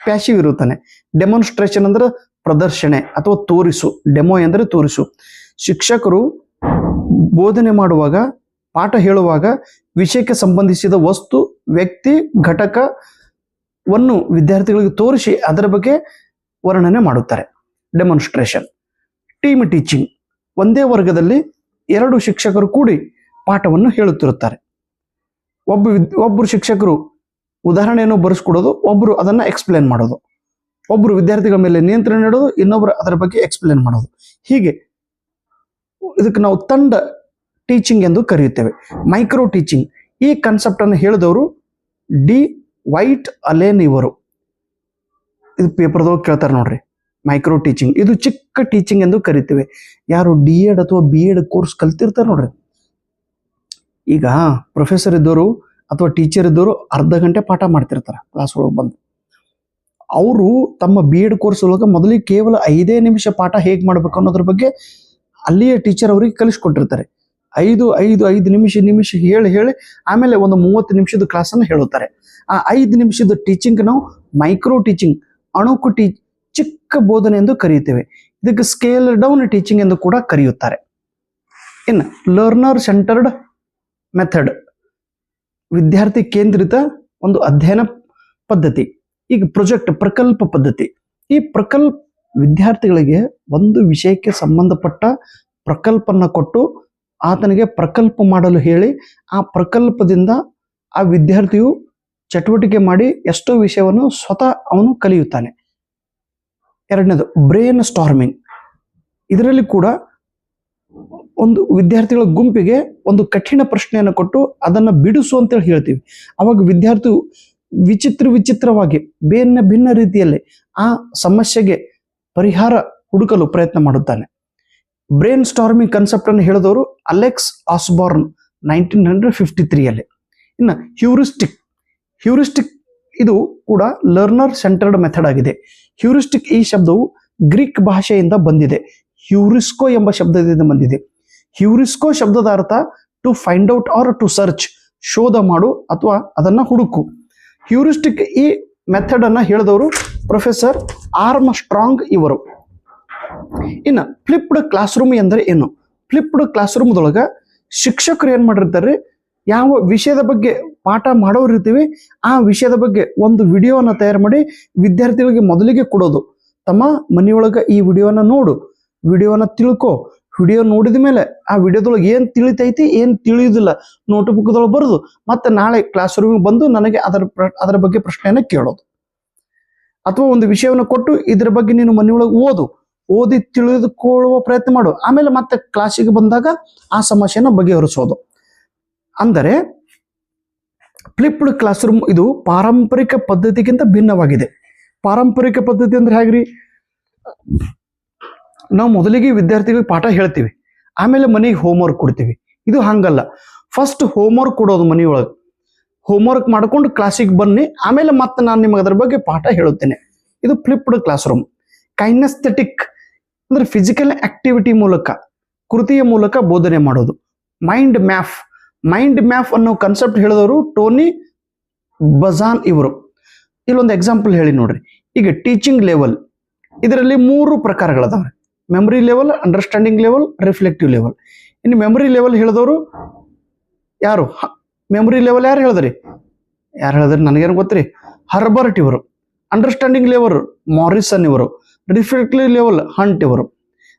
ಪ್ಯಾಸಿವ್ ಇರುತ್ತಾನೆ. ಡೆಮಾನ್ಸ್ಟ್ರೇಷನ್ ಅಂದ್ರೆ ಪ್ರದರ್ಶನೆ ಅಥವಾ ತೋರಿಸು. ಡೆಮೋ ಎಂದರೆ ತೋರಿಸು. ಶಿಕ್ಷಕರು ಬೋಧನೆ ಮಾಡುವಾಗ, ಪಾಠ ಹೇಳುವಾಗ ವಿಷಯಕ್ಕೆ ಸಂಬಂಧಿಸಿದ ವಸ್ತು, ವ್ಯಕ್ತಿ, ಘಟಕವನ್ನು ವಿದ್ಯಾರ್ಥಿಗಳಿಗೆ ತೋರಿಸಿ ಅದರ ಬಗ್ಗೆ ವರ್ಣನೆ ಮಾಡುತ್ತಾರೆ. ಡೆಮಾನ್ಸ್ಟ್ರೇಷನ್. Team teaching. ಒಂದೇ ವರ್ಗದಲ್ಲಿ 2 ಶಿಕ್ಷಕರು ಕೂಡಿ ಪಾಠವನ್ನು ಹೇಳುತ್ತಿರುತ್ತಾರೆ. ಒಬ್ಬರು ಶಿಕ್ಷಕರು ಉದಾಹರಣೆಯನ್ನು ಬರೆಸ್ಕೊಡೋದು, ಒಬ್ಬರು ಅದನ್ನು ಎಕ್ಸ್ಪ್ಲೇನ್ ಮಾಡೋದು. ಒಬ್ಬರು ವಿದ್ಯಾರ್ಥಿಗಳ ಮೇಲೆ ನಿಯಂತ್ರಣ ನೀಡೋದು, ಇನ್ನೊಬ್ಬರು ಅದರ ಬಗ್ಗೆ ಎಕ್ಸ್ಪ್ಲೇನ್ ಮಾಡೋದು. ಹೀಗೆ ಇದಕ್ಕೆ ನಾವು ತಂಡ ಟೀಚಿಂಗ್ ಎಂದು ಕರೆಯುತ್ತೇವೆ. Micro teaching. ಈ ಕಾನ್ಸೆಪ್ಟ್ ಅನ್ನು ಹೇಳಿದವರು ಡಿ ವೈಟ್ ಅಲೇನ್ ಇವರು. ಇದು ಪೇಪರ್ದೊಳಗೆ ಕೇಳ್ತಾರೆ ನೋಡ್ರಿ. ಮೈಕ್ರೋ ಟೀಚಿಂಗ್ ಇದು ಚಿಕ್ಕ ಟೀಚಿಂಗ್ ಎಂದು ಕರಿತೇವೆ. ಯಾರು D.Ed ಅಥವಾ B.Ed ಕೋರ್ಸ್ ಕಲ್ತಿರ್ತಾರೆ ನೋಡ್ರಿ. ಈಗ ಪ್ರೊಫೆಸರ್ ಇದ್ದವರು ಅಥವಾ ಟೀಚರ್ ಇದ್ದವರು ಅರ್ಧ ಗಂಟೆ ಪಾಠ ಮಾಡ್ತಿರ್ತಾರೆ ಕ್ಲಾಸ್ ಒಳಗೆ ಬಂದು. ಅವರು ತಮ್ಮ B.Ed ಕೋರ್ಸ್ ಒಳಗೆ ಮೊದಲಿಗೆ ಕೇವಲ 5 ನಿಮಿಷ ಪಾಠ ಹೇಗೆ ಮಾಡ್ಬೇಕು ಅನ್ನೋದ್ರ ಬಗ್ಗೆ ಅಲ್ಲಿಯೇ ಟೀಚರ್ ಅವರಿಗೆ ಕಲಿಸ್ಕೊಟ್ಟಿರ್ತಾರೆ. 5 ನಿಮಿಷ ಹೇಳಿ ಆಮೇಲೆ ಒಂದು 30 ನಿಮಿಷದ ಕ್ಲಾಸನ್ನು ಹೇಳುತ್ತಾರೆ. ಆ 5 ನಿಮಿಷದ ಟೀಚಿಂಗ್ ನಾವು ಮೈಕ್ರೋ ಟೀಚಿಂಗ್, ಅಣುಕು ಚಿಕ್ಕ ಬೋಧನೆ ಎಂದು ಕರೆಯುತ್ತೇವೆ. ಇದಕ್ಕೆ ಸ್ಕೇಲ್ ಡೌನ್ ಟೀಚಿಂಗ್ ಎಂದು ಕೂಡ ಕರೆಯುತ್ತಾರೆ. ಇನ್ನು ಲರ್ನರ್ ಸೆಂಟರ್ಡ್ ಮೆಥಡ್, ವಿದ್ಯಾರ್ಥಿ ಕೇಂದ್ರಿತ ಒಂದು ಅಧ್ಯಯನ ಪದ್ಧತಿ. ಈಗ ಪ್ರಕಲ್ಪ ಪದ್ಧತಿ. ಈ ವಿದ್ಯಾರ್ಥಿಗಳಿಗೆ ಒಂದು ವಿಷಯಕ್ಕೆ ಸಂಬಂಧಪಟ್ಟ ಪ್ರಕಲ್ಪನ ಕೊಟ್ಟು ಆತನಿಗೆ ಪ್ರಕಲ್ಪ ಮಾಡಲು ಹೇಳಿ ಆ ಪ್ರಕಲ್ಪದಿಂದ ಆ ವಿದ್ಯಾರ್ಥಿಯು ಚಟುವಟಿಕೆ ಮಾಡಿ ಎಷ್ಟೋ ವಿಷಯವನ್ನು ಸ್ವತಃ ಅವನು ಕಲಿಯುತ್ತಾನೆ. ಎರಡನೇದು ಬ್ರೇನ್ ಸ್ಟಾರ್ಮಿಂಗ್. ಇದರಲ್ಲಿ ಕೂಡ ಒಂದು ವಿದ್ಯಾರ್ಥಿಗಳ ಗುಂಪಿಗೆ ಒಂದು ಕಠಿಣ ಪ್ರಶ್ನೆಯನ್ನು ಕೊಟ್ಟು ಅದನ್ನು ಬಿಡಿಸು ಅಂತೇಳಿ ಹೇಳ್ತೀವಿ. ಅವಾಗ ವಿದ್ಯಾರ್ಥಿ ವಿಚಿತ್ರವಾಗಿ ಭಿನ್ನ ರೀತಿಯಲ್ಲಿ ಆ ಸಮಸ್ಯೆಗೆ ಪರಿಹಾರ ಹುಡುಕಲು ಪ್ರಯತ್ನ ಮಾಡುತ್ತಾನೆ. ಬ್ರೇನ್ ಸ್ಟಾರ್ಮಿಂಗ್ ಕಾನ್ಸೆಪ್ಟ್ ಅನ್ನು ಹೇಳಿದವರು ಅಲೆಕ್ಸ್ ಆಸ್ಬಾರ್ನ್ 1953 ಇನ್ನು ಹ್ಯೂರಿಸ್ಟಿಕ್ ಇದು ಕೂಡ ಲರ್ನರ್ ಸೆಂಟರ್ಡ್ ಮೆಥಡ್ ಆಗಿದೆ. ಹ್ಯೂರಿಸ್ಟಿಕ್ ಈ ಶಬ್ದವು ಗ್ರೀಕ್ ಭಾಷೆಯಿಂದ ಬಂದಿದೆ. ಹ್ಯೂರಿಸ್ಕೋ ಎಂಬ ಶಬ್ದದಿಂದ ಬಂದಿದೆ. ಹ್ಯೂರಿಸ್ಕೋ ಶಬ್ದದ ಅರ್ಥ to find out or to search, ಶೋಧ ಮಾಡು ಅಥವಾ ಅದನ್ನ ಹುಡುಕು. ಹ್ಯೂರಿಸ್ಟಿಕ್ ಈ ಮೆಥಡ್ ಅನ್ನ ಹೇಳಿದವರು ಪ್ರೊಫೆಸರ್ ಆರ್ಮ್ಸ್ಟ್ರಾಂಗ್ ಇವರು. ಇನ್ನು ಫ್ಲಿಪ್ಡ್ ಕ್ಲಾಸ್ ರೂಮ್ ಎಂದರೆ ಏನು? ಫ್ಲಿಪ್ಡ್ ಕ್ಲಾಸ್ ರೂಮ್ದೊಳಗ ಶಿಕ್ಷಕರು ಏನ್ ಮಾಡಿರ್ತಾರೆ, ಯಾವ ವಿಷಯದ ಬಗ್ಗೆ ಪಾಠ ಮಾಡೋರು ಇರ್ತೀವಿ ಆ ವಿಷಯದ ಬಗ್ಗೆ ಒಂದು ವಿಡಿಯೋನ ತಯಾರು ಮಾಡಿ ವಿದ್ಯಾರ್ಥಿಗಳಿಗೆ ಮೊದಲಿಗೆ ಕೊಡೋದು. ತಮ್ಮ ಮನೆಯೊಳಗ ಈ ವಿಡಿಯೋನ ನೋಡು, ವಿಡಿಯೋನ ತಿಳ್ಕೊ, ವಿಡಿಯೋ ನೋಡಿದ ಮೇಲೆ ಆ ವಿಡಿಯೋದೊಳಗೆ ಏನ್ ತಿಳಿತೈತಿ ಏನ್ ತಿಳಿಯುವುದಿಲ್ಲ ನೋಟ್ಬುಕ್ದೊಳಗೆ ಬರೆದು ಮತ್ತೆ ನಾಳೆ ಕ್ಲಾಸ್ ರೂಮಿಗೆ ಬಂದು ನನಗೆ ಅದರ ಬಗ್ಗೆ ಪ್ರಶ್ನೆಯನ್ನ ಕೇಳೋದು. ಅಥವಾ ಒಂದು ವಿಷಯವನ್ನು ಕೊಟ್ಟು ಇದ್ರ ಬಗ್ಗೆ ನೀನು ಮನೆಯೊಳಗೆ ಓದಿ ತಿಳಿದುಕೊಳ್ಳುವ ಪ್ರಯತ್ನ ಮಾಡು, ಆಮೇಲೆ ಮತ್ತೆ ಕ್ಲಾಸಿಗೆ ಬಂದಾಗ ಆ ಸಮಸ್ಯೆನ ಬಗೆಹರಿಸೋದು. ಅಂದರೆ ಫ್ಲಿಪ್ಡ್ ಕ್ಲಾಸ್ ರೂಮ್ ಇದು ಪಾರಂಪರಿಕ ಪದ್ಧತಿಗಿಂತ ಭಿನ್ನವಾಗಿದೆ. ಪಾರಂಪರಿಕ ಪದ್ಧತಿ ಅಂದ್ರೆ ಹೇಗ್ರಿ, ನಾವು ಮೊದಲಿಗೆ ವಿದ್ಯಾರ್ಥಿಗಳಿಗೆ ಪಾಠ ಹೇಳ್ತೀವಿ, ಆಮೇಲೆ ಮನೆಗೆ ಹೋಮ್ವರ್ಕ್ ಕೊಡ್ತೀವಿ. ಇದು ಹಂಗಲ್ಲ. ಫಸ್ಟ್ ಹೋಮ್ವರ್ಕ್ ಕೊಡೋದು ಮನೆಯೊಳಗೆ, ಹೋಮ್ವರ್ಕ್ ಮಾಡ್ಕೊಂಡು ಕ್ಲಾಸಿಗೆ ಬನ್ನಿ, ಆಮೇಲೆ ಮತ್ತೆ ನಾನು ನಿಮಗೆ ಅದರ ಬಗ್ಗೆ ಪಾಠ ಹೇಳುತ್ತೇನೆ. ಇದು ಫ್ಲಿಪ್ಡ್ ಕ್ಲಾಸ್ ರೂಮ್. ಕೈನೆಸ್ಥೆಟಿಕ್ ಅಂದ್ರೆ ಫಿಸಿಕಲ್ ಆಕ್ಟಿವಿಟಿ ಮೂಲಕ, ಕೃತಿಯ ಮೂಲಕ ಬೋಧನೆ ಮಾಡೋದು. ಮೈಂಡ್ ಮ್ಯಾಪ್ ಅನ್ನೋ ಕಾನ್ಸೆಪ್ಟ್ ಹೇಳಿದವರು ಟೋನಿ ಬಜಾನ್ ಇವರು. ಇಲ್ಲೊಂದು ಎಕ್ಸಾಂಪಲ್ ಹೇಳಿ ನೋಡ್ರಿ. ಈಗ ಟೀಚಿಂಗ್ ಲೆವೆಲ್ ಇದರಲ್ಲಿ 3 ಪ್ರಕಾರಗಳದಾವೆ: memory level, understanding level, reflective level. ಇನ್ನು ಮೆಮರಿ ಲೆವೆಲ್ ಹೇಳಿದವರು ಯಾರು? ಮೆಮರಿ ಲೆವೆಲ್ ಯಾರು ಹೇಳಿದ್ರಿ ನನಗೇನು ಗೊತ್ತ್ರಿ, ಹರ್ಬರ್ಟ್ ಇವರು. ಅಂಡರ್ಸ್ಟ್ಯಾಂಡಿಂಗ್ ಲೆವೆಲ್ ಮಾರಿಸನ್ ಇವರು. ರಿಫ್ಲೆಕ್ಟಿವ್ ಲೆವೆಲ್ ಹಂಟ್ ಇವರು.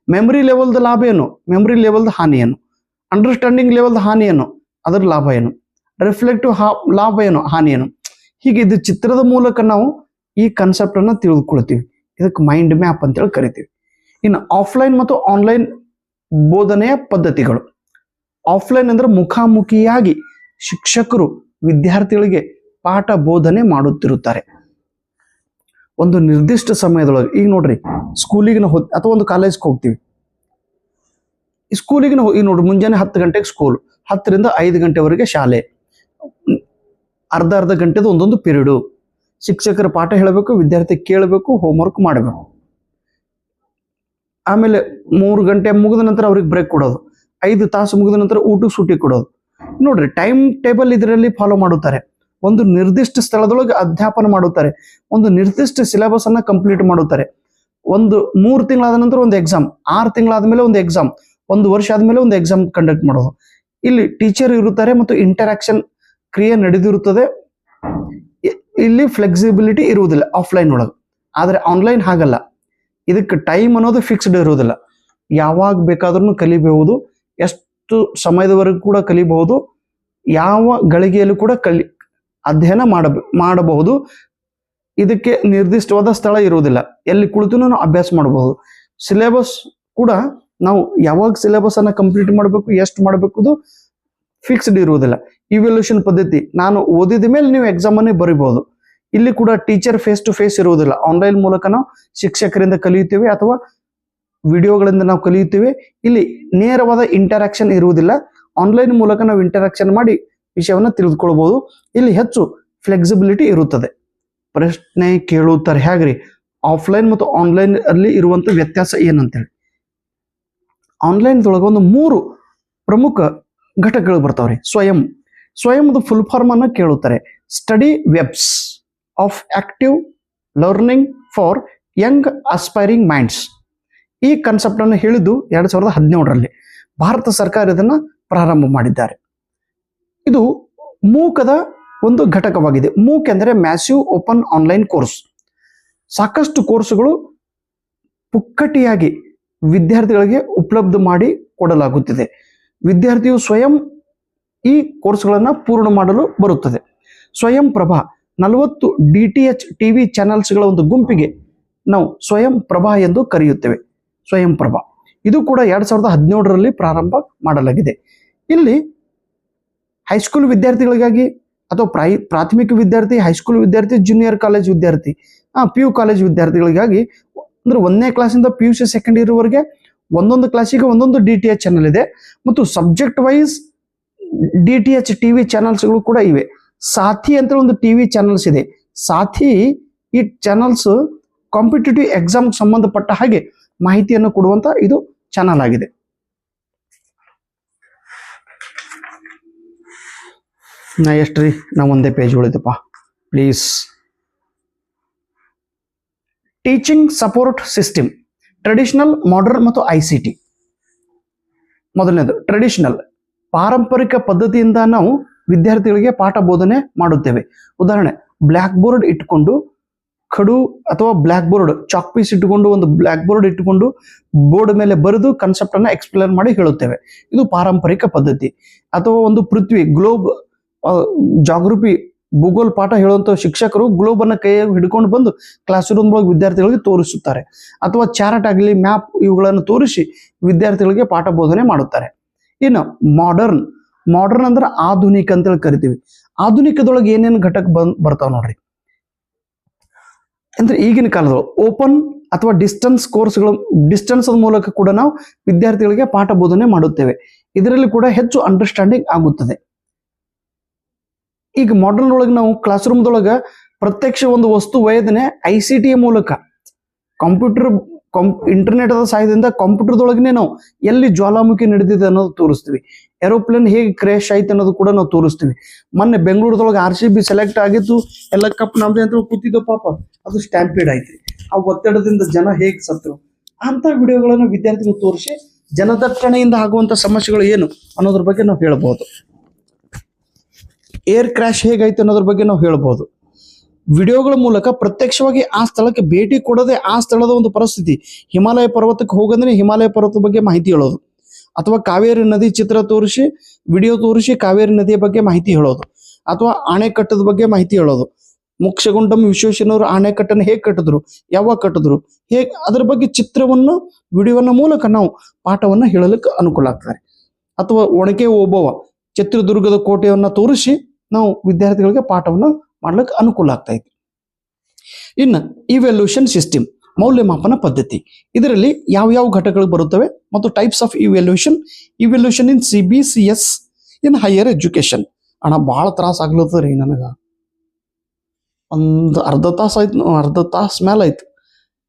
ಮೆಮರಿ ಲೆವೆಲ್ದ ಲಾಭ ಏನು, ಮೆಮರಿ ಲೆವೆಲ್ದ ಹಾನಿ ಏನು, ಅಂಡರ್ಸ್ಟ್ಯಾಂಡಿಂಗ್ ಲೆವೆಲ್ದ ಹಾನಿ ಏನು, ಅದರ ಲಾಭ ಏನು, ರಿಫ್ಲೆಕ್ಟಿವ್ ಲಾಭ ಏನು, ಹಾನಿ ಏನು. ಹೀಗೆ ಇದು ಚಿತ್ರದ ಮೂಲಕ ನಾವು ಈ ಕಾನ್ಸೆಪ್ಟ್ ಅನ್ನ ತಿಳಿದುಕೊಳ್ತೀವಿ. ಇದಕ್ಕೆ ಮೈಂಡ್ ಮ್ಯಾಪ್ ಅಂತೇಳಿ ಕರಿತೀವಿ. ಇನ್ನು ಆಫ್ಲೈನ್ ಮತ್ತು ಆನ್ಲೈನ್ ಬೋಧನೆಯ ಪದ್ಧತಿಗಳು. ಆಫ್ಲೈನ್ ಅಂದ್ರೆ ಮುಖಾಮುಖಿಯಾಗಿ ಶಿಕ್ಷಕರು ವಿದ್ಯಾರ್ಥಿಗಳಿಗೆ ಪಾಠ ಬೋಧನೆ ಮಾಡುತ್ತಿರುತ್ತಾರೆ ಒಂದು ನಿರ್ದಿಷ್ಟ ಸಮಯದೊಳಗೆ. ಈಗ ನೋಡ್ರಿ, ಸ್ಕೂಲಿಗೆ ನಾವು ಅಥವಾ ಒಂದು ಕಾಲೇಜ್ಗೆ ಹೋಗ್ತೀವಿ. ಸ್ಕೂಲಿಗೆ ನಾವು ಈಗ ನೋಡ್ರಿ, ಮುಂಜಾನೆ 10 ಗಂಟೆಗೆ ಸ್ಕೂಲ್, 10 ರಿಂದ 5 ಗಂಟೆವರೆಗೆ ಶಾಲೆ, ಅರ್ಧ ಗಂಟೆದು ಒಂದೊಂದು ಪೀರಿಯಡು. ಶಿಕ್ಷಕರ ಪಾಠ ಹೇಳಬೇಕು, ವಿದ್ಯಾರ್ಥಿ ಕೇಳಬೇಕು, ಹೋಮ್ವರ್ಕ್ ಮಾಡಬೇಕು. ಆಮೇಲೆ 3 ಗಂಟೆ ಮುಗಿದ ನಂತರ ಅವ್ರಿಗೆ ಬ್ರೇಕ್ ಕೊಡೋದು, 5 ತಾಸು ಮುಗಿದ ನಂತರ ಊಟಕ್ಕೆ ಸೂಟಿ ಕೊಡೋದು. ನೋಡ್ರಿ, ಟೈಮ್ ಟೇಬಲ್ ಇದರಲ್ಲಿ ಫಾಲೋ ಮಾಡುತ್ತಾರೆ. ಒಂದು ನಿರ್ದಿಷ್ಟ ಸ್ಥಳದೊಳಗೆ ಅಧ್ಯಾಪನ ಮಾಡುತ್ತಾರೆ, ಒಂದು ನಿರ್ದಿಷ್ಟ ಸಿಲೆಬಸ್ ಅನ್ನ ಕಂಪ್ಲೀಟ್ ಮಾಡುತ್ತಾರೆ. ಒಂದು 3 ತಿಂಗಳಾದ ನಂತರ ಒಂದು ಎಕ್ಸಾಮ್, 6 ತಿಂಗಳಾದ್ಮೇಲೆ ಒಂದು ಎಕ್ಸಾಮ್, 1 ವರ್ಷ ಆದ್ಮೇಲೆ ಒಂದು ಎಕ್ಸಾಮ್ ಕಂಡಕ್ಟ್ ಮಾಡೋದು. ಇಲ್ಲಿ ಟೀಚರ್ ಇರುತ್ತಾರೆ ಮತ್ತು ಇಂಟರಾಕ್ಷನ್ ಕ್ರಿಯೆ ನಡೆದಿರುತ್ತದೆ. ಇಲ್ಲಿ ಫ್ಲೆಕ್ಸಿಬಿಲಿಟಿ ಇರುವುದಿಲ್ಲ ಆಫ್ಲೈನ್ ಒಳಗೆ. ಆದರೆ ಆನ್ಲೈನ್ ಹಾಗಲ್ಲ. ಇದಕ್ಕೆ ಟೈಮ್ ಅನ್ನೋದು ಫಿಕ್ಸ್ಡ್ ಇರುವುದಿಲ್ಲ. ಯಾವಾಗ ಬೇಕಾದ್ರೂ ಕಲಿಬಹುದು, ಎಷ್ಟು ಸಮಯದವರೆಗೂ ಕೂಡ ಕಲಿಬಹುದು, ಯಾವ ಗಳಿಗೆಯಲ್ಲೂ ಕೂಡ ಅಧ್ಯಯನ ಮಾಡಬಹುದು. ಇದಕ್ಕೆ ನಿರ್ದಿಷ್ಟವಾದ ಸ್ಥಳ ಇರುವುದಿಲ್ಲ, ಎಲ್ಲಿ ಕುಳಿತು ನಾವು ಅಭ್ಯಾಸ ಮಾಡಬಹುದು. ಸಿಲೆಬಸ್ ಕೂಡ ನಾವು ಯಾವಾಗ ಸಿಲೆಬಸ್ ಅನ್ನ ಕಂಪ್ಲೀಟ್ ಮಾಡಬೇಕು, ಎಷ್ಟು ಮಾಡಬೇಕು ಫಿಕ್ಸ್ಡ್ ಇರುವುದಿಲ್ಲ. ಇವ್ಯಾಲ್ಯೂಷನ್ ಪದ್ಧತಿ, ನಾನು ಓದಿದ ಮೇಲೆ ನೀವು ಎಕ್ಸಾಮ್ ಅನ್ನೇ ಬರೀಬಹುದು. ಇಲ್ಲಿ ಕೂಡ ಟೀಚರ್ ಫೇಸ್ ಟು ಫೇಸ್ ಇರುವುದಿಲ್ಲ. ಆನ್ಲೈನ್ ಮೂಲಕ ನಾವು ಶಿಕ್ಷಕರಿಂದ ಕಲಿಯುತ್ತೇವೆ ಅಥವಾ ವಿಡಿಯೋಗಳಿಂದ ನಾವು ಕಲಿಯುತ್ತೇವೆ. ಇಲ್ಲಿ ನೇರವಾದ ಇಂಟರಾಕ್ಷನ್ ಇರುವುದಿಲ್ಲ. ಆನ್ಲೈನ್ ಮೂಲಕ ನಾವು ಇಂಟರಾಕ್ಷನ್ ಮಾಡಿ ವಿಷಯವನ್ನ ತಿಳಿದುಕೊಳ್ಬಹುದು. ಇಲ್ಲಿ ಹೆಚ್ಚು ಫ್ಲೆಕ್ಸಿಬಿಲಿಟಿ ಇರುತ್ತದೆ. ಪ್ರಶ್ನೆ ಕೇಳುತ್ತಾರೆ ಹೇಗ್ರಿ, ಆಫ್ಲೈನ್ ಮತ್ತು ಆನ್ಲೈನ್ ಅಲ್ಲಿ ಇರುವಂತ ವ್ಯತ್ಯಾಸ ಏನಂತೇಳಿ. ಆನ್ಲೈನ್ ದೊಳಗೆ ಒಂದು 3 ಪ್ರಮುಖ ಘಟಕಗಳು ಬರ್ತಾವ್ರಿ. ಸ್ವಯಂದ ಫುಲ್ ಫಾರ್ಮ್ ಅನ್ನ ಕೇಳುತ್ತಾರೆ. Study webs of active learning for Young aspiring minds. ಈ ಕಾನ್ಸೆಪ್ಟ್ ಅನ್ನು ಹೇಳಿದ್ದು 2017ರಲ್ಲಿ ಭಾರತ ಸರ್ಕಾರ ಇದನ್ನ ಪ್ರಾರಂಭ ಮಾಡಿದ್ದಾರೆ. ಇದು ಮೂಕದ ಒಂದು ಘಟಕವಾಗಿದೆ. ಮೂಕ್ ಎಂದರೆ ಮ್ಯಾಸಿವ್ ಓಪನ್ ಆನ್ಲೈನ್ ಕೋರ್ಸ್. ಸಾಕಷ್ಟು ಕೋರ್ಸ್ಗಳು ಪುಕ್ಕಟಿಯಾಗಿ ವಿದ್ಯಾರ್ಥಿಗಳಿಗೆ ಉಪಲಬ್ಧ ಮಾಡಿ ಕೊಡಲಾಗುತ್ತಿದೆ. ವಿದ್ಯಾರ್ಥಿಯು ಸ್ವಯಂ ಈ ಕೋರ್ಸ್ಗಳನ್ನ ಪೂರ್ಣ ಮಾಡಲು ಬರುತ್ತದೆ. ಸ್ವಯಂ ಪ್ರಭಾ 40 DTH ಟಿವಿ ಚಾನೆಲ್ಸ್ಗಳ ಒಂದು ಗುಂಪಿಗೆ ನಾವು ಸ್ವಯಂ ಪ್ರಭಾ ಎಂದು ಕರೆಯುತ್ತೇವೆ. ಸ್ವಯಂ ಪ್ರಭಾ ಇದು ಕೂಡ 2017ರಲ್ಲಿ ಪ್ರಾರಂಭ ಮಾಡಲಾಗಿದೆ. ಇಲ್ಲಿ ಹೈಸ್ಕೂಲ್ ವಿದ್ಯಾರ್ಥಿಗಳಿಗಾಗಿ ಅಥವಾ ಪ್ರಾಥಮಿಕ ವಿದ್ಯಾರ್ಥಿ, ಹೈಸ್ಕೂಲ್ ವಿದ್ಯಾರ್ಥಿ, ಜೂನಿಯರ್ ಕಾಲೇಜ್ ವಿದ್ಯಾರ್ಥಿ, PU ಕಾಲೇಜ್ ವಿದ್ಯಾರ್ಥಿಗಳಿಗಾಗಿ ಅಂದ್ರೆ 1ನೇ ಕ್ಲಾಸಿಂದ PUC ಸೆಕೆಂಡ್ ಇಯರ್ ವರೆಗೆ ಒಂದೊಂದು ಕ್ಲಾಸಿಗೆ ಒಂದೊಂದು DTH ಚಾನಲ್ ಇದೆ ಮತ್ತು ಸಬ್ಜೆಕ್ಟ್ ವೈಸ್ DTH ಟಿವಿ ಚಾನಲ್ಸ್ಗಳು ಕೂಡ ಇವೆ. ಸಾಥಿ ಅಂತ ಒಂದು ಟಿವಿ ಚಾನಲ್ಸ್ ಇದೆ. ಸಾಥಿ ಈ ಚಾನಲ್ಸ್ ಕಾಂಪಿಟೇಟಿವ್ ಎಕ್ಸಾಮ್ ಸಂಬಂಧಪಟ್ಟ ಹಾಗೆ ಮಾಹಿತಿಯನ್ನು ಕೊಡುವಂತ ಇದು ಚಾನಲ್ ಆಗಿದೆ. ನಾ ಎಷ್ಟ್ರಿ ನಾ ಒಂದೇ ಪೇಜ್ ಉಳಿದಪ್ಪ please. Teaching support system traditional, modern ಮತ್ತು ICT. ಮೊದಲನೇದು ಟ್ರೆಡಿಷನಲ್, ಪಾರಂಪರಿಕ ಪದ್ಧತಿಯಿಂದ ನಾವು ವಿದ್ಯಾರ್ಥಿಗಳಿಗೆ ಪಾಠ ಬೋಧನೆ ಮಾಡುತ್ತೇವೆ. ಉದಾಹರಣೆ, ಬ್ಲ್ಯಾಕ್ ಬೋರ್ಡ್ ಇಟ್ಟುಕೊಂಡು ಖಡು ಅಥವಾ ಬ್ಲ್ಯಾಕ್ ಬೋರ್ಡ್ ಚಾಕ್ ಪೀಸ್ ಇಟ್ಟುಕೊಂಡು ಒಂದು ಬ್ಲ್ಯಾಕ್ ಬೋರ್ಡ್ ಇಟ್ಟುಕೊಂಡು ಬೋರ್ಡ್ ಮೇಲೆ ಬರೆದು ಕಾನ್ಸೆಪ್ಟ್ ಅನ್ನ ಎಕ್ಸ್ಪ್ಲೇನ್ ಮಾಡಿ ಹೇಳುತ್ತೇವೆ. ಇದು ಪಾರಂಪರಿಕ ಪದ್ಧತಿ. ಅಥವಾ ಒಂದು ಪೃಥ್ವಿ ಗ್ಲೋಬ್ ಜಾಗೃತಿ ಭೂಗೋಲ್ ಪಾಠ ಹೇಳುವಂತ ಶಿಕ್ಷಕರು ಗ್ಲೋಬ್ ಅನ್ನ ಕೈಯಾಗಿ ಹಿಡ್ಕೊಂಡು ಬಂದು ಕ್ಲಾಸ್ ರೂಮ್ ಒಳಗೆ ವಿದ್ಯಾರ್ಥಿಗಳಿಗೆ ತೋರಿಸುತ್ತಾರೆ. ಅಥವಾ ಚಾರ್ಟ್ ಆಗಲಿ ಮ್ಯಾಪ್ ಇವುಗಳನ್ನು ತೋರಿಸಿ ವಿದ್ಯಾರ್ಥಿಗಳಿಗೆ ಪಾಠ ಬೋಧನೆ ಮಾಡುತ್ತಾರೆ. ಇನ್ನು ಮಾಡರ್ನ್, ಮಾಡರ್ನ್ ಅಂದ್ರೆ ಆಧುನಿಕ ಅಂತೇಳಿ ಕರಿತೀವಿ. ಆಧುನಿಕದೊಳಗೆ ಏನೇನು ಘಟಕ ಬರ್ತಾವ ನೋಡ್ರಿ. ಅಂದ್ರೆ ಈಗಿನ ಕಾಲದೊಳಗೆ ಓಪನ್ ಅಥವಾ ಡಿಸ್ಟೆನ್ಸ್ ಕೋರ್ಸ್ಗಳು, ಡಿಸ್ಟೆನ್ಸ್ ಮೂಲಕ ಕೂಡ ನಾವು ವಿದ್ಯಾರ್ಥಿಗಳಿಗೆ ಪಾಠ ಬೋಧನೆ ಮಾಡುತ್ತೇವೆ. ಇದರಲ್ಲಿ ಕೂಡ ಹೆಚ್ಚು ಅಂಡರ್ಸ್ಟ್ಯಾಂಡಿಂಗ್ ಆಗುತ್ತದೆ. ಈಗ ಮಾಡರ್ನ್ ಒಳಗೆ ನಾವು ಕ್ಲಾಸ್ ರೂಮ್ದೊಳಗೆ ಪ್ರತ್ಯಕ್ಷ ಒಂದು ವಸ್ತು ವೇದನೆ ICT ಮೂಲಕ ಕಂಪ್ಯೂಟರ್ ಇಂಟರ್ನೆಟ್ ಸಹಾಯದಿಂದ ಕಂಪ್ಯೂಟರ್ದೊಳಗನೆ ನಾವು ಎಲ್ಲಿ ಜ್ವಾಲಾಮುಖಿ ನಡೆದಿದೆ ಅನ್ನೋದು ತೋರಿಸ್ತೀವಿ. ಏರೋಪ್ಲೇನ್ ಹೇಗೆ ಕ್ರ್ಯಾಶ್ ಆಯ್ತು ಅನ್ನೋದು ಕೂಡ ನಾವು ತೋರಿಸ್ತೀವಿ. ಮೊನ್ನೆ ಬೆಂಗಳೂರದೊಳಗೆ RCB ಸೆಲೆಕ್ಟ್ ಆಗಿತ್ತು, ಎಲ್ಲ ಕಪ್ ನಮ್ದೆ ಅಂತ ಕೂತಿದ್ದೋ ಪಾಪ, ಅದು ಸ್ಟ್ಯಾಂಪೇಡ್ ಆಯ್ತು. ಆ ಒತ್ತಡದಿಂದ ಜನ ಹೇಗೆ ಸತ್ರು ಅಂತ ವಿಡಿಯೋಗಳನ್ನು ವಿದ್ಯಾರ್ಥಿಗಳು ತೋರಿಸಿ ಜನದಟ್ಟಣೆಯಿಂದ ಆಗುವಂತ ಸಮಸ್ಯೆಗಳು ಏನು ಅನ್ನೋದ್ರ ಬಗ್ಗೆ ನಾವು ಹೇಳ್ಬೋದು. ಏರ್ ಕ್ರ್ಯಾಶ್ ಹೇಗಾಯ್ತು ಅನ್ನೋದ್ರ ಬಗ್ಗೆ ನಾವು ಹೇಳ್ಬೋದು. ವಿಡಿಯೋಗಳ ಮೂಲಕ ಪ್ರತ್ಯಕ್ಷವಾಗಿ ಆ ಸ್ಥಳಕ್ಕೆ ಭೇಟಿ ಕೊಡದೆ ಆ ಸ್ಥಳದ ಒಂದು ಪರಿಸ್ಥಿತಿ, ಹಿಮಾಲಯ ಪರ್ವತಕ್ಕೆ ಹೋಗಂದ್ರೆ ಹಿಮಾಲಯ ಪರ್ವತದ ಬಗ್ಗೆ ಮಾಹಿತಿ ಹೇಳೋದು, ಅಥವಾ ಕಾವೇರಿ ನದಿ ಚಿತ್ರ ತೋರಿಸಿ ವಿಡಿಯೋ ತೋರಿಸಿ ಕಾವೇರಿ ನದಿಯ ಬಗ್ಗೆ ಮಾಹಿತಿ ಹೇಳೋದು, ಅಥವಾ ಅಣೆಕಟ್ಟದ ಬಗ್ಗೆ ಮಾಹಿತಿ ಹೇಳೋದು. ಮೋಕ್ಷಗುಂಡಂ ವಿಶ್ವೇಶ್ವರಯ್ಯನವರು ಅಣೆಕಟ್ಟನ್ನು ಹೇಗೆ ಕಟ್ಟಿದ್ರು, ಯಾವಾಗ ಕಟ್ಟಿದ್ರು, ಹೇಗೆ ಅದರ ಬಗ್ಗೆ ಚಿತ್ರವನ್ನು ವಿಡಿಯೋನ ಮೂಲಕ ನಾವು ಪಾಠವನ್ನ ಹೇಳಲಿಕ್ಕೆ ಅನುಕೂಲ ಆಗ್ತಾರೆ. ಅಥವಾ ಒಣಕೆ ಓಬವ್ವ ಚಿತ್ರದುರ್ಗದ ಕೋಟೆಯನ್ನ ತೋರಿಸಿ ನಾವು ವಿದ್ಯಾರ್ಥಿಗಳಿಗೆ ಪಾಠವನ್ನು ಮಾಡ್ಲಿಕ್ಕೆ ಅನುಕೂಲ ಆಗ್ತಾ ಇತ್ತು. ಇನ್ನು ಇವ್ಯಾಲ್ಯೂಷನ್ ಸಿಸ್ಟಮ್, ಮೌಲ್ಯಮಾಪನ ಪದ್ಧತಿ. ಇದರಲ್ಲಿ ಯಾವ ಘಟಕಗಳು ಬರುತ್ತವೆ ಮತ್ತು types of evaluation. Evaluation in CBCS in higher education. ಅಣ್ಣ ಭಾಳ ತ್ರಾಸ ಆಗ್ಲತ್ತದ್ರಿ ನನಗೆ. ಒಂದು ಅರ್ಧ ತಾಸು ಮೇಲೆ ಆಯ್ತು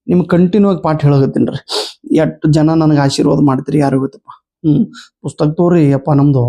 ನಿಮ್ಗೆ ಕಂಟಿನ್ಯೂ ಆಗಿ ಪಾಠ ಹೇಳೋಗತ್ತೀನಿ ರೀ. ಎಷ್ಟು ಜನ ನನಗೆ ಆಶೀರ್ವಾದ ಮಾಡ್ತೀರಿ ಯಾರು ಗೊತ್ತಪ್ಪ. ಪುಸ್ತಕ ತೋರಿ ಅಪ್ಪ ನಮ್ದು